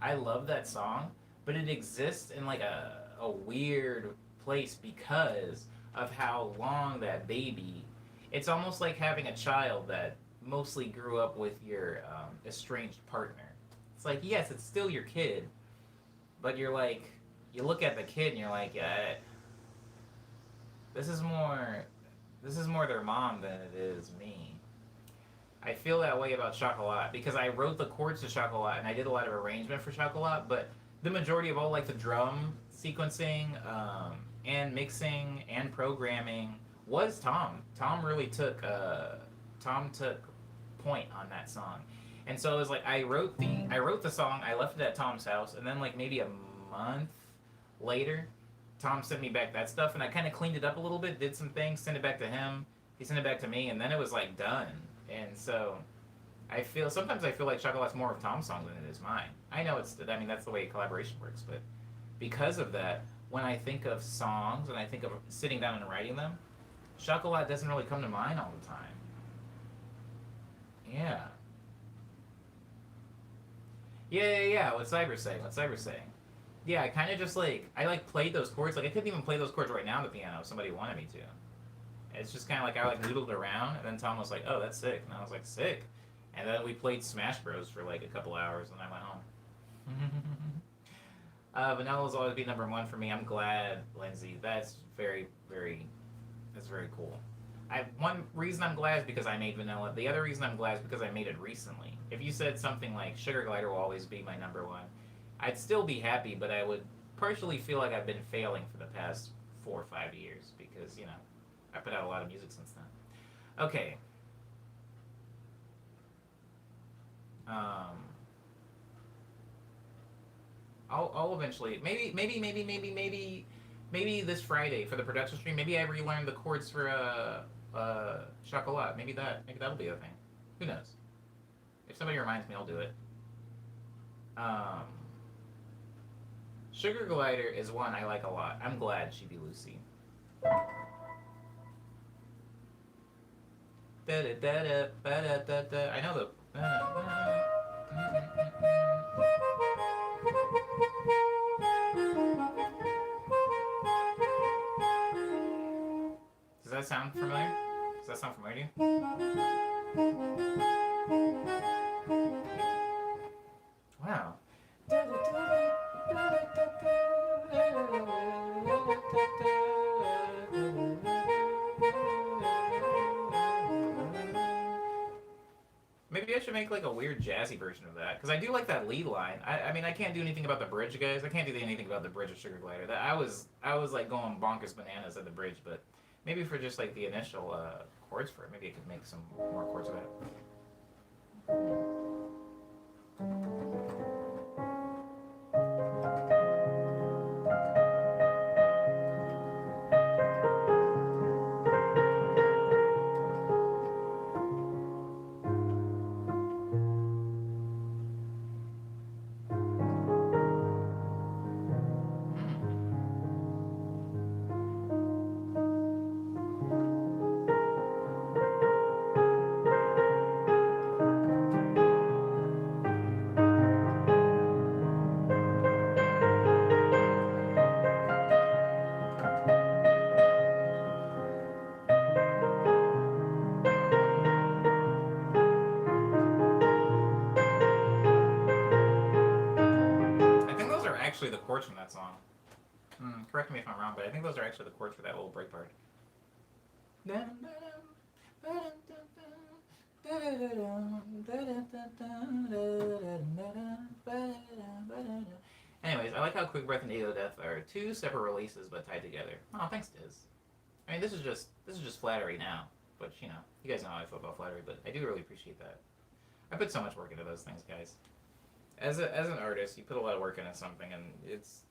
I love that song, but it exists in like a weird place because of how long that baby... It's almost like having a child that mostly grew up with your estranged partner. It's like, yes, it's still your kid, but you're like you look at the kid and you're like, yeah, this is more this is more their mom than it is me. I feel that way about Chocolat because I wrote the chords to Chocolat and I did a lot of arrangement for Chocolat, but the majority of all like the drum sequencing and mixing and programming was Tom. Tom took point on that song, and so it was like I wrote the song, I left it at Tom's house, and then like maybe a month later, Tom sent me back that stuff, and I kind of cleaned it up a little bit, did some things, sent it back to him. He sent it back to me, and then it was like done. And so I feel like Chocolat's more of Tom's song than it is mine. I know I mean that's the way collaboration works, but because of that, when I think of songs and I think of sitting down and writing them, Chocolat doesn't really come to mind all the time. Yeah. Yeah. What Cyber's saying? What Cyber's saying? Yeah, I kind of just like I like played those chords. Like I couldn't even play those chords right now on the piano if somebody wanted me to. It's just kind of like I like noodled around, and then Tom was like, "Oh, that's sick," and I was like, "Sick," and then we played Smash Bros for like a couple hours, and I went home. Vanilla will always be number one for me. I'm glad, Lindsay. That's that's very cool. One reason I'm glad is because I made vanilla. The other reason I'm glad is because I made it recently. If you said something like Sugar Glider will always be my number one, I'd still be happy, but I would partially feel like I've been failing for the past 4 or 5 years because I put out a lot of music since then. Okay. I'll eventually maybe this Friday for the production stream. Maybe I relearn the chords for Chocolat. Maybe that'll be a thing. Who knows? If somebody reminds me, I'll do it. Um, Sugar Glider is one I like a lot. I'm glad she be Lucy. I know the. Does that sound familiar? Does that sound familiar to you? Wow. Maybe I should make like a weird jazzy version of that because I do like that lead line. I mean I can't do anything about the bridge, guys. I can't do anything about the bridge of Sugar Glider. That I was like going bonkers bananas at the bridge, but maybe for just like the initial chords for it, maybe I could make some more chords of it. I think those are actually the chords from that song. Correct me if I'm wrong, but I think those are actually the chords for that little break part. Anyways, I like how Quick Breath and Ego Death are two separate releases but tied together. Oh, thanks, Diz. I mean, this is just flattery now, but you guys know how I feel about flattery, but I do really appreciate that. I put so much work into those things, guys. As an artist, you put a lot of work into something, and it's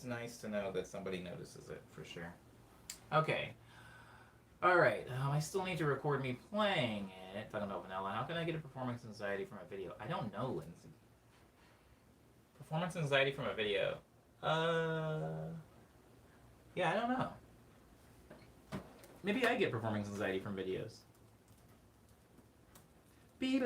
nice to know that somebody notices it for sure. Okay. All right. I still need to record me playing it. Talking about vanilla. How can I get a performance anxiety from a video? I don't know, Lindsay. Performance anxiety from a video. Yeah, I don't know. Maybe I get performance anxiety from videos. Yeah,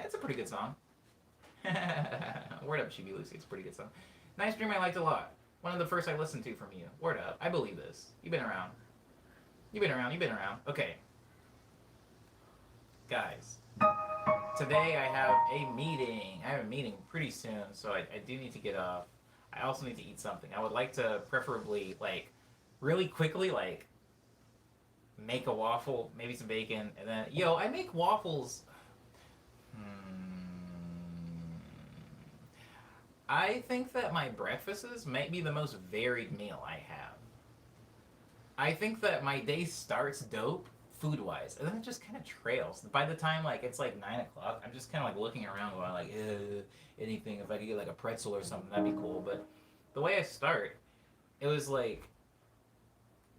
it's a pretty good song. Word up, Chibi Lucy. It's a pretty good song. Nice Dream I liked a lot. One of the first I listened to from you. Word up. I believe this. You've been around. You've been around. You've been around. Okay. Guys. Today I have a meeting. I have a meeting pretty soon, so I do need to get off. I also need to eat something. I would like to preferably, like, really quickly, like, make a waffle, maybe some bacon, and then, yo, I make waffles. I think that my breakfasts might be the most varied meal I have. I think that my day starts dope, food-wise, and then it just kind of trails. By the time, like, it's, like, 9 o'clock, I'm just kind of, like, looking around going, like, anything. If I could get, like, a pretzel or something, that'd be cool. But the way I start, it was, like,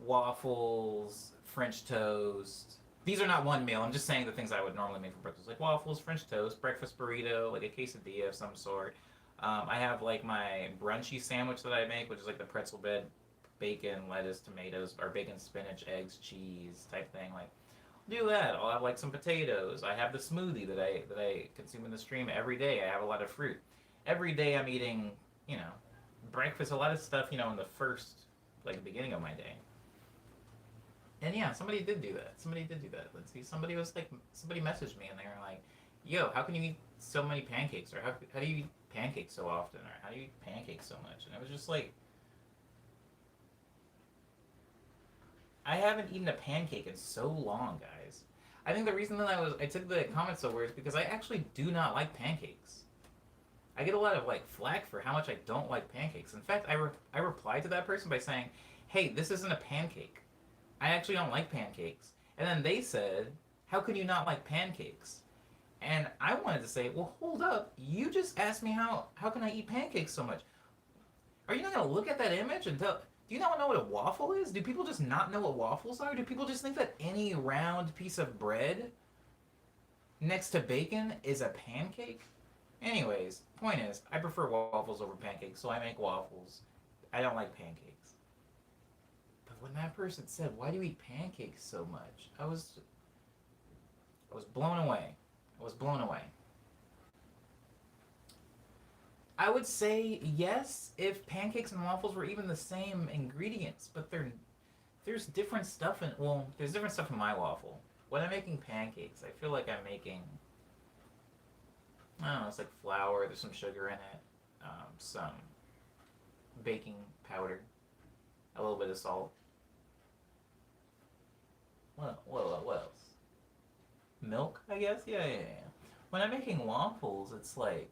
waffles, French toast. These are not one meal. I'm just saying the things I would normally make for breakfast. Like waffles, French toast, breakfast burrito, like a quesadilla of some sort. I have like my brunchy sandwich that I make, which is like the pretzel bed, bacon, lettuce, tomatoes, or bacon, spinach, eggs, cheese type thing. Like, do that. I'll have like some potatoes. I have the smoothie that I consume in the stream every day. I have a lot of fruit. Every day I'm eating, breakfast, a lot of stuff, in the first, like, beginning of my day. And yeah, somebody did do that. Let's see. Somebody messaged me and they were like, yo, how can you eat so many pancakes? Or how do you eat pancakes so often? Or how do you eat pancakes so much? And I was just like, I haven't eaten a pancake in so long, guys. I think the reason that I took the comment so weird is because I actually do not like pancakes. I get a lot of like flack for how much I don't like pancakes. In fact, I replied to that person by saying, hey, this isn't a pancake. I actually don't like pancakes. And then they said, how can you not like pancakes? And I wanted to say, well, hold up. You just asked me how can I eat pancakes so much? Are you not going to look at that image and tell... Do you not know what a waffle is? Do people just not know what waffles are? Do people just think that any round piece of bread next to bacon is a pancake? Anyways, point is, I prefer waffles over pancakes, so I make waffles. I don't like pancakes. But when that person said, why do you eat pancakes so much? I was blown away. I would say yes if pancakes and waffles were even the same ingredients, but there's different stuff there's different stuff in my waffle. When I'm making pancakes, I feel like I'm making, I don't know, it's like flour, there's some sugar in it, some baking powder, a little bit of salt. What else? Milk, I guess? Yeah. When I'm making waffles, it's like...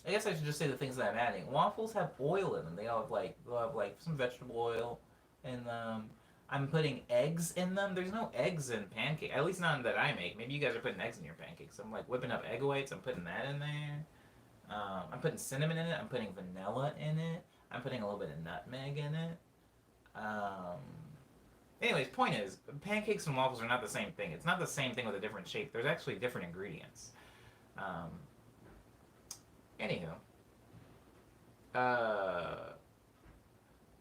I guess I should just say the things that I'm adding. Waffles have oil in them. They'll have like some vegetable oil in them. I'm putting eggs in them. There's no eggs in pancake. At least none that I make. Maybe you guys are putting eggs in your pancakes. I'm like whipping up egg whites. I'm putting that in there. I'm putting cinnamon in it. I'm putting vanilla in it. I'm putting a little bit of nutmeg in it. Anyways, point is, pancakes and waffles are not the same thing. It's not the same thing with a different shape. There's actually different ingredients. Anywho.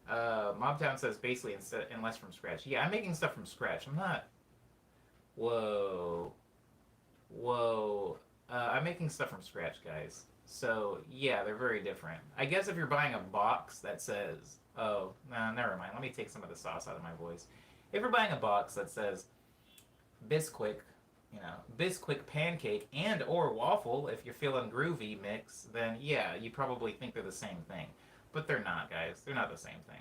Mobtown says basically unless from scratch. Yeah, I'm making stuff from scratch. I'm not... Whoa. I'm making stuff from scratch, guys. So, yeah, they're very different. I guess if you're buying a box that says... Oh, nah, never mind. Let me take some of the sauce out of my voice. If you're buying a box that says Bisquick, Bisquick pancake and or waffle, if you're feeling groovy mix, then yeah, you probably think they're the same thing. But they're not, guys. They're not the same thing.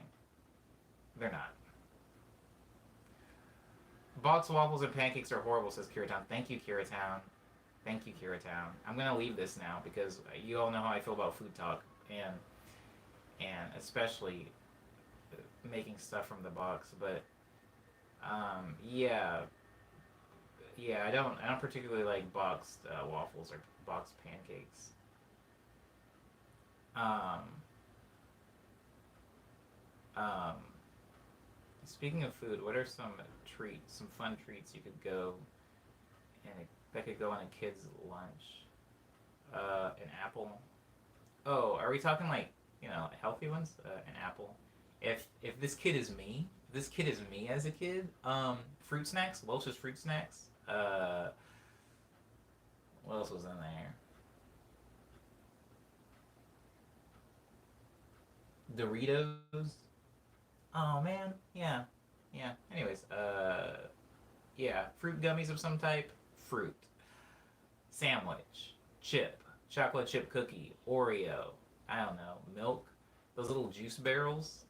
They're not. Box waffles and pancakes are horrible, says Kiratown. Thank you, Kiratown. Thank you, Kiratown. I'm gonna leave this now because you all know how I feel about food talk, and especially making stuff from the box. But yeah, I don't particularly like boxed waffles or boxed pancakes. Speaking of food, what are some fun treats you could go that could go on a kid's lunch? An apple. Oh, are we talking like healthy ones? An apple. If this kid is me as a kid, fruit snacks, Welch's fruit snacks. What else was in there? Doritos. Oh man, yeah, yeah. Anyways, yeah, fruit gummies of some type. Fruit sandwich, chip, chocolate chip cookie, Oreo. I don't know, milk. Those little juice barrels.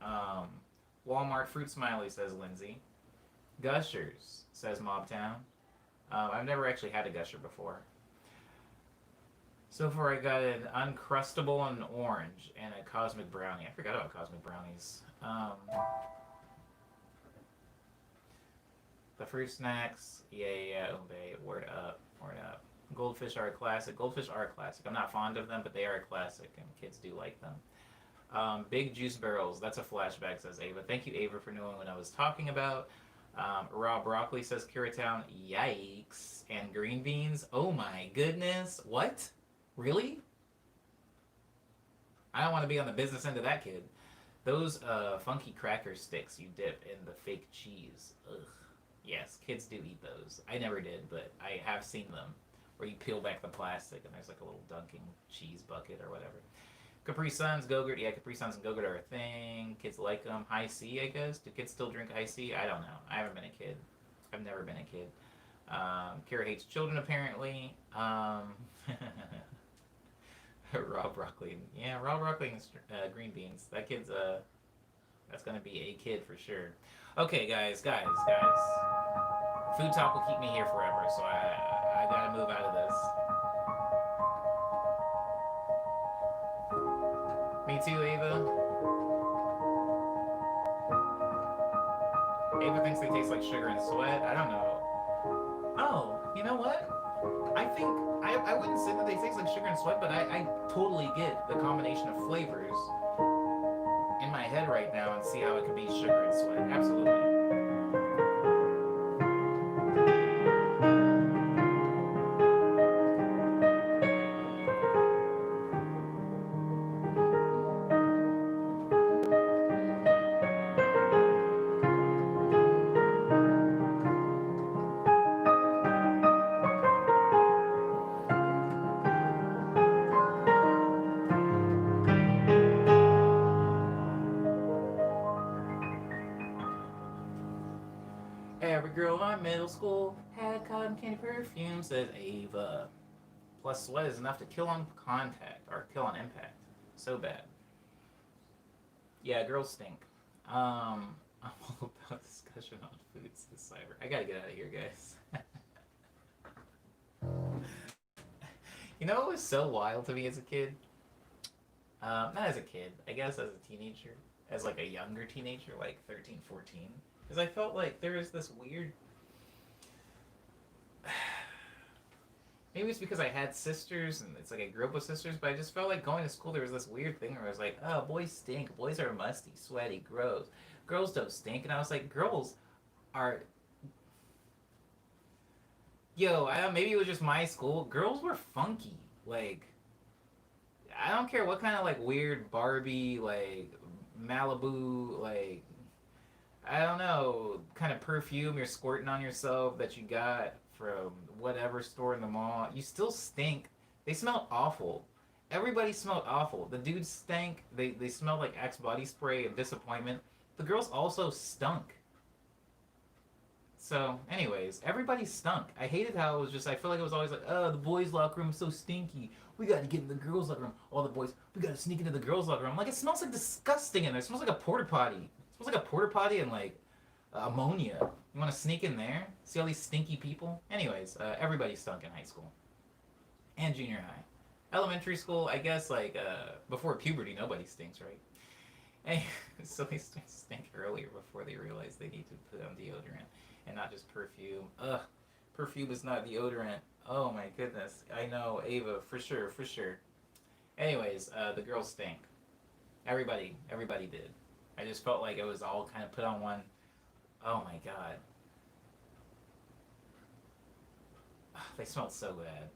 Um, Walmart fruit smiley, says Lindsay. Gushers, says Mobtown. I've never actually had a gusher before. So far, I got an Uncrustable and orange and a Cosmic Brownie. I forgot about Cosmic Brownies. The fruit snacks, yeah, Umbe, word up, word up. Goldfish are a classic. Goldfish are a classic. I'm not fond of them, but they are a classic, and kids do like them. Big juice barrels, that's a flashback, says Ava. Thank you, Ava, for knowing what I was talking about. Raw broccoli, says Curatown. Yikes. And green beans, oh my goodness. What? Really? I don't want to be on the business end of that kid. Those funky cracker sticks you dip in the fake cheese. Ugh. Yes, kids do eat those. I never did, but I have seen them. Where you peel back the plastic and there's like a little dunking cheese bucket or whatever. Capri Suns, Go-Gurt. Yeah, Capri Suns and Go-Gurt are a thing. Kids like them. High C, I guess. Do kids still drink High C? I don't know. I haven't been a kid. I've never been a kid. Kara hates children, apparently. Raw broccoli. Yeah, raw broccoli and green beans. That kid's, that's going to be a kid for sure. Okay, guys. Food talk will keep me here forever, so I got to move out of this. Me too, Ava. Ava thinks they taste like sugar and sweat. I don't know. Oh, you know what? I think I wouldn't say that they taste like sugar and sweat, but I totally get the combination of flavors in my head right now and see how it could be sugar and sweat. Absolutely. Every girl in my middle school had cotton candy perfume, says Ava. Plus, sweat is enough to kill on contact or kill on impact. So bad. Yeah, girls stink. I'm all about discussion on foods this cyber. I gotta get out of here, guys. You know what was so wild to me as a kid? Not as a kid, I guess as a teenager. As like a younger teenager, like 13, 14. Because I felt like there was this weird. Maybe it's because I had sisters and it's like I grew up with sisters, but I just felt like going to school there was this weird thing where I was like, oh, boys stink. Boys are musty, sweaty, gross. Girls don't stink. And I was like, girls are. Yo, maybe it was just my school. Girls were funky. Like, I don't care what kind of like weird Barbie, like Malibu, like I don't know, kind of perfume you're squirting on yourself that you got from whatever store in the mall. You still stink. They smelled awful. Everybody smelled awful. The dudes stank. They smelled like Axe body spray and disappointment. The girls also stunk. So, anyways, everybody stunk. I hated how it was just, I feel like it was always like, oh, the boys' locker room is so stinky. We gotta get in the girls' locker room. All the boys, we gotta sneak into the girls' locker room. I'm like, it smells like disgusting in there. It smells like a porta potty. It smells like a porta potty and like ammonia. You wanna sneak in there? See all these stinky people? Anyways, everybody stunk in high school. And junior high. Elementary school, I guess, like, before puberty, nobody stinks, right? Hey, so they stink earlier before they realize they need to put on deodorant and not just perfume. Ugh, perfume is not deodorant. Oh my goodness. I know, Ava, for sure, for sure. Anyways, the girls stink. Everybody did. I just felt like it was all kind of put on one. Oh my god. Ugh, they smelled so bad.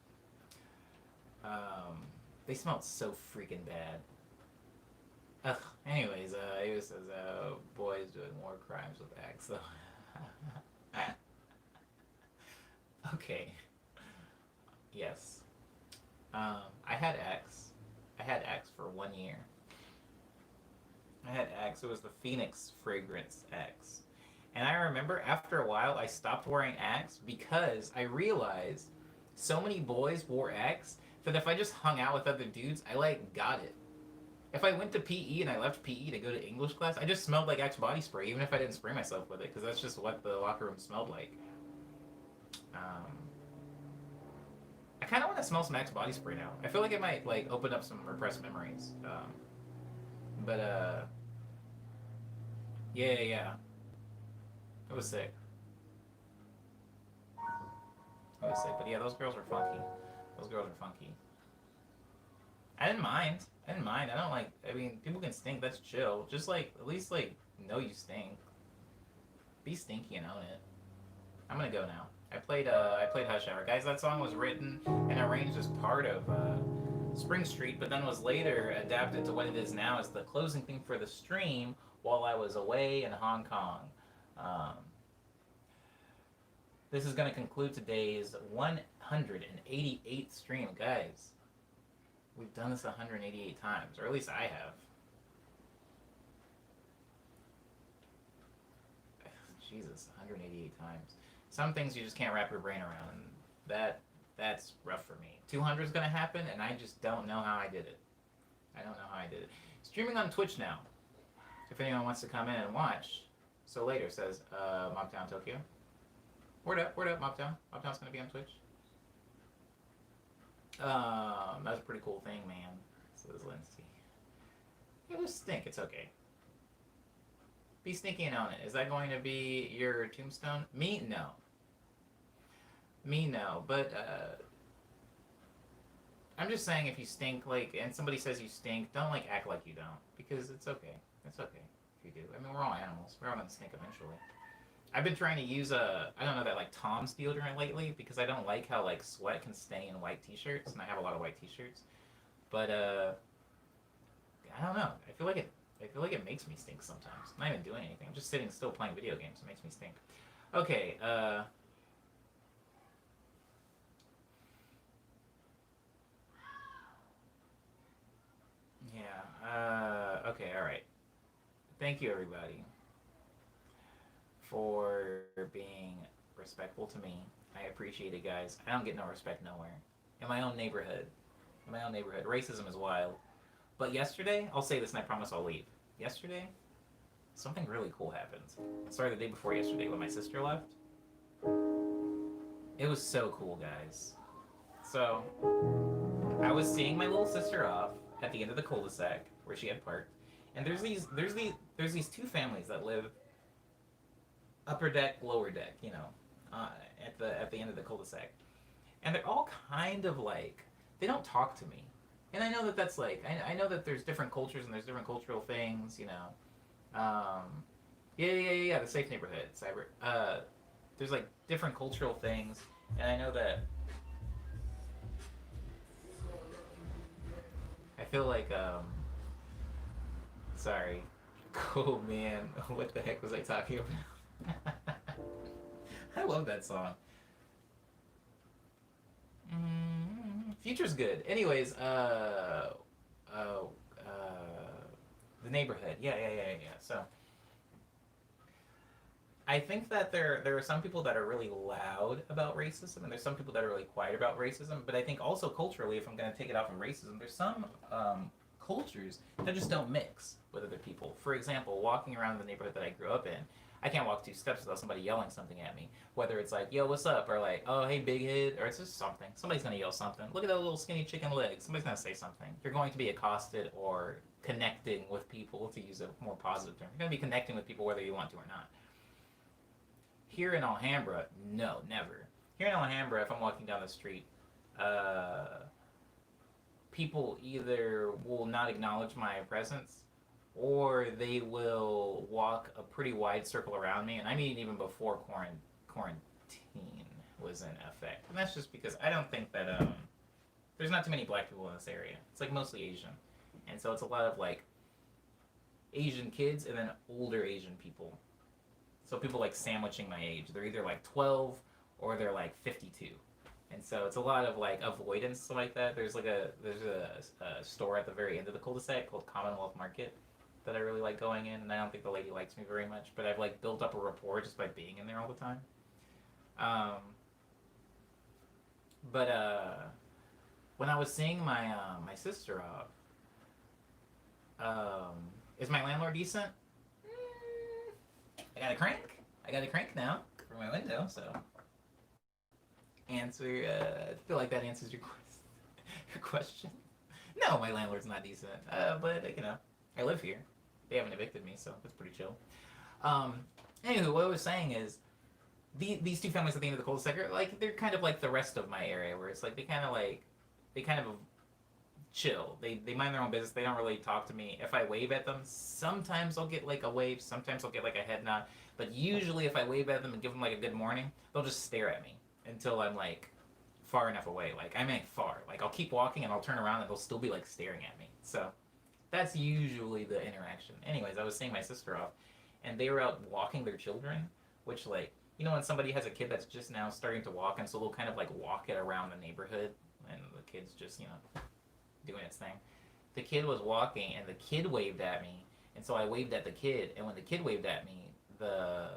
They smelled so freaking bad. Ugh. Anyways, Ava says, boys doing more crimes with Axe, though. Okay. Yes. I had Axe. I had Axe for 1 year. I had Axe. It was the Phoenix Fragrance Axe. And I remember after a while, I stopped wearing Axe because I realized so many boys wore Axe that if I just hung out with other dudes, I like got it. If I went to PE and I left PE to go to English class, I just smelled like Axe body spray, even if I didn't spray myself with it, because that's just what the locker room smelled like. Um, I kind of want to smell some Axe body spray now. I feel like it might like open up some repressed memories. But yeah, yeah, yeah. It was sick. It was sick. But yeah, those girls were funky. Those girls were funky. I didn't mind. I didn't mind. I don't like. I mean, people can stink. That's chill. Just like at least like know you stink. Be stinky and own it. I'm gonna go now. I played Hush Hour, guys. That song was written and arranged as part of Spring Street, but then was later adapted to what it is now as the closing theme for the stream while I was away in Hong Kong. Um, this is gonna conclude today's 188th stream, guys. We've done this 188 times, or at least I have. Jesus, 188 times. Some things you just can't wrap your brain around, and that's rough for me. 200 is gonna happen, and I just don't know how I did it. I don't know how I did it. Streaming on Twitch now. If anyone wants to come in and watch. So later says Mobtown Tokyo. Word up, Mobtown. Mobtown's gonna be on Twitch. That's a pretty cool thing, man. Says Lindsay. It was stink. It's okay. Be stinky and own it. Is that going to be your tombstone? Me, no. Me, no. But I'm just saying, if you stink, like, and somebody says you stink, don't like act like you don't, because it's okay. It's okay if you do. I mean, we're all animals. We're all gonna stink eventually. I've been trying to use I don't know, that like Tom's deodorant lately because I don't like how like sweat can stay in white t-shirts, and I have a lot of white t-shirts. But I don't know. I feel like it makes me stink sometimes. I'm not even doing anything. I'm just sitting still playing video games. It makes me stink. Okay. Yeah. Okay. All right. Thank you, everybody, for being respectful to me. I appreciate it, guys. I don't get no respect nowhere. In my own neighborhood. In my own neighborhood. Racism is wild. But yesterday, I'll say this and I promise I'll leave. Yesterday, something really cool happened. Sorry, the day before yesterday when my sister left. It was so cool, guys. So, I was seeing my little sister off at the end of the cul-de-sac where she had parked. And there's these two families that live upper deck, lower deck, you know, at the end of the cul-de-sac, and they're all kind of like, they don't talk to me, and I know that that's like, I know that there's different cultures and there's different cultural things, you know, yeah, the safe neighborhood, cyber, there's like different cultural things, and I know that I feel like sorry, cool man, what the heck was I talking about? I love that song. Future's good. Anyways, the neighborhood. Yeah. So, I think that there are some people that are really loud about racism, and there's some people that are really quiet about racism. But I think also culturally, if I'm going to take it off of racism, there's some cultures that just don't mix with other people. For example, walking around the neighborhood that I grew up in, I can't walk 2 steps without somebody yelling something at me. Whether it's like, yo, what's up? Or like, oh, hey, big head. Or it's just something. Somebody's going to yell something. Look at that little skinny chicken leg. Somebody's going to say something. You're going to be accosted or connecting with people, to use a more positive term. You're going to be connecting with people whether you want to or not. Here in Alhambra, no, never. Here in Alhambra, if I'm walking down the street, people either will not acknowledge my presence, or they will walk a pretty wide circle around me, and I mean even before quarantine was in effect. And that's just because I don't think that there's not too many black people in this area. It's like mostly Asian, and so it's a lot of like Asian kids and then older Asian people. So people like sandwiching my age. They're either like 12 or they're like 52. And so it's a lot of like avoidance, stuff like that. There's a store at the very end of the cul-de-sac called Commonwealth Market that I really like going in, and I don't think the lady likes me very much, but I've like built up a rapport just by being in there all the time. Um, but when I was seeing my sister off, is my landlord decent? I got a crank. I got a crank now for my window, so I feel like that answers your your question. No, my landlord's not decent, but you know, I live here. They haven't evicted me, so it's pretty chill. Um, Anywho, what I was saying is these two families at the end of the cul-de-sac are like they're kind of like the rest of my area, where it's like they kind of chill. They mind their own business. They don't really talk to me. If I wave at them, sometimes I'll get like a wave. Sometimes I'll get like a head nod. But usually, if I wave at them and give them like a good morning, they'll just stare at me until I'm like far enough away. Like I mean far. Like I'll keep walking and I'll turn around and they'll still be like staring at me. So that's usually the interaction. Anyways, I was seeing my sister off, and they were out walking their children, which like you know when somebody has a kid that's just now starting to walk, and so they'll kind of like walk it around the neighborhood, and the kid's just doing its thing. The kid was walking, and the kid waved at me, and so I waved at the kid, and when the kid waved at me, the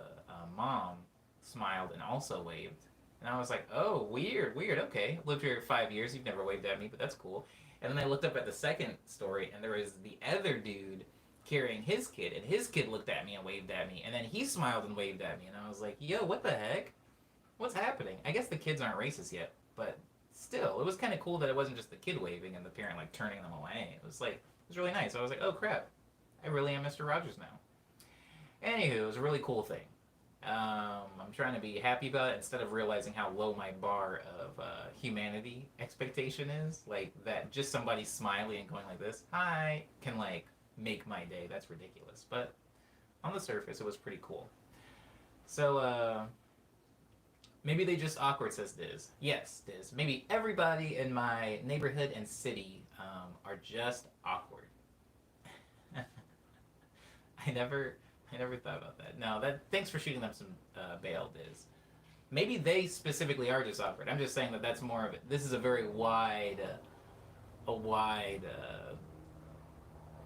mom smiled and also waved. And I was like, oh, weird, okay. Lived here 5 years, you've never waved at me, but that's cool. And then I looked up at the second story, and there was the other dude carrying his kid, and his kid looked at me and waved at me, and then he smiled and waved at me, and I was like, yo, what the heck? What's happening? I guess the kids aren't racist yet, but still, it was kind of cool that it wasn't just the kid waving and the parent like turning them away. It was really nice. I was like, oh crap, I really am Mr. Rogers now. Anywho, it was a really cool thing. I'm trying to be happy about it instead of realizing how low my bar of humanity expectation is. Like that, just somebody smiling and going like this, hi, can like make my day. That's ridiculous. But on the surface, it was pretty cool. So maybe they just awkward, says Diz. Yes, Diz. Maybe everybody in my neighborhood and city are just awkward. I never thought about that. No, thanks for shooting them some bail, Diz. Maybe they specifically are just awkward. I'm just saying that that's more of it. This is a very wide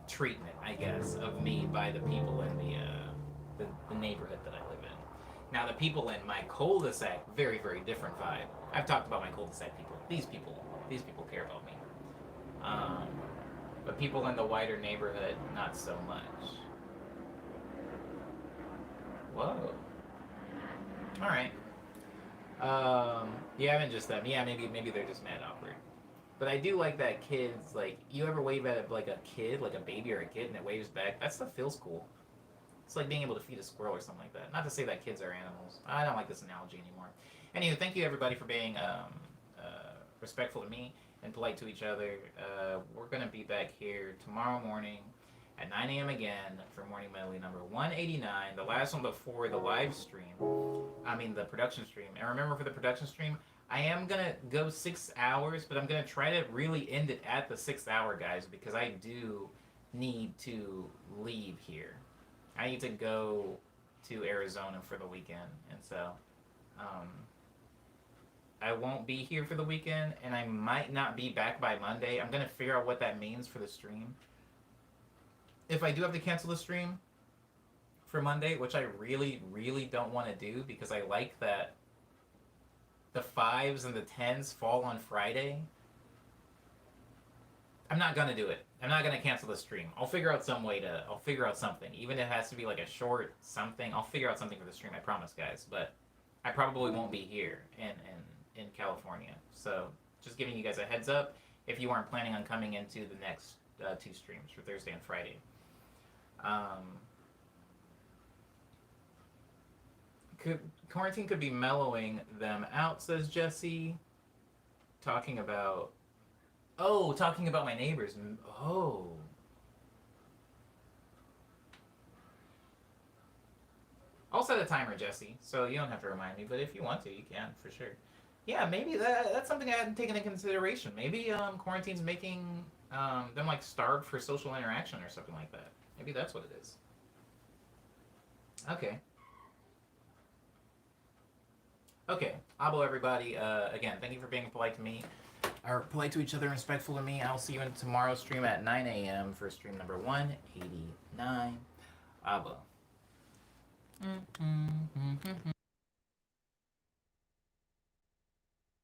treatment, I guess, of me by the people in the neighborhood that I live in. Now, the people in my cul-de-sac, very, very different vibe. I've talked about my cul-de-sac people. These people care about me. But people in the wider neighborhood, not so much. Whoa. All right. Yeah, and just them. Yeah, maybe they're just mad awkward. But I do like that kids like you ever wave at like a kid, like a baby or a kid, and it waves back. That stuff feels cool. It's like being able to feed a squirrel or something like that. Not to say that kids are animals. I don't like this analogy anymore. Anyway, thank you everybody for being respectful to me and polite to each other. We're gonna be back here tomorrow morning at 9 a.m. again for Morning Medley number 189, the last one before the live stream. I mean the production stream. And remember, for the production stream, I am gonna go 6 hours, but I'm gonna try to really end it at the 6th hour, guys, because I do need to leave here. I need to go to Arizona for the weekend, and so I won't be here for the weekend, and I might not be back by Monday. I'm gonna figure out what that means for the stream. If I do have to cancel the stream for Monday, which I really, really don't want to do because I like that the 5s and the 10s fall on Friday, I'm not going to do it. I'm not going to cancel the stream. I'll figure out I'll figure out something. Even if it has to be like a short something, I'll figure out something for the stream, I promise, guys. But I probably won't be here in California. So just giving you guys a heads up if you aren't planning on coming into the next 2 streams for Thursday and Friday. Quarantine could be mellowing them out, says Jesse. Talking about my neighbors. Oh. I'll set a timer, Jesse, so you don't have to remind me, but if you want to, you can, for sure. Yeah, maybe that's something I hadn't taken into consideration. Maybe quarantine's making them like starved for social interaction or something like that. Maybe that's what it is. Okay. Okay. Abo, everybody. Again, thank you for being polite to me. are polite to each other, respectful to me. I'll see you in tomorrow's stream at 9 a.m. for stream number 189. Abba.